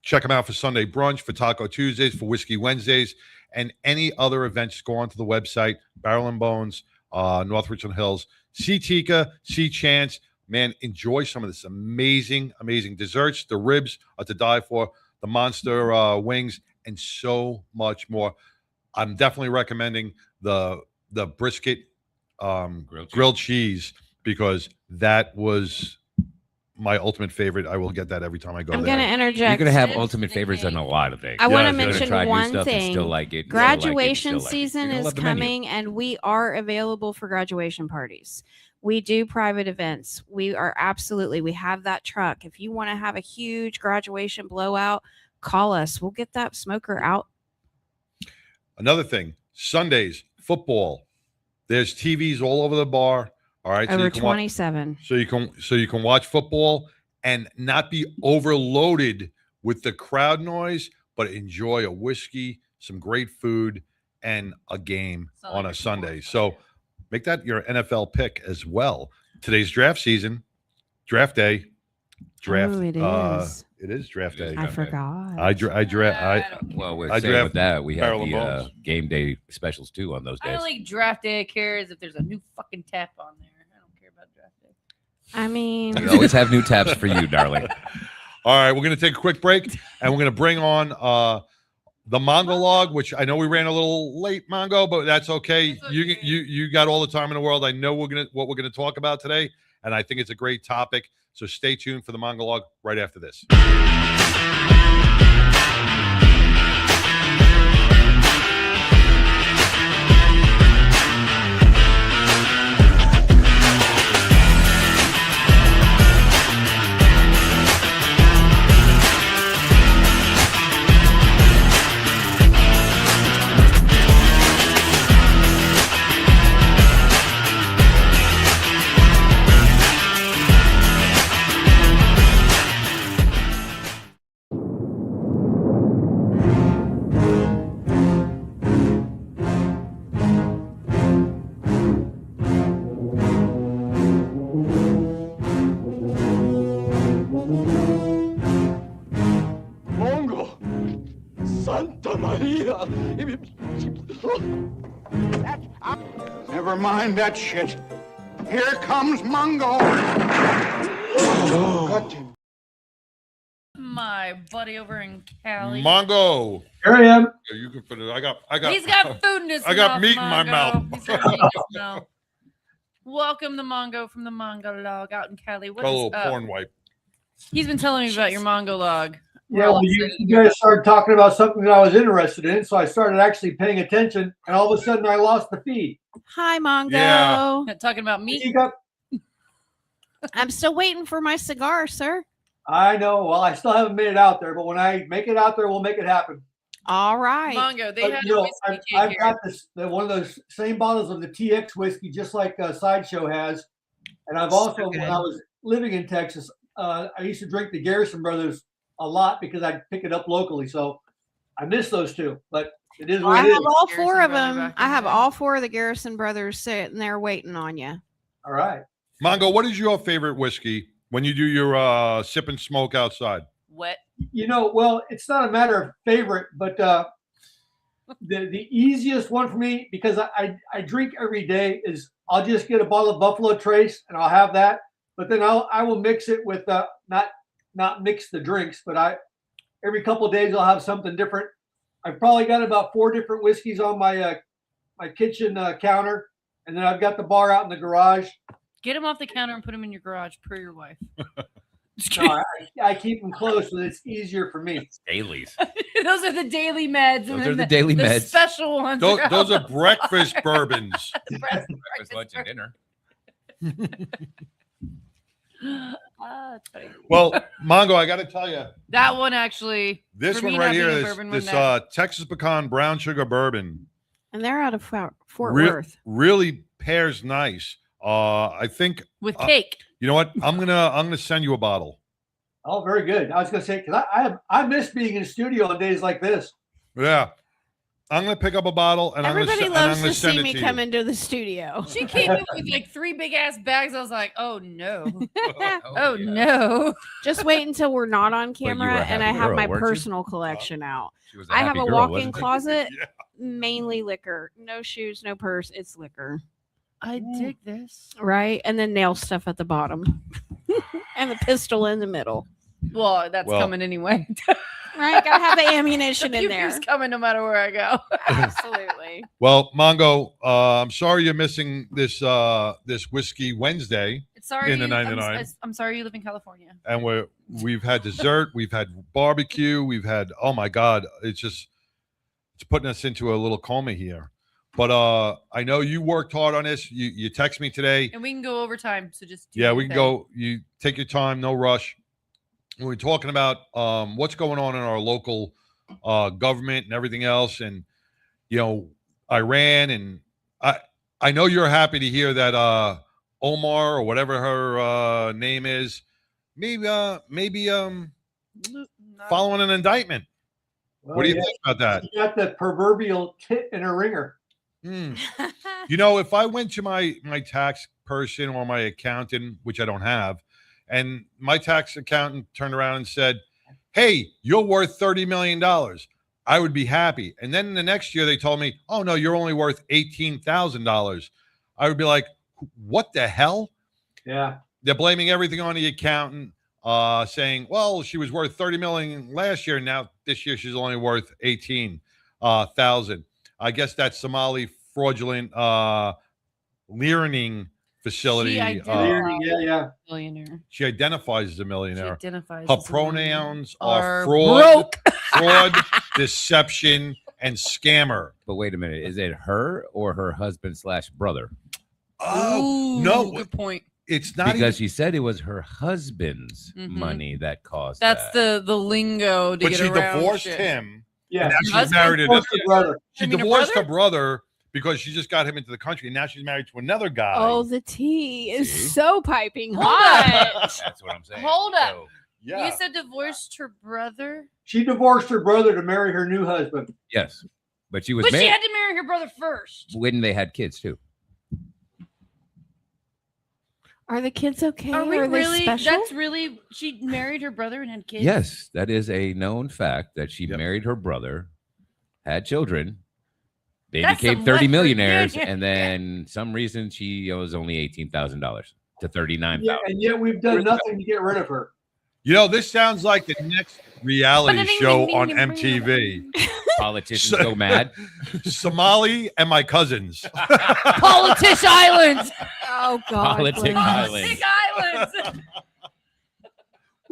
Check them out for Sunday brunch, for Taco Tuesdays, for Whiskey Wednesdays, and any other events. Go onto the website, Barrel and Bones, North Richland Hills. See Tika, see Chance. Man, enjoy some of this amazing, amazing desserts. The ribs are to die for. The monster wings, and so much more. I'm definitely recommending the brisket grilled cheese because that was my ultimate favorite. I will get that every time I go I'm there. going to interject. You're gonna have ultimate favorites on a lot of things. I want to You're gonna mention try new one stuff and thing. still like it, Graduation still like it, season You're gonna is love the menu. coming, and we are available for graduation parties. We do private events. We have that truck. If you want to have a huge graduation blowout, call us. We'll get that smoker out. Another thing, Sundays, football. There's TVs all over the bar. All right. Over you can 27. so you can watch football and not be overloaded with the crowd noise, but enjoy a whiskey, some great food, and a game on a Sunday. So make that your NFL pick as well. Today's draft season, draft day, draft. Oh, it is. It is draft day. I forgot. Well, with I saying draft with that, we have Barrel and the Bones. game day specials too on those I days. don't like draft day. Cares if there's a new fucking tap on there. I don't care about draft day. I mean, We always have new tabs for you, darling. All right, we're going to take a quick break, and we're going to bring on the Mongo log, which I know we ran a little late, Mongo, but that's okay. You got all the time in the world. I know what we're going to talk about today, and I think it's a great topic. So stay tuned for the Mongo log right after this. Never mind that shit. Here comes Mungo. My buddy over in Cali. Mongo. Here I am. Yeah, you can put it. I got. He's got food in his I got mouth, meat in my Mongo. mouth. He's got meat in his mouth. Welcome the Mongo from the Mongo log out in Cali. What Got a is little up? porn wipe. He's been telling me about your Mongo log. Yeah, well, you guys started talking about something that I was interested in, so I started actually paying attention, and all of a sudden I lost the feed. Hi, Mongo. Yeah. Talking about meat. I'm still waiting for my cigar, sir. I know. Well, I still haven't made it out there, but when I make it out there, we'll make it happen. All right. Mongo, they But, had you a know, whiskey I've here. got one of those same bottles of the TX whiskey, just like Sideshow has. And I've also, when I was living in Texas, I used to drink the Garrison Brothers a lot because I'd pick it up locally. So I miss those two, but it is what I it is. have all four of Garrison Brother them. back in I have the day. all four of the Garrison brothers sitting there waiting on you. All right. Mongo, what is your favorite whiskey when you do your sip and smoke outside? Wet. You know, well, it's not a matter of favorite, but the easiest one for me, because I drink every day, is I'll just get a bottle of Buffalo Trace and I'll have that. But then I will mix it with not mix the drinks, but every couple of days I'll have something different. I've probably got about 4 different whiskeys on my my kitchen counter, and then I've got the bar out in the garage. Get him off the counter and put him in your garage per your wife. No, I keep them close, so it's easier for me. Dailies. Those are the daily meds. Those and are then the daily meds. Special ones. Those are breakfast bourbons. Breakfast, lunch, and dinner. That's funny. Well, Mongo, I got to tell you, That one actually. this for one me right not here, being a this, bourbon this one, that- Texas Pecan Brown Sugar Bourbon, And they're out of Fort re- Worth. really pairs nice. I think with cake. You know what? I'm gonna send you a bottle. Oh, very good. I was going to say, because I miss being in the studio on days like this. Yeah, I'm gonna pick up a bottle and Everybody I'm gonna loves to send see it me to come you. into the studio. She came in with like 3 big ass bags. I was like, oh no. Oh no. Just wait until we're not on you were camera a and I happy have girl, my weren't you? personal collection out. She was a I have happy a girl, walk-in wasn't she? closet, Yeah. mainly liquor. No shoes, no purse. It's liquor. I dig this. Right? And then nail stuff at the bottom. And the pistol in the middle. Well, that's Well- coming anyway. Right? Gotta have the ammunition The in there. puke is coming no matter where I go. Absolutely. Well, Mongo, I'm sorry you're missing this this whiskey Wednesday Sorry, in the I'm 99, sorry you live in California. and we've had dessert, we've had barbecue, we've had oh my god, it's putting us into a little coma here. But I know you worked hard on this. You text me today. And we can go overtime. So just do Yeah, your we can thing. go. You take your time, no rush. We're talking about what's going on in our local government and everything else, and you know, Iran, and I know you're happy to hear that Omar or whatever her name is, maybe following an indictment. Well, What do you yeah, think about that? She got the proverbial tit in her ringer. Hmm. You know, if I went to my tax person or my accountant, which I don't have, and my tax accountant turned around and said, "Hey, you're worth $30 million," I would be happy. And then the next year they told me, "Oh no, you're only worth $18,000." I would be like, "What the hell?" Yeah. They're blaming everything on the accountant, saying, "Well, she was worth 30 million last year. Now this year she's only worth 18,000." I guess that's Somali fraudulent learning facility. She identifies yeah. millionaire. She identifies as a millionaire. She identifies Her as a millionaire. pronouns are fraud, deception, and scammer. But wait a minute, is it her or her husband / brother? Oh, Ooh, no. good point. It's not Because even, she said it was her husband's Mhm. money that caused That's that. the lingo to but get she around divorced shit. him. Yeah. And now she's Husband? married to Divorced her brother. She You mean her divorced brother? her brother because she just got him into the country, and now she's married to another guy. Oh, the tea is See? so piping Hold hot. That's what I'm saying. Hold up. So, yeah. You said divorced her brother, She divorced her brother to marry her new husband. yes, but she was but she married had to marry her brother first. when they had kids too. Are the kids okay? Are we they really? special? That's really. She married her brother and had kids. Yes, that is a known fact that she Yep. married her brother had children. They That's became some 30 leverage. millionaires, Yeah. and then some reason she owes only $18,000 to 39,000. Yeah, and yet we've done nothing to get rid of her. You know, this sounds like the next reality show on MTV. Politicians go mad. Somali and my cousins. Politics Islands. Oh God. Politic Island. Big Islands.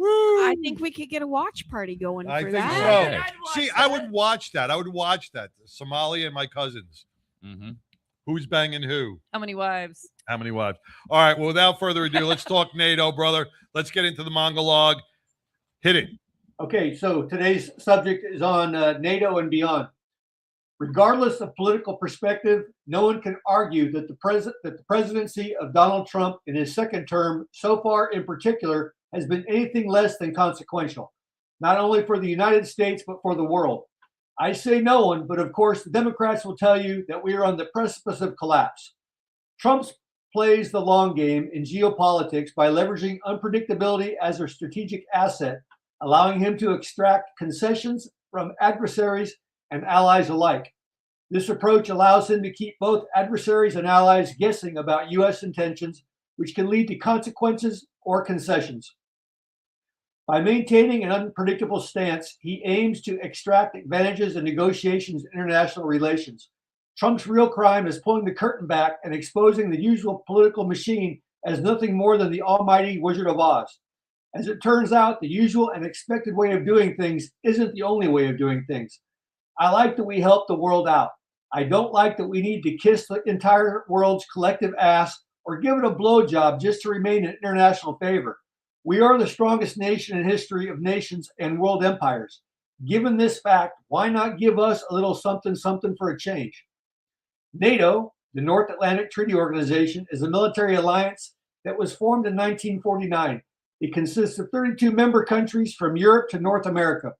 I think we could get a watch party going I for think that. so. See, I would watch that. I would watch that. Somali and my cousins. Mm-hmm. Who's banging who? How many wives? How many wives? All right. Well, without further ado, let's talk NATO, brother. Let's get into the monologue. Hit it. Okay, so today's subject is on NATO and beyond. Regardless of political perspective, no one can argue that the presidency of Donald Trump in his second term, so far in particular, has been anything less than consequential, not only for the United States, but for the world. I say no one, but of course, the Democrats will tell you that we are on the precipice of collapse. Trump plays the long game in geopolitics by leveraging unpredictability as a strategic asset, allowing him to extract concessions from adversaries and allies alike. This approach allows him to keep both adversaries and allies guessing about U.S. intentions, which can lead to consequences or concessions. By maintaining an unpredictable stance, he aims to extract advantages in negotiations and international relations. Trump's real crime is pulling the curtain back and exposing the usual political machine as nothing more than the almighty Wizard of Oz. As it turns out, the usual and expected way of doing things isn't the only way of doing things. I like that we help the world out. I don't like that we need to kiss the entire world's collective ass or give it a blowjob just to remain in international favor. We are the strongest nation in history of nations and world empires. Given this fact, why not give us a little something something for a change? NATO, the North Atlantic Treaty Organization, is a military alliance that was formed in 1949. It consists of 32 member countries from Europe to North America.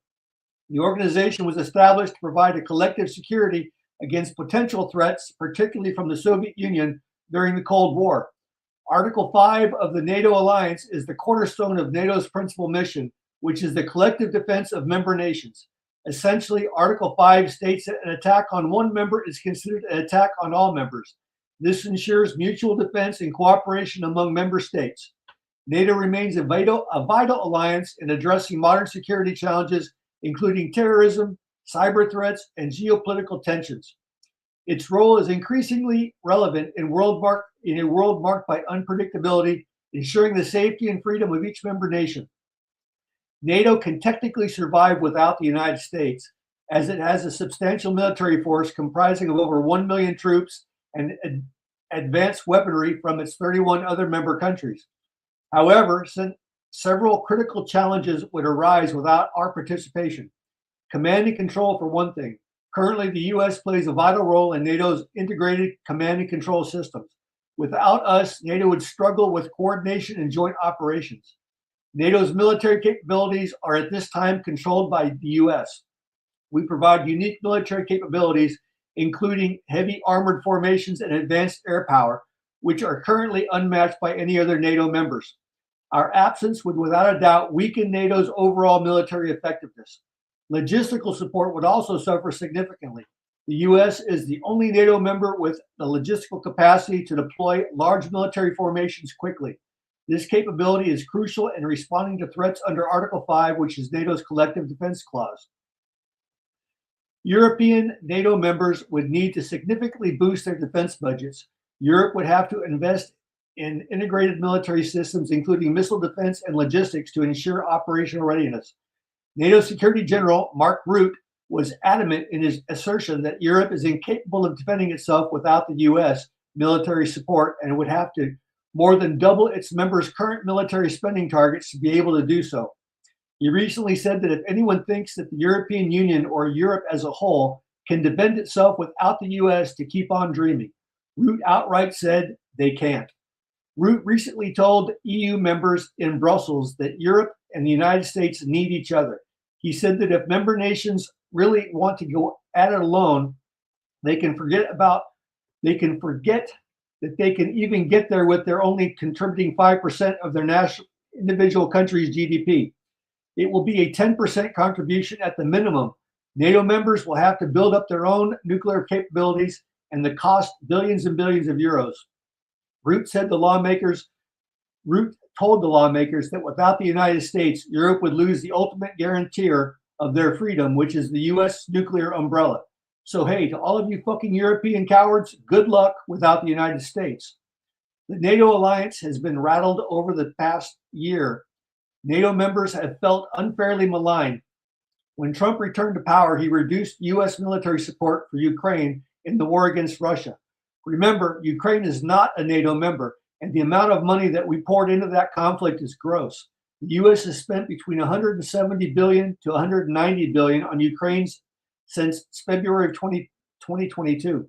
The organization was established to provide a collective security against potential threats, particularly from the Soviet Union during the Cold War. Article 5 of the NATO alliance is the cornerstone of NATO's principal mission, which is the collective defense of member nations. Essentially, Article 5 states that an attack on one member is considered an attack on all members. This ensures mutual defense and cooperation among member states. NATO remains a vital alliance in addressing modern security challenges, including terrorism, cyber threats, and geopolitical tensions. Its role is increasingly relevant in a world marked by unpredictability, ensuring the safety and freedom of each member nation. NATO can technically survive without the United States, as it has a substantial military force comprising of over 1 million troops and advanced weaponry from its 31 other member countries. However, several critical challenges would arise without our participation. Command and control, for one thing. Currently, the U.S. plays a vital role in NATO's integrated command and control systems. Without us, NATO would struggle with coordination and joint operations. NATO's military capabilities are at this time controlled by the U.S. We provide unique military capabilities, including heavy armored formations and advanced air power, which are currently unmatched by any other NATO members. Our absence would without a doubt weaken NATO's overall military effectiveness. Logistical support would also suffer significantly. The U.S. is the only NATO member with the logistical capacity to deploy large military formations quickly. This capability is crucial in responding to threats under Article 5, which is NATO's collective defense clause. European NATO members would need to significantly boost their defense budgets. Europe would have to invest in integrated military systems, including missile defense and logistics, to ensure operational readiness. NATO Secretary General Mark Rutte was adamant in his assertion that Europe is incapable of defending itself without the U.S. military support and would have to more than double its members' current military spending targets to be able to do so. He recently said that if anyone thinks that the European Union or Europe as a whole can defend itself without the U.S., to keep on dreaming. Rutte outright said they can't. Rutte recently told EU members in Brussels that Europe and the United States need each other. He said that if member nations really want to go at it alone, they can forget that they can even get there with their only contributing 5% of their national individual country's GDP. It will be a 10% contribution at the minimum, NATO members will have to build up their own nuclear capabilities, and the cost billions and billions of euros. Root told the lawmakers that without the United States, Europe would lose the ultimate guarantor of their freedom, which is the U.S. nuclear umbrella. So, hey, to all of you fucking European cowards, good luck without the United States. The NATO alliance has been rattled over the past year. NATO members have felt unfairly maligned. When Trump returned to power, he reduced U.S. military support for Ukraine in the war against Russia. Remember, Ukraine is not a NATO member, and the amount of money that we poured into that conflict is gross. The U.S. has spent between $170 billion to $190 billion on Ukraine since February of 2022.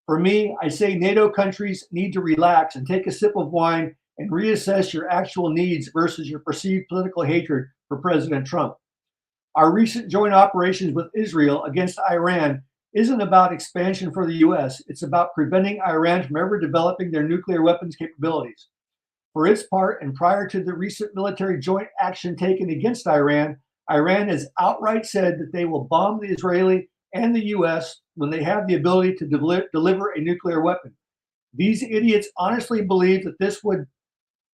For me, I say NATO countries need to relax and take a sip of wine and reassess your actual needs versus your perceived political hatred for President Trump. Our recent joint operations with Israel against Iran isn't about expansion for the U.S. It's about preventing Iran from ever developing their nuclear weapons capabilities. For its part, and prior to the recent military joint action taken against Iran, Iran has outright said that they will bomb the Israeli and the U.S. when they have the ability to deliver a nuclear weapon. These idiots honestly believe that this would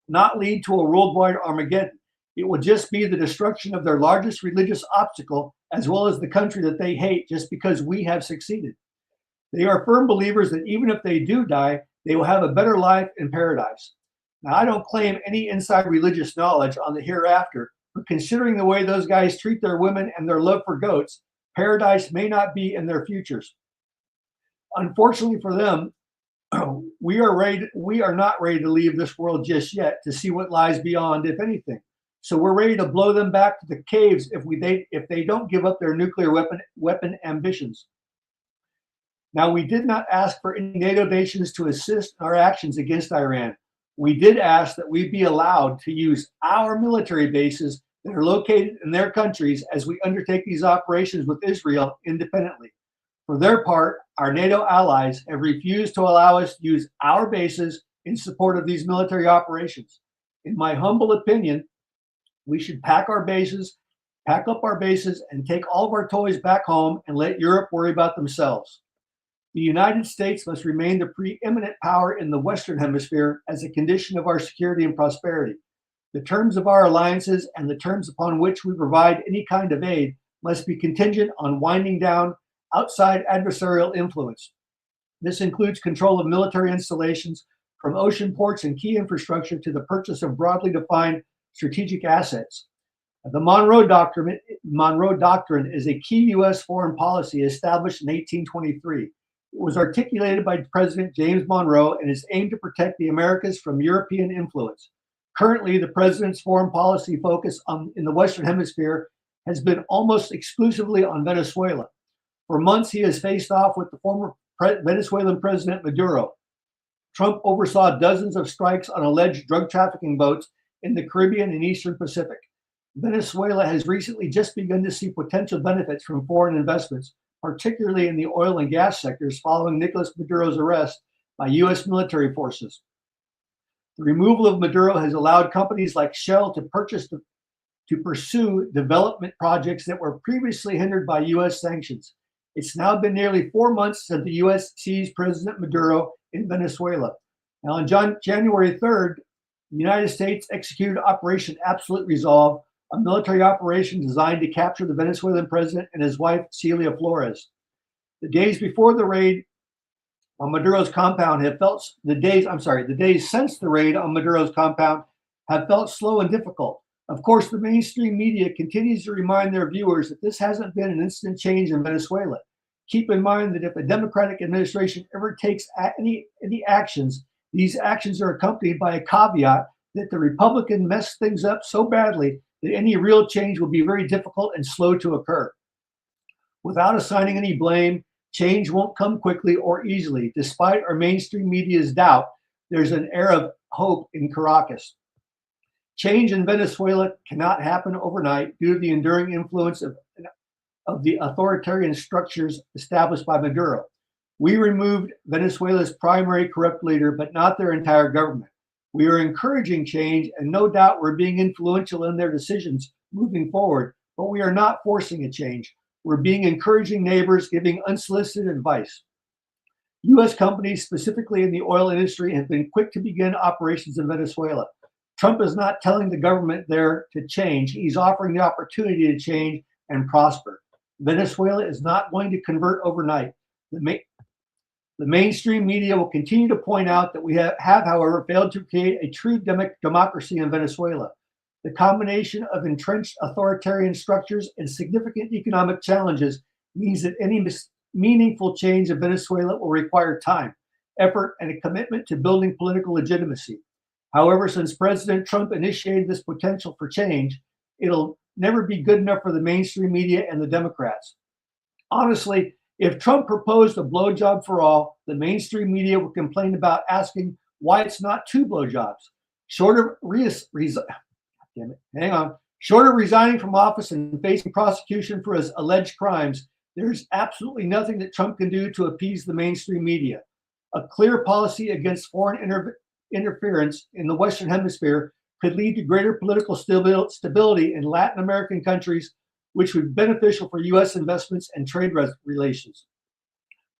not lead to a worldwide Armageddon. It would just be the destruction of their largest religious obstacle, as well as the country that they hate, just because we have succeeded. They are firm believers that even if they do die, they will have a better life in paradise. Now, I don't claim any inside religious knowledge on the hereafter, but considering the way those guys treat their women and their love for goats, paradise may not be in their futures. Unfortunately for them, we are not ready to leave this world just yet to see what lies beyond, if anything. So we're ready to blow them back to the caves if they don't give up their nuclear weapon ambitions. Now, we did not ask for any NATO nations to assist in our actions against Iran. We did ask that we be allowed to use our military bases that are located in their countries as we undertake these operations with Israel independently. For their part, our NATO allies have refused to allow us to use our bases in support of these military operations. In my humble opinion, we should pack up our bases, and take all of our toys back home and let Europe worry about themselves. The United States must remain the preeminent power in the Western Hemisphere as a condition of our security and prosperity. The terms of our alliances and the terms upon which we provide any kind of aid must be contingent on winding down outside adversarial influence. This includes control of military installations, from ocean ports and key infrastructure to the purchase of broadly defined strategic assets. The Monroe Doctrine is a key U.S. foreign policy established in 1823. It was articulated by President James Monroe and is aimed to protect the Americas from European influence. Currently, the president's foreign policy focus in the Western Hemisphere has been almost exclusively on Venezuela. For months, he has faced off with the former Venezuelan President Maduro. Trump oversaw dozens of strikes on alleged drug trafficking boats in the Caribbean and Eastern Pacific. Venezuela has recently just begun to see potential benefits from foreign investments, particularly in the oil and gas sectors following Nicolas Maduro's arrest by U.S. military forces. The removal of Maduro has allowed companies like Shell to pursue development projects that were previously hindered by U.S. sanctions. It's now been nearly 4 months since the U.S. seized President Maduro in Venezuela. Now, on January 3rd, the United States executed Operation Absolute Resolve, a military operation designed to capture the Venezuelan president and his wife, Celia Flores. The days before the raid on Maduro's compound the days since the raid on Maduro's compound have felt slow and difficult. Of course, the mainstream media continues to remind their viewers that this hasn't been an instant change in Venezuela. Keep in mind that if a Democratic administration ever takes any actions, these actions are accompanied by a caveat that the Republican messed things up so badly that any real change will be very difficult and slow to occur. Without assigning any blame, change won't come quickly or easily. Despite our mainstream media's doubt, there's an air of hope in Caracas. Change in Venezuela cannot happen overnight due to the enduring influence of the authoritarian structures established by Maduro. We removed Venezuela's primary corrupt leader, but not their entire government. We are encouraging change, and no doubt we're being influential in their decisions moving forward, but we are not forcing a change. We're being encouraging neighbors, giving unsolicited advice. U.S. companies, specifically in the oil industry, have been quick to begin operations in Venezuela. Trump is not telling the government there to change. He's offering the opportunity to change and prosper. Venezuela is not going to convert overnight. The mainstream media will continue to point out that we have, however, failed to create a true democracy in Venezuela. The combination of entrenched authoritarian structures and significant economic challenges means that any meaningful change in Venezuela will require time, effort, and a commitment to building political legitimacy. However, since President Trump initiated this potential for change, it'll never be good enough for the mainstream media and the Democrats. Honestly, if Trump proposed a blowjob for all, the mainstream media would complain about asking why it's not 2 blowjobs. Short of resigning from office and facing prosecution for his alleged crimes, there's absolutely nothing that Trump can do to appease the mainstream media. A clear policy against foreign interference in the Western Hemisphere could lead to greater political stability in Latin American countries, which would be beneficial for U.S. investments and trade relations.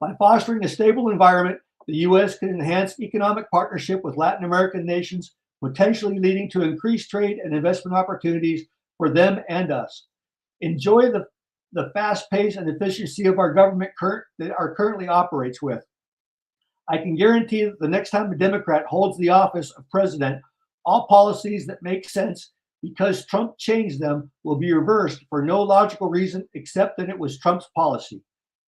By fostering a stable environment, the U.S. can enhance economic partnership with Latin American nations, potentially leading to increased trade and investment opportunities for them and us. Enjoy the fast pace and efficiency of our government currently operates with. I can guarantee that the next time a Democrat holds the office of president, all policies that make sense because Trump changed them will be reversed for no logical reason except that it was Trump's policy.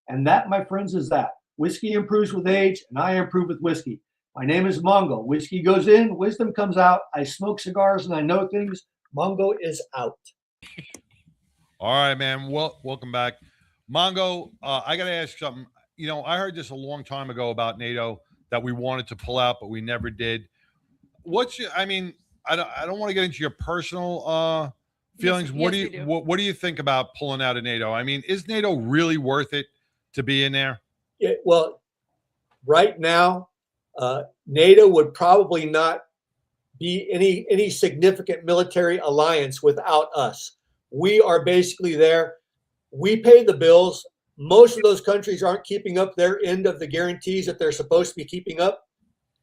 And that, my friends, is that. Whiskey improves with age, and I improve with whiskey. My name is Mongo. Whiskey goes in, wisdom comes out. I smoke cigars and I know things. Mongo is out. All right, man. Well, welcome back. Mongo, I got to ask something. You know, I heard this a long time ago about NATO that we wanted to pull out, but we never did. I don't want to get into your personal feelings. Yes, what do you think about pulling out of NATO? I mean, is NATO really worth it to be in there? Yeah, well, right now, NATO would probably not be any significant military alliance without us. We are basically there. We pay the bills. Most of those countries aren't keeping up their end of the guarantees that they're supposed to be keeping up.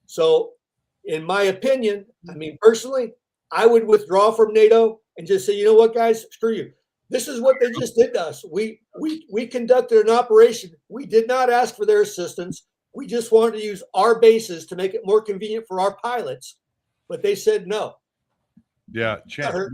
So, in my opinion, I mean, personally, I would withdraw from NATO and just say, you know what, guys, screw you. This is what they just did to us. We conducted an operation. We did not ask for their assistance. We just wanted to use our bases to make it more convenient for our pilots, but they said no. Yeah, NATO's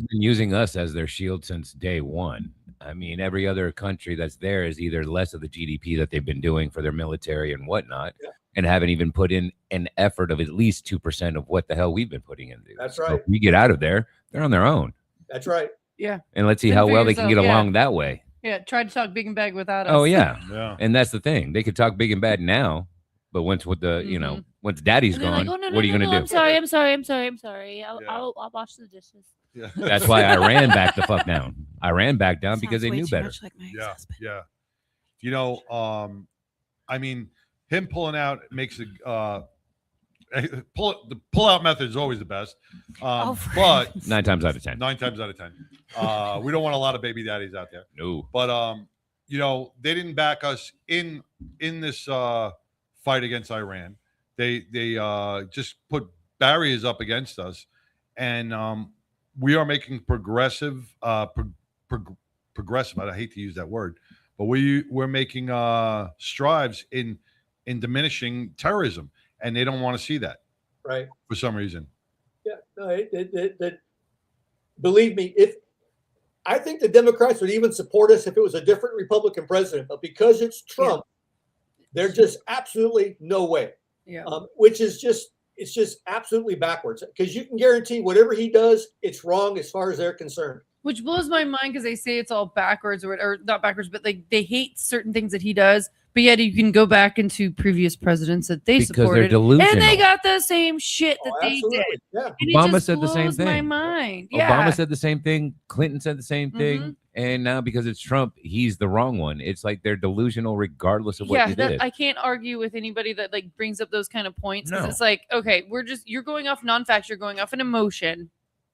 been using us as their shield since day one. I mean, every other country that's there is either less of the GDP that they've been doing for their military and whatnot, and haven't even put in an effort of at least 2% of what the hell we've been putting into. That's right. So if we get out of there, they're on their own. That's right. Yeah. And let's see how well they can get along that way. Yeah, try to talk big and bad without us. Oh yeah. And that's the thing. They could talk big and bad now, but once with the once Daddy's gone, what are you going to do? I'm sorry. I'll wash the dishes. Yeah. That's why I ran back the fuck down. I ran back down because they knew better. Yeah. You know, I mean, him pulling out makes it the pull-out method is always the best. But 9 times out of 10. 9 times out of 10. We don't want a lot of baby daddies out there. No. But you know, they didn't back us in this fight against Iran. They just put barriers up against us, and we are making progressive. Progressive. I hate to use that word, but we're making strides in diminishing terrorism, and they don't want to see that, right? For some reason. Yeah. No. Believe me, I think the Democrats would even support us if it was a different Republican president, but because it's Trump, there's just absolutely no way. Yeah. Which is it's just absolutely backwards, because you can guarantee whatever he does, it's wrong as far as they're concerned. Which blows my mind because they say it's all backwards or not backwards, but like they hate certain things that he does. But yet you can go back into previous presidents that they supported, they're delusional. and they got the same shit that they did. Yeah. And Obama said the same blows thing. My mind. Yeah. Obama said the same thing. Clinton said the same thing. And now because it's Trump, he's the wrong one. It's like they're delusional regardless of what you did. I can't argue with anybody that like brings up those kind of points. Because it's like, okay, you're going off non-facts, you're going off an emotion.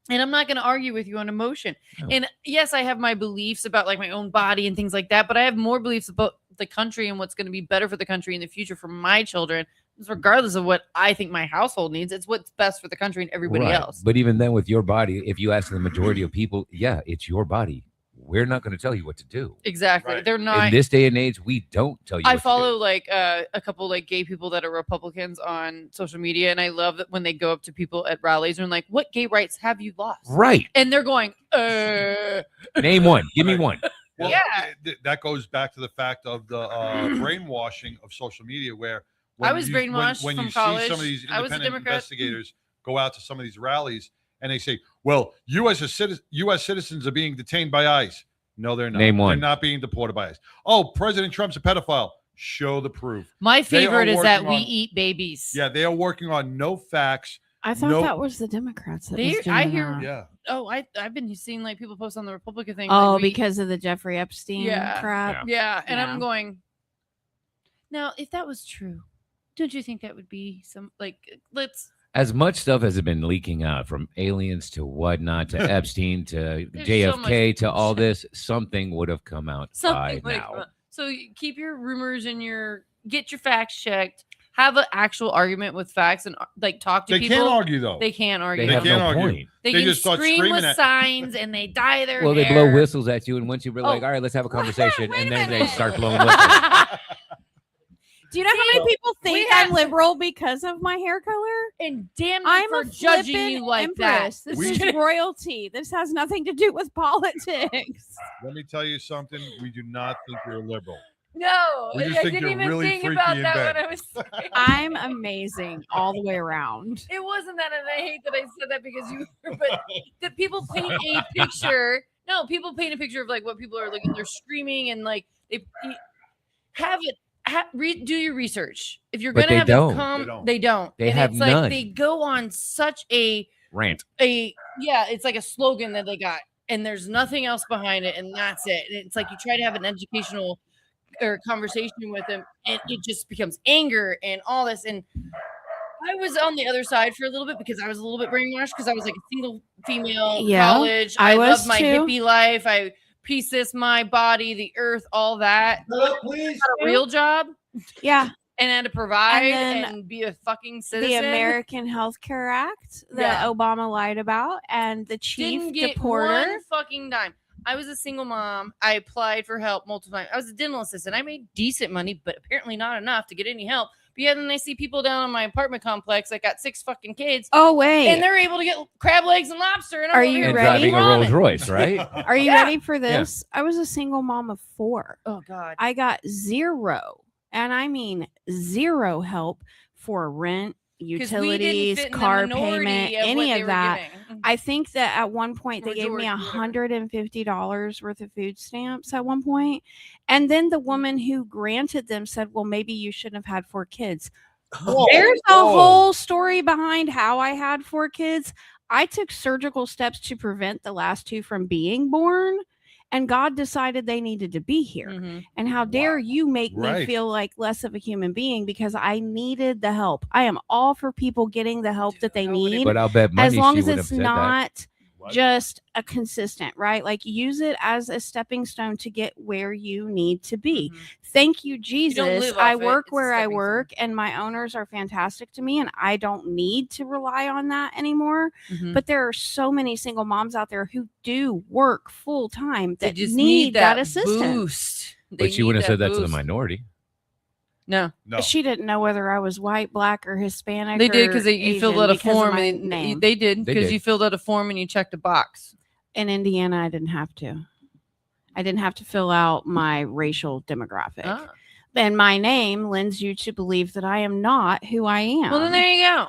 And I'm not going to argue with you on emotion. No. And yes, I have my beliefs about like my own body and things like that, but I have more beliefs about the country and what's going to be better for the country in the future for my children, regardless of what I think my household needs. It's what's best for the country and everybody else. But even then with your body, if you ask the majority of people, yeah, it's your body. We're not going to tell you what to do. Exactly. Right. They're not. In this day and age, we don't tell you. I follow like a couple like gay people that are Republicans on social media, and I love that when they go up to people at rallies and like, "What gay rights have you lost?" Right. And they're going, Name one. Give me one. Well, that goes back to the fact of the brainwashing of social media, where I was brainwashed when from you college. see some of these independent investigators go out to some of these rallies and they say, "Well, U.S. citizens are being detained by ICE." No, they're not. Name one. They're not being deported by ICE. Oh, President Trump's a pedophile. Show the proof. My favorite is that we eat babies. Yeah, they are working on no facts. I thought that was the Democrats. That was doing I hear. that. Yeah. Oh, I've been seeing like people post on the Republican thing. Oh, like because of the Jeffrey Epstein crap. Yeah, and I'm going. Now, if that was true, don't you think that would be some like as much stuff has been leaking out from aliens to whatnot to Epstein to JFK to all this, something would have come out by now. So keep your rumors and get your facts checked. Have an actual argument with facts and like talk to people. They can't argue though. They can't argue. They have can't no argue. point. They can just start scream with at signs and they dye their Well, hair. they blow whistles at you, and once you're like, all right, let's have a conversation, and then they start blowing whistles. Do you know how many people think I'm liberal because of my hair color? And damn, I'm for a judging flippin' you like empress. that. This is royalty. This has nothing to do with politics. Let me tell you something. We do not think you're liberal. No, We just I think didn't you're even really think freaky about in that bed. when I was saying. I'm amazing all the way around. It wasn't that, and I hate that I said that because but the people paint a picture. No, people paint a picture of like what people are looking. They're screaming and like they have it. Do your research. If you're But gonna they have don't. they don't. They and have it's none. like they go on such a Rant. It's like a slogan that they got, and there's nothing else behind it, and that's it. And it's like you try to have an educational or conversation with them, and it just becomes anger and all this. And I was on the other side for a little bit because I was a little bit brainwashed because I was like a single female college. I loved my hippie life. I peace this, my body, the earth, all that. Please. Had a real job. Yeah. And had to provide And and be a fucking citizen. The American Health Care Act that Obama lied about, and the chief Didn't get deporter. one fucking dime. I was a single mom. I applied for help multiple times. I was a dental assistant. I made decent money, but apparently not enough to get any help. But yeah, then I see people down in my apartment complex that got 6 fucking kids. Oh, wait. And they're able to get crab legs and lobster. And Are you ready? Driving a Rolls Royce, right? Are you ready for this? I was a single mom of 4. Oh, God. I got 0, and I mean 0 help for rent, utilities, car payment, any of that. I think that at one point they gave me $150 worth of food stamps at one point. And then the woman who granted them said, well, maybe you shouldn't have had 4 kids. There's a whole story behind how I had 4 kids. I took surgical steps to prevent the last 2 from being born. And God decided they needed to be here. And how dare you make me feel like less of a human being because I needed the help. I am all for people getting the help that they need. But I'll bet money as long she as would it's have said not just a consistent, right? Like use it as a stepping stone to get where you need to be. Thank you, Jesus. I work where I work and my owners are fantastic to me and I don't need to rely on that anymore. But there are so many single moms out there who do work full time that just need that assistance. Boost. But you wouldn't have said that to the minority. No. She didn't know whether I was white, black, or Hispanic. They did because you filled out a form. And they did because you filled out a form and you checked a box. In Indiana, I didn't have to. I didn't have to fill out my racial demographic. And my name lends you to believe that I am not who I am. Well, then there you go.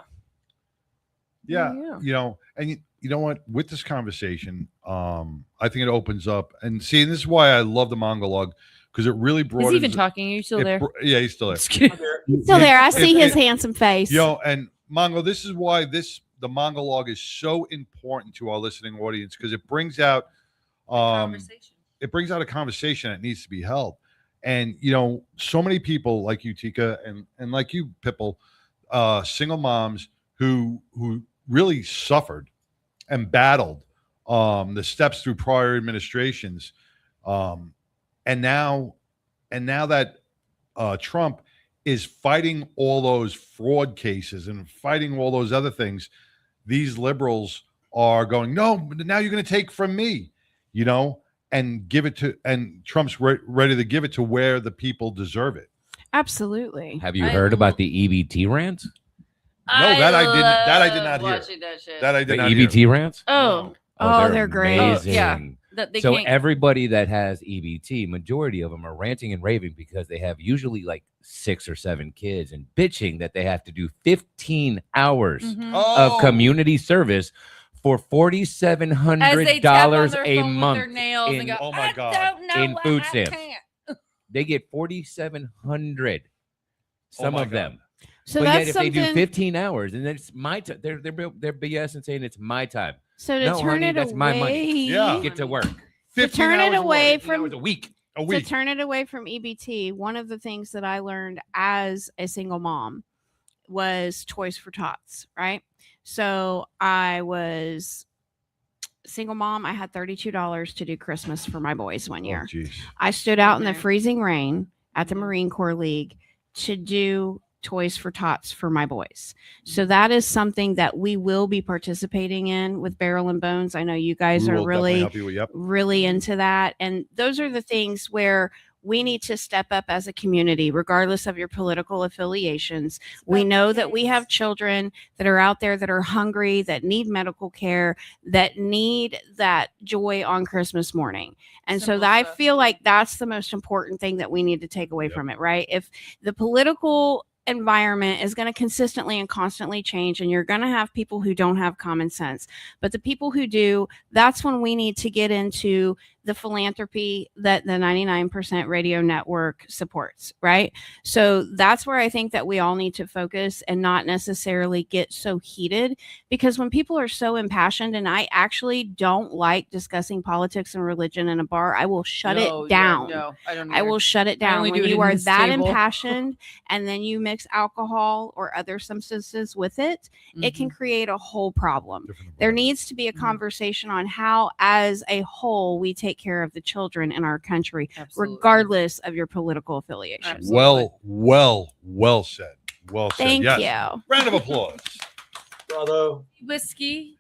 Yeah. You know, and you know what? With this conversation, I think it opens up. And see, this is why I love the monologue. Because it really brought. Is he even talking? Are you still there? Yeah, he's still there. He's still there. I see his handsome face. And Mongo, this is why the monologue is so important to our listening audience because it brings out it brings out a conversation that needs to be held. And so many people like you, Tika, and like you, Pipple, single moms who really suffered and battled the steps through prior administrations, and now that Trump is fighting all those fraud cases and fighting all those other things, these liberals are going, no, now you're going to take from me, and give it to, and Trump's ready to give it to where the people deserve it. Absolutely. Have you heard about the EBT rants? No, that I did not hear. That I did not hear. EBT rants? Oh, they're great. Amazing. Yeah. So everybody that has EBT, majority of them are ranting and raving because they have usually like 6 or 7 kids and bitching that they have to do 15 hours of community service for $4,700 a month in food stamps. They get $4,700. Some of them. So but that's yet if they do something- 15 hours, and then it's my time, they're BS and saying it's my time. So to no, turn honey, it that's my money. away- Get to work. To turn it away 15 hours from a week. To turn it away from EBT, one of the things that I learned as a single mom was Toys for Tots, right? So I was single mom. I had $32 to do Christmas for my boys one year. I stood out in the freezing rain at the Marine Corps League to do Toys for Tots for my boys. So that is something that we will be participating in with Barrel and Bones. I know you guys are really, really into that. And those are the things where we need to step up as a community, regardless of your political affiliations. We know that we have children that are out there that are hungry, that need medical care, that need that joy on Christmas morning. And so I feel like that's the most important thing that we need to take away from it, right? If the political environment is going to consistently and constantly change, and you're going to have people who don't have common sense, but the people who do, that's when we need to get into the philanthropy that the 99% radio network supports, right? So that's where I think that we all need to focus and not necessarily get so heated, because when people are so impassioned, and I actually don't like discussing politics and religion in a bar, I will shut it down. I will shut it down. When you are that impassioned and then you mix alcohol or other substances with it, it can create a whole problem. There needs to be a conversation on how, as a whole, we take care of the children in our country, regardless of your political affiliation. Well said. Well said. Thank Yes. you. Round of applause. Bravo. Whiskey,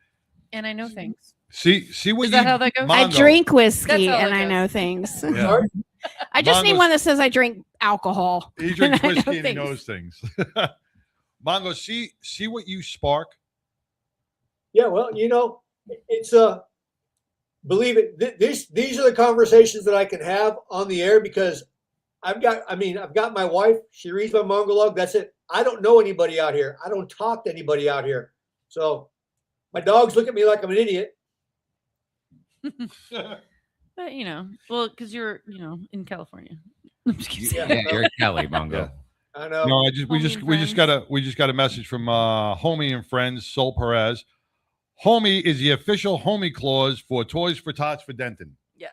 and I know things. See what Is that how that goes? I drink whiskey That's how and it I goes. know things. Yeah. I just need Mongo's- one that says I drink alcohol. He drinks and I know whiskey and he things. knows things. Mongo, see what you spark. Yeah, well, it's believe it. These are the conversations that I can have on the air, because I've got my wife. She reads my monologue. That's it. I don't know anybody out here. I don't talk to anybody out here. So my dogs look at me like I'm an idiot. But well, because you're in California. I'm just kidding. Yeah, you're Kelly, Mongo. I know. No, we just got a message from Homie and Friends, Sol Perez. Homie is the official homie clause for Toys for Tots for Denton. Yeah.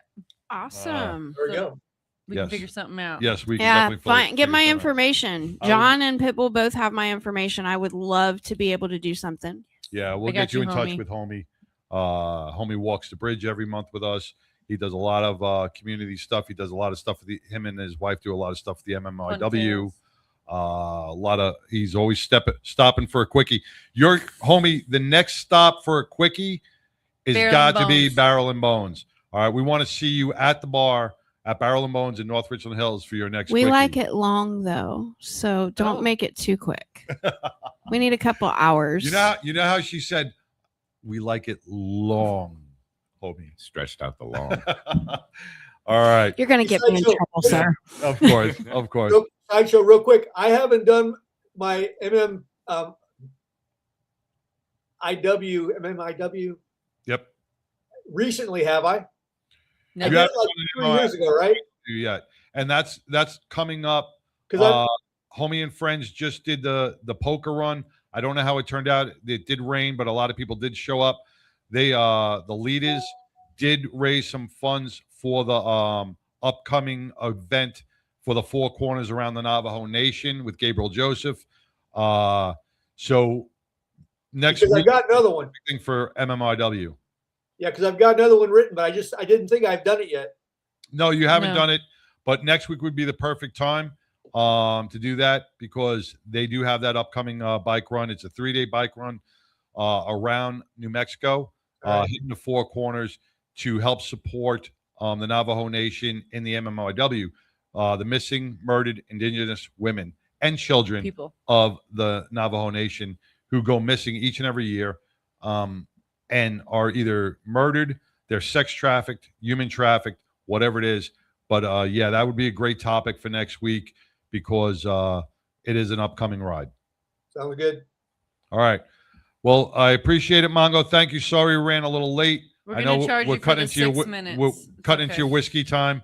Awesome. There we go. We can figure something out. Yes, we can Yeah, definitely fine. Get my something out. information. John and Pitbull both have my information. I would love to be able to do something. Yeah, we'll I got get you you, in touch homie. with Homie. Homie walks the bridge every month with us. He does a lot of community stuff. He does a lot of stuff with him and his wife do a lot of stuff with the MMIW. He's always stopping for a quickie. Your Homie, the next stop for a quickie is Barrel got and to be Bones. Barrel and Bones. All right, we want to see you at the bar at Barrel and Bones in North Richland Hills for your next We quickie. like it long though, so don't make it too quick. We need a couple hours. You know how she said we like it long, Homie. Stretched out the long. All right. You're gonna get me in trouble, sir. Of course, of course. Sideshow, real quick. I haven't done my MMIW Yep. recently, have I? No. I You did it haven't like done 3 years ago, right? Yet, and that's coming up. 'Cause Homie and Friends just did the poker run. I don't know how it turned out. It did rain, but a lot of people did show up. They the leaders did raise some funds for the upcoming event for the Four Corners around the Navajo Nation with Gabriel Joseph. So next because week, I've got another one. For MMIW. Yeah, because I've got another one written, but I didn't think I've done it yet. No, you haven't done it, but next week would be the perfect time to do that because they do have that upcoming bike run. It's a 3-day bike run around New Mexico, hitting the 4 corners to help support the Navajo Nation in the MMIW, the missing, murdered Indigenous women and children of the Navajo Nation who go missing each and every year and are either murdered, they're sex trafficked, human trafficked, whatever it is. But yeah, that would be a great topic for next week because it is an upcoming ride. Sounds good. All right. Well, I appreciate it, Mongo. Thank you. Sorry we ran a little late. I know we're cutting into your 6 minutes. we're cutting into your whiskey time.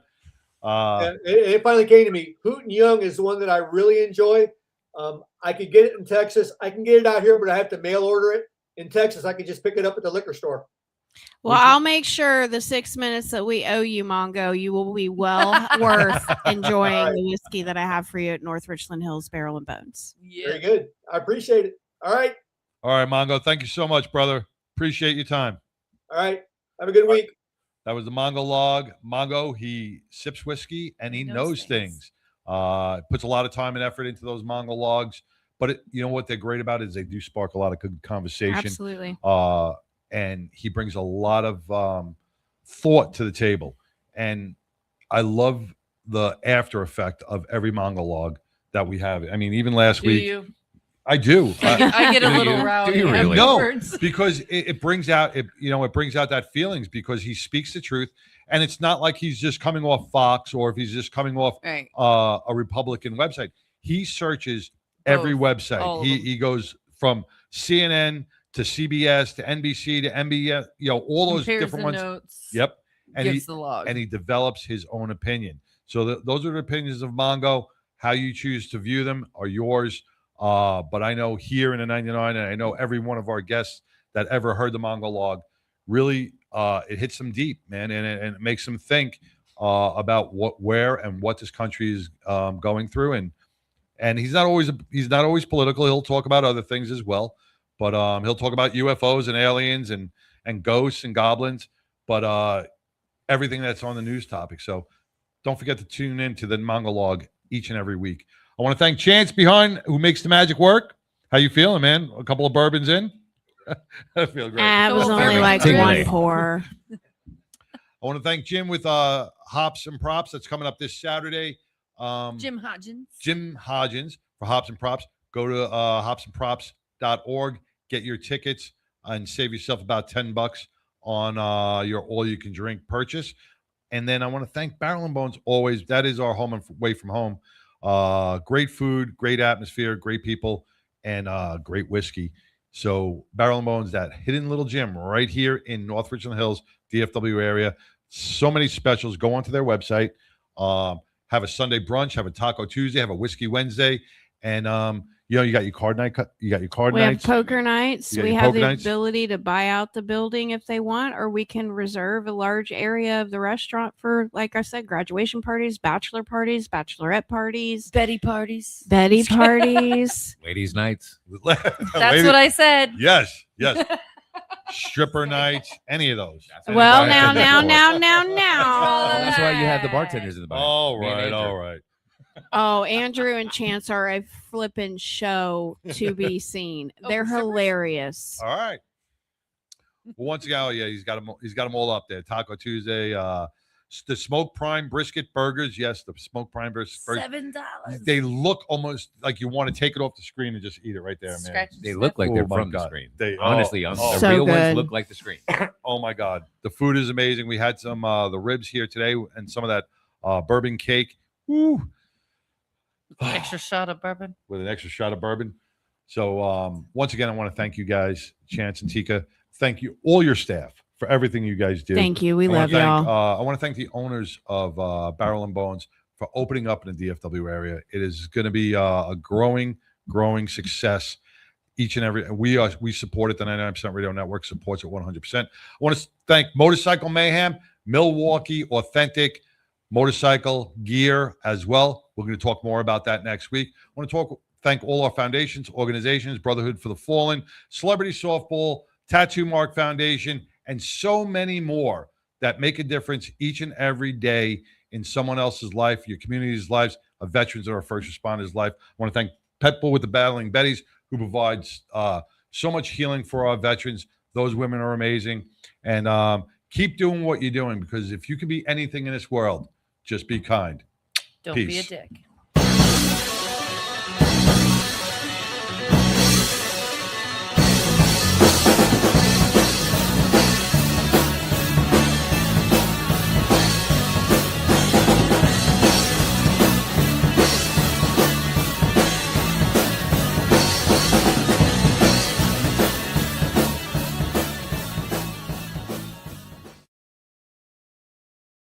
It finally came to me. Hoot and Young is the one that I really enjoy. I could get it in Texas. I can get it out here, but I have to mail order it. In Texas, I could just pick it up at the liquor store. Well, I'll make sure the 6 minutes that we owe you, Mongo, you will be well worth enjoying the whiskey that I have for you at North Richland Hills Barrel and Bones. Very good. I appreciate it. All right. All right, Mongo. Thank you so much, brother. Appreciate your time. All right. Have a good week. That was the Mongo Log. Mongo, he sips whiskey and he knows things. Puts a lot of time and effort into those Mongo Logs. But you know what they're great about is they do spark a lot of good conversation. Absolutely. And he brings a lot of thought to the table. And I love the after effect of every Mongo Log that we have. I mean, even last week. You? I do. I get a little rowdy. Do you really? Afterwards. No, because it brings out it brings out that feelings because he speaks the truth, and it's not like he's just coming off Fox or if he's just coming off a Republican website. He searches every website. He goes from CNN to CBS to NBC to NBS. All those Compares different the ones. notes, Yep, and gives the log. and he develops his own opinion. So those are the opinions of Mongo. How you choose to view them are yours. But I know here in the 99, and I know every one of our guests that ever heard the Mongo Log, really it hits them deep, man, and it makes them think about where and what this country is going through. And he's not always political. He'll talk about other things as well, but he'll talk about UFOs and aliens and ghosts and goblins, but everything that's on the news topic. So don't forget to tune in to the Mongo Log each and every week. I want to thank Chance behind who makes the magic work. How you feeling, man? A couple of bourbons in? I feel great. It was only like one pour. I want to thank Jim with Hops and Props. That's coming up this Saturday. Jim Hodgins. Jim Hodgins for Hops and Props. Go to hopsandprops.org. Get your tickets and save yourself about $10 on your all-you-can-drink purchase. And then I want to thank Barrel and Bones always. That is our home away from home. Great food, great atmosphere, great people, and great whiskey. So Barrel and Bones, that hidden little gem right here in North Richland Hills, DFW area. So many specials. Go onto their website. Have a Sunday brunch, have a Taco Tuesday, have a Whiskey Wednesday, and you got your card night. You got your card We nights. have poker nights. You got We your have poker the nights? ability to buy out the building if they want, or we can reserve a large area of the restaurant for, like I said, graduation parties, bachelorette parties, Betty parties. Ladies' nights. That's what I said. Yes. Stripper nights, any of those. Well, now. That's why you have the bartenders in the bar. All Me and right, Andrew. all right. Oh, Andrew and Chance are a flippin' show to be seen. They're hilarious. All right. Well, once again, he's got them all up there. Taco Tuesday, the smoked prime brisket burgers. Yes, the smoked prime brisket. $7. They look almost like you want to take it off the screen and just eat it right there, man. Scratch and They sniff. look like they're Oh, my from the God. screen. They Honestly, oh, the So real good. ones look like the screen. Oh my God, the food is amazing. We had some the ribs here today and some of that bourbon cake. Woo. Extra shot of bourbon. With an extra shot of bourbon. So once again, I want to thank you guys, Chance and Tika. Thank you, all your staff, for everything you guys do. Thank you. We I wanna love thank, y'all. I want to thank the owners of Barrel and Bones for opening up in the DFW area. It is going to be a growing success. Each and every we support it. The 99% Radio Network supports it 100%. I want to thank Motorcycle Mayhem, Milwaukee Authentic Motorcycle Gear as well. We're going to talk more about that next week. I want to thank all our foundations, organizations, Brotherhood for the Fallen, Celebrity Softball, Tattoo Mark Foundation, and so many more that make a difference each and every day in someone else's life, your community's lives, of veterans or our first responders' life. I want to thank Petbull with the Battling Betties, who provides so much healing for our veterans. Those women are amazing. And keep doing what you're doing, because if you can be anything in this world, just be kind. Don't Peace. be a dick.